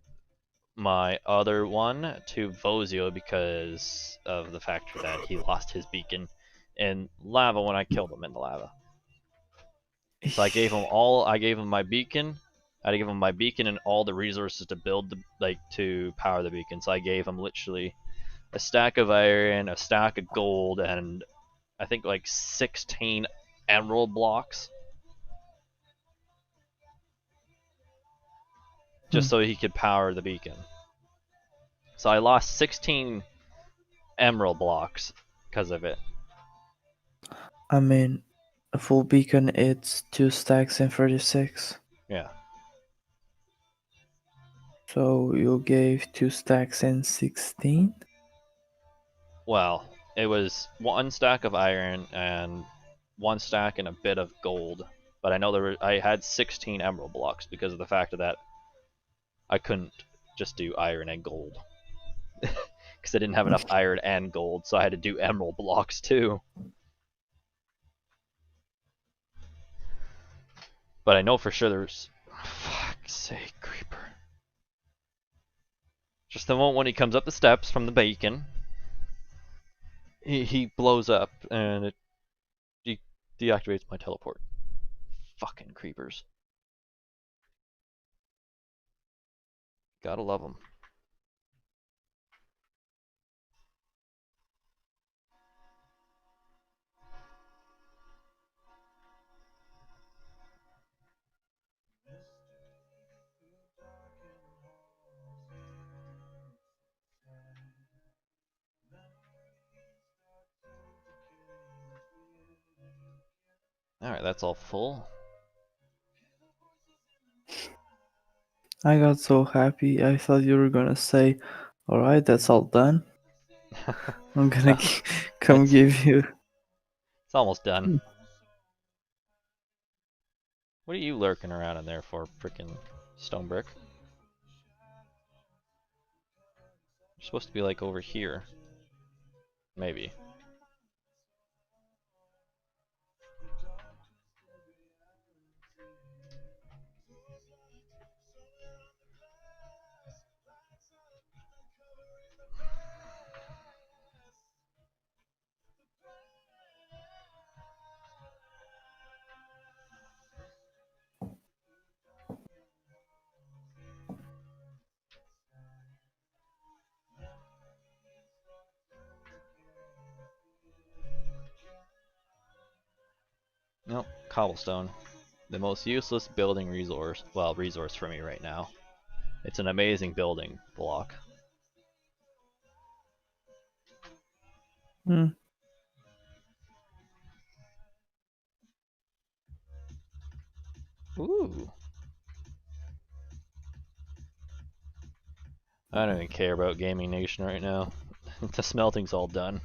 my other one to Vozio because of the fact that he lost his beacon in lava when I killed him in the lava. So I gave him my beacon. I had to give him my beacon and all the resources to build to power the beacon. So I gave him literally a stack of iron, a stack of gold, and I think like 16 emerald blocks. Just so he could power the beacon. So I lost 16 emerald blocks because of it. I mean, a full beacon, it's 2 stacks and 36. Yeah. So you gave 2 stacks and 16? Well, it was one stack of iron and one stack and a bit of gold. But I know I had 16 emerald blocks because of the fact that I couldn't just do iron and gold. Because I didn't have enough iron and gold, so I had to do emerald blocks too. But I know for sure there's... Fuck's sake, Creeper. Just the moment when he comes up the steps from the beacon, he blows up and it deactivates my teleport. Fucking creepers. Gotta love them. Alright, that's all full. I got so happy. I thought you were gonna say, "Alright, that's all done. I'm gonna No, come it's give you." it's almost done. What are you lurking around in there for, frickin' stone brick? You're supposed to be like over here. Maybe. Nope, cobblestone. The most useless building resource, well, resource for me right now. It's an amazing building block. Hmm. Ooh. I don't even care about Gaming Nation right now. The smelting's all done.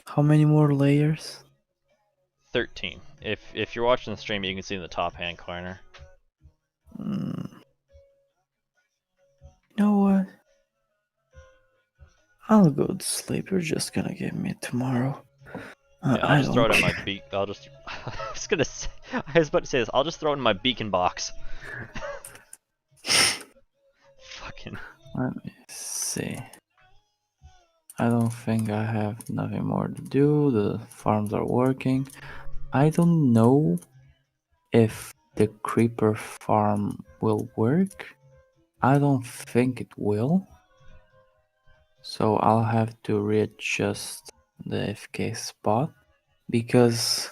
How many more layers? 13. If you're watching the stream, you can see in the top hand corner. Mm. You know what? I'll go to sleep. You're just gonna give me tomorrow. Yeah, I'll I just throw don't it in my care. beak. I'll just. I was gonna say. I was about to say this. I'll just throw it in my beacon box. Fucking. Let me see. I don't think I have nothing more to do. The farms are working. I don't know if the creeper farm will work. I don't think it will. So I'll have to readjust the FK spot because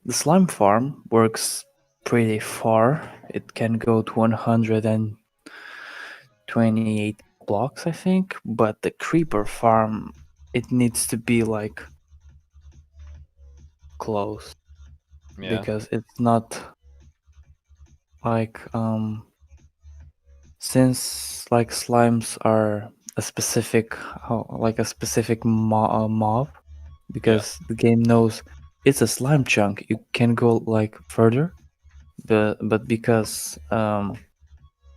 the slime farm works pretty far. It can go to 128 blocks, I think, but the creeper farm, it needs to be like close Yeah. because it's not like since like slimes are a specific like a specific mob, Yeah. because the game knows it's a slime chunk, you can go like further, but because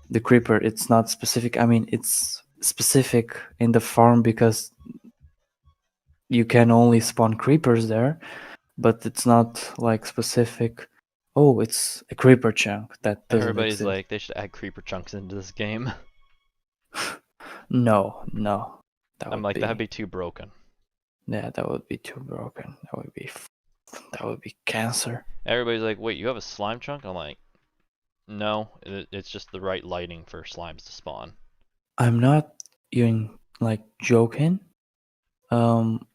the creeper, it's not specific. I mean, it's specific in the farm because you can only spawn creepers there, but it's not like specific. Oh, it's a creeper chunk that doesn't Everybody's exist. like, they should add creeper chunks into this game. No, no, that I'm would like, that'd be be too broken. yeah, that would be too broken. That would be cancer. Everybody's like, wait, you have a slime chunk? I'm like, no, it's just the right lighting for slimes to spawn. I'm not even like joking. Um,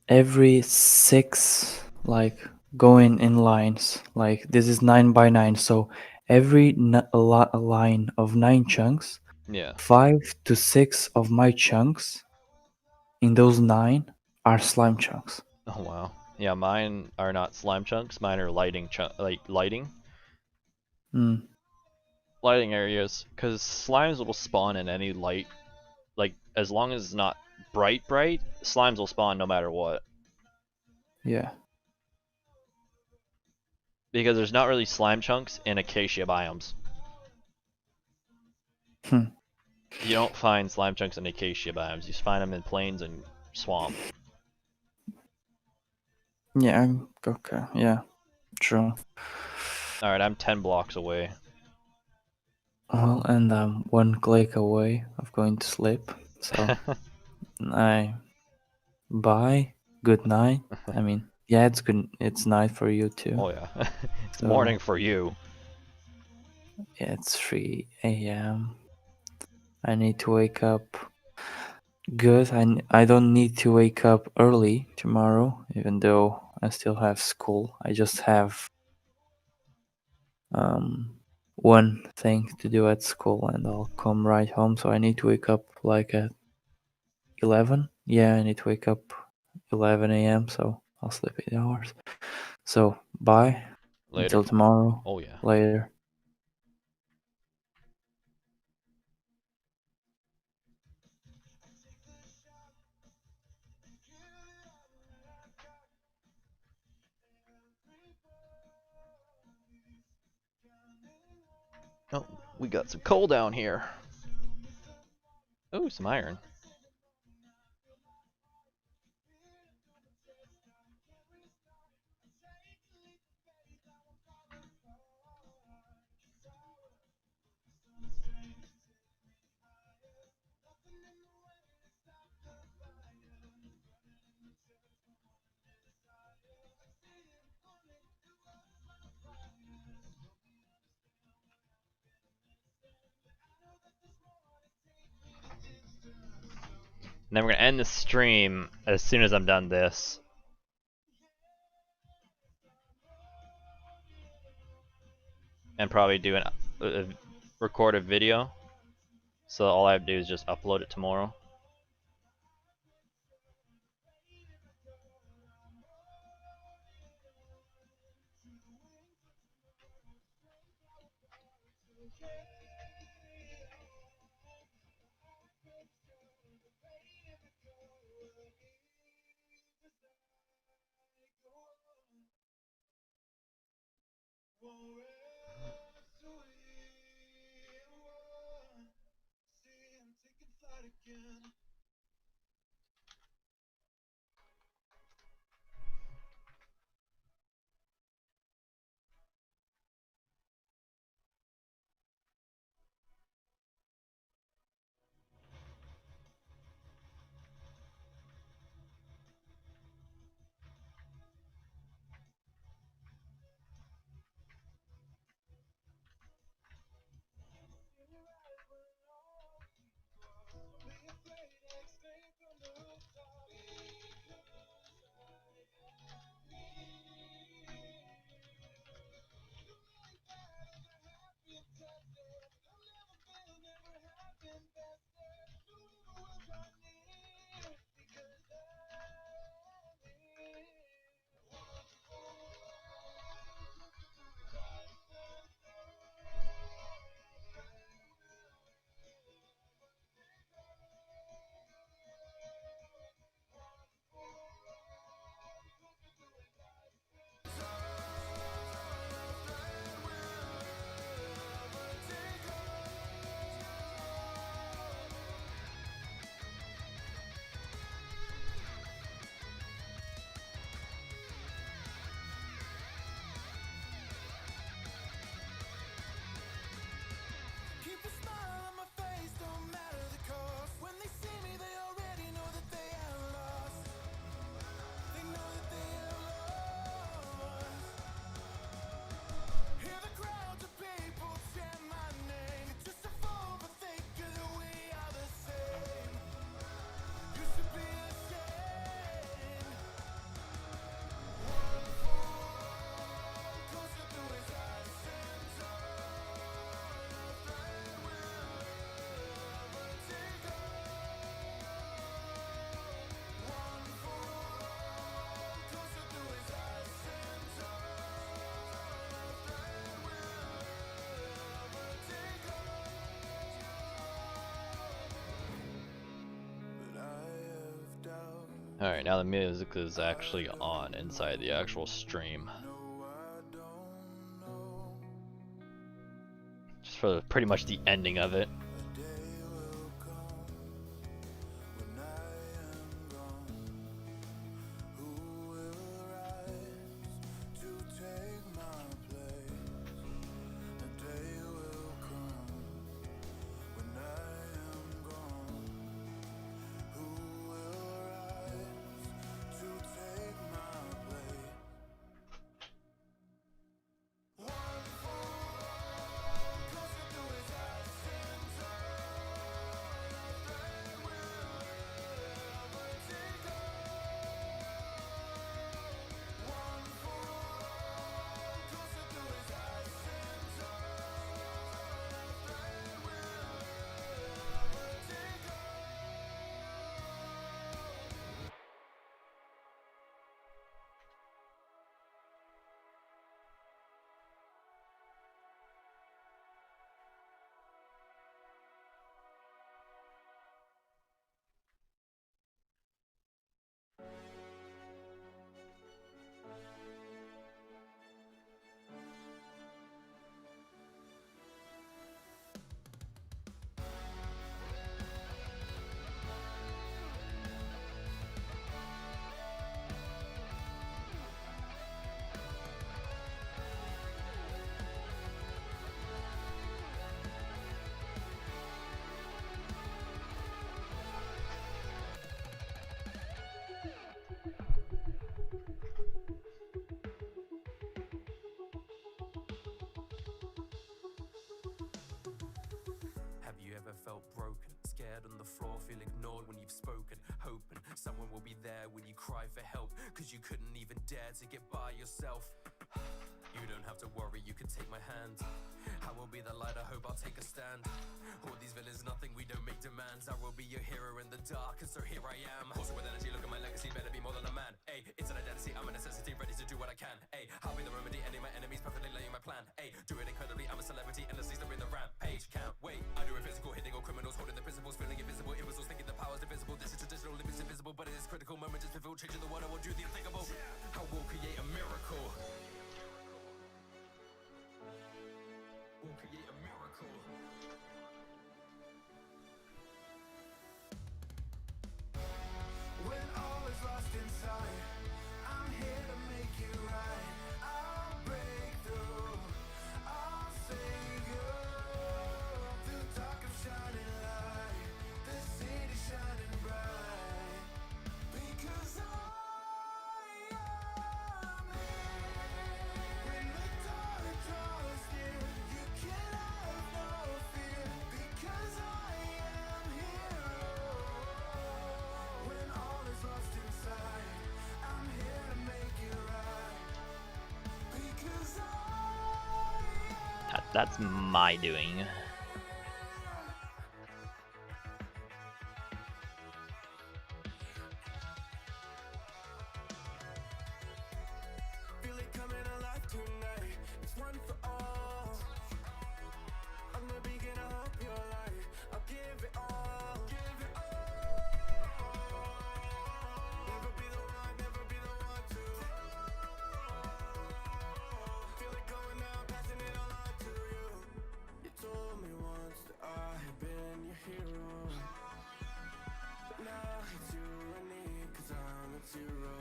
every six, like going in lines, like this is 9 by 9, so every a line of 9 chunks, Yeah. 5 to 6 of my chunks in those 9 are slime chunks. Oh wow. Yeah, mine are not slime chunks. Mine are lighting like Mm, lighting areas. Because slimes will spawn in any light. Like as long as it's not bright, slimes will spawn no matter what. yeah. Because there's not really slime chunks in acacia biomes. Hmm. You don't find slime chunks in acacia biomes. You find them in plains and swamp. Yeah. Okay. Yeah. True. All right, I'm 10 blocks away. Well, and I'm one click away of going to sleep. So I bye. Good night. I mean, yeah, it's good. It's night for you too. Oh yeah, it's morning So for you. yeah, it's 3 a.m. I need to wake up. Good. I don't need to wake up early tomorrow, even though I still have school. I just have one thing to do at school, and I'll come right home. So I need to wake up like at 11. Yeah, I need to wake up 11 a.m. So I'll sleep 8 hours. So bye Later. until tomorrow. Oh yeah. Later. Oh, we got some coal down here. Oh, some iron. And then we're gonna end the stream as soon as I'm done this. And probably do record a video. So all I have to do is just upload it tomorrow. Alright, now the music is actually on inside the actual stream. Just for pretty much the ending of it. floor, feel ignored when you've spoken, hoping someone will be there when you cry for help, cause you couldn't even dare to get by yourself. You don't have to worry, you can take my hand. I will be the light, I hope I'll take a stand. All these villains, nothing, we don't make demands. I will be your hero in the dark, and so here I am. Also with energy, look at my legacy, better be more than a man. Ay, it's an identity, I'm a necessity, ready to do what I can. Ay, I'll be the remedy, ending my enemies, perfectly laying my plan. Ay, do it incredibly, I'm a celebrity, endlessly still in the rampage. Can't wait, I do it physical, hitting all criminals, holding the principles, feeling invisible, imbeciles thinking the power's divisible. This is traditional, living's invisible, but it is critical moment, just pivotal, changing the world, I will do the unthinkable. I will create a miracle. Will create a miracle. When all is lost inside, I'm here to make it right. I'll break through, I'll save you. Through dark of shining light, the city shining bright. Because I am here. When the dark draws near, you can have no fear. Because I am here. When all is lost inside, I'm here to make it right. Because That's my doing. feel it coming alive tonight. It's one for all. I'm the beginner of your life. I'll give it all. Give it all. Never be the one, never be the one to. Feel it going down, passing it all on to you. You told me once that I had been your hero. But now it's you I need, cause I'm at zero.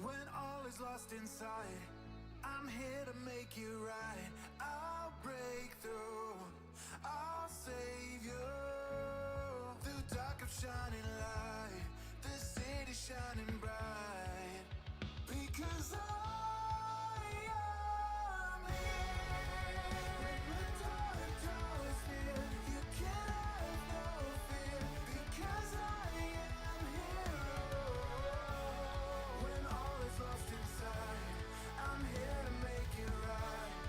When all is lost inside, I'm here to make you right. I'll break through, I'll save you. Through dark of shining light, the city shining bright. Because I am here. When the dark draws near, you can have no fear. Because I am here. When all is lost inside, I'm here to make it right.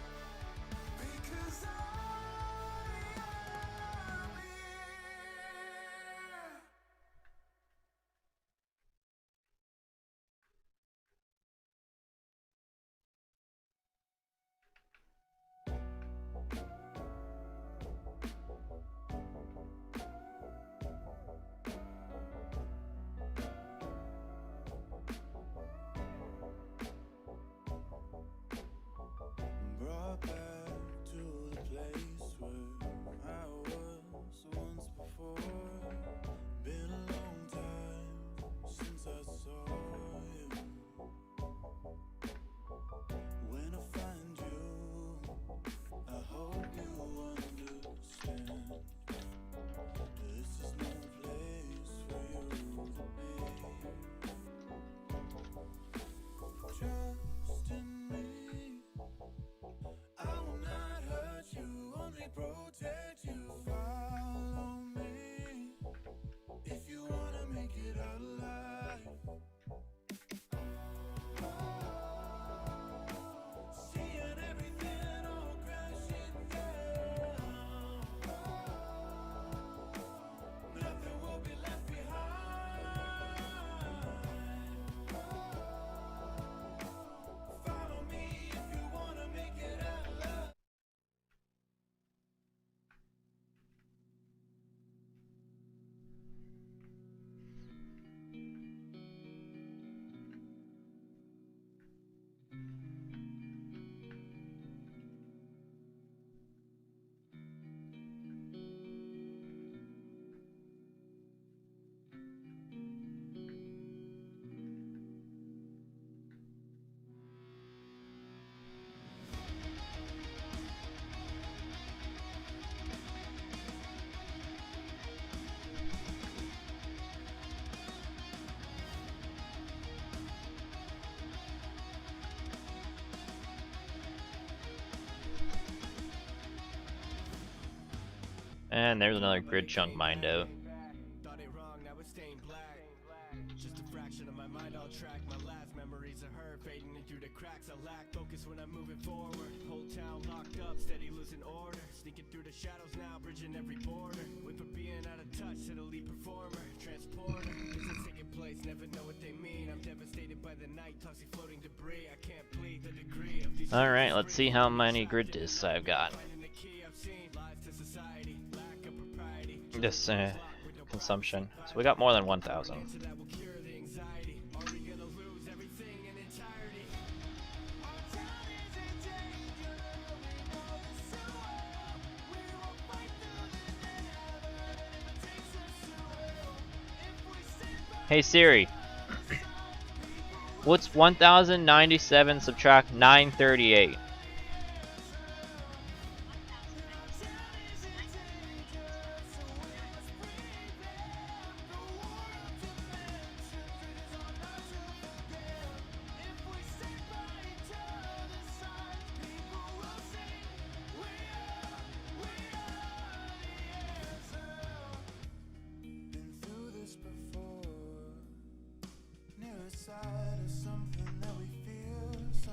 And there's another grid chunk mined out. Thought it wrong, now it's stained black. Just a fraction of my mind on track. My last memories of her fading in through the cracks. I lack focus when I'm moving forward. Whole town locked up, steady losing order. Sneaking through the shadows now, bridging every border. Wait for being out of touch to the lead performer. Transporter, this is taking place, never know what they mean. I'm devastated by the night, toxic floating debris. I can't plead the degree of these. Alright, let's see how many grid discs I've got. This consumption. So we got more than 1,000. Hey Siri, what's 1097 subtract 938?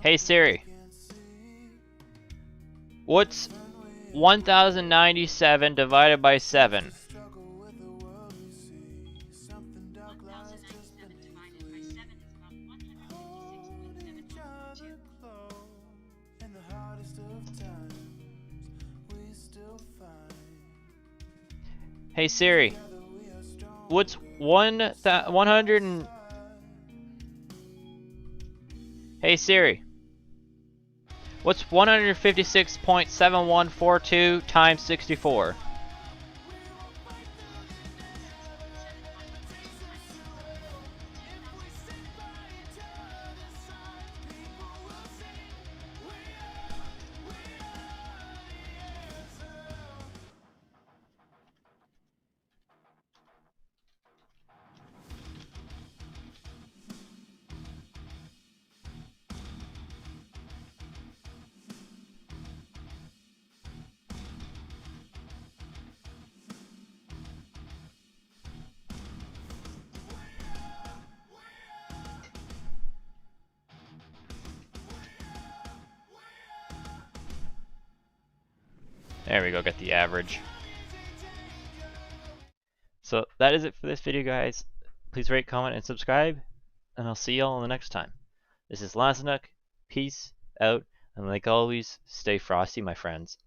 Hey Siri, what's 1097 divided by 7? Hey Siri, what's 100 and... Hey Siri, what's 156.7142 times 64? There we go, get the average. So that is it for this video, guys. Please rate, comment, and subscribe, and I'll see y'all in the next time. This is Lazinuk. Peace out, and like always, stay frosty, my friends.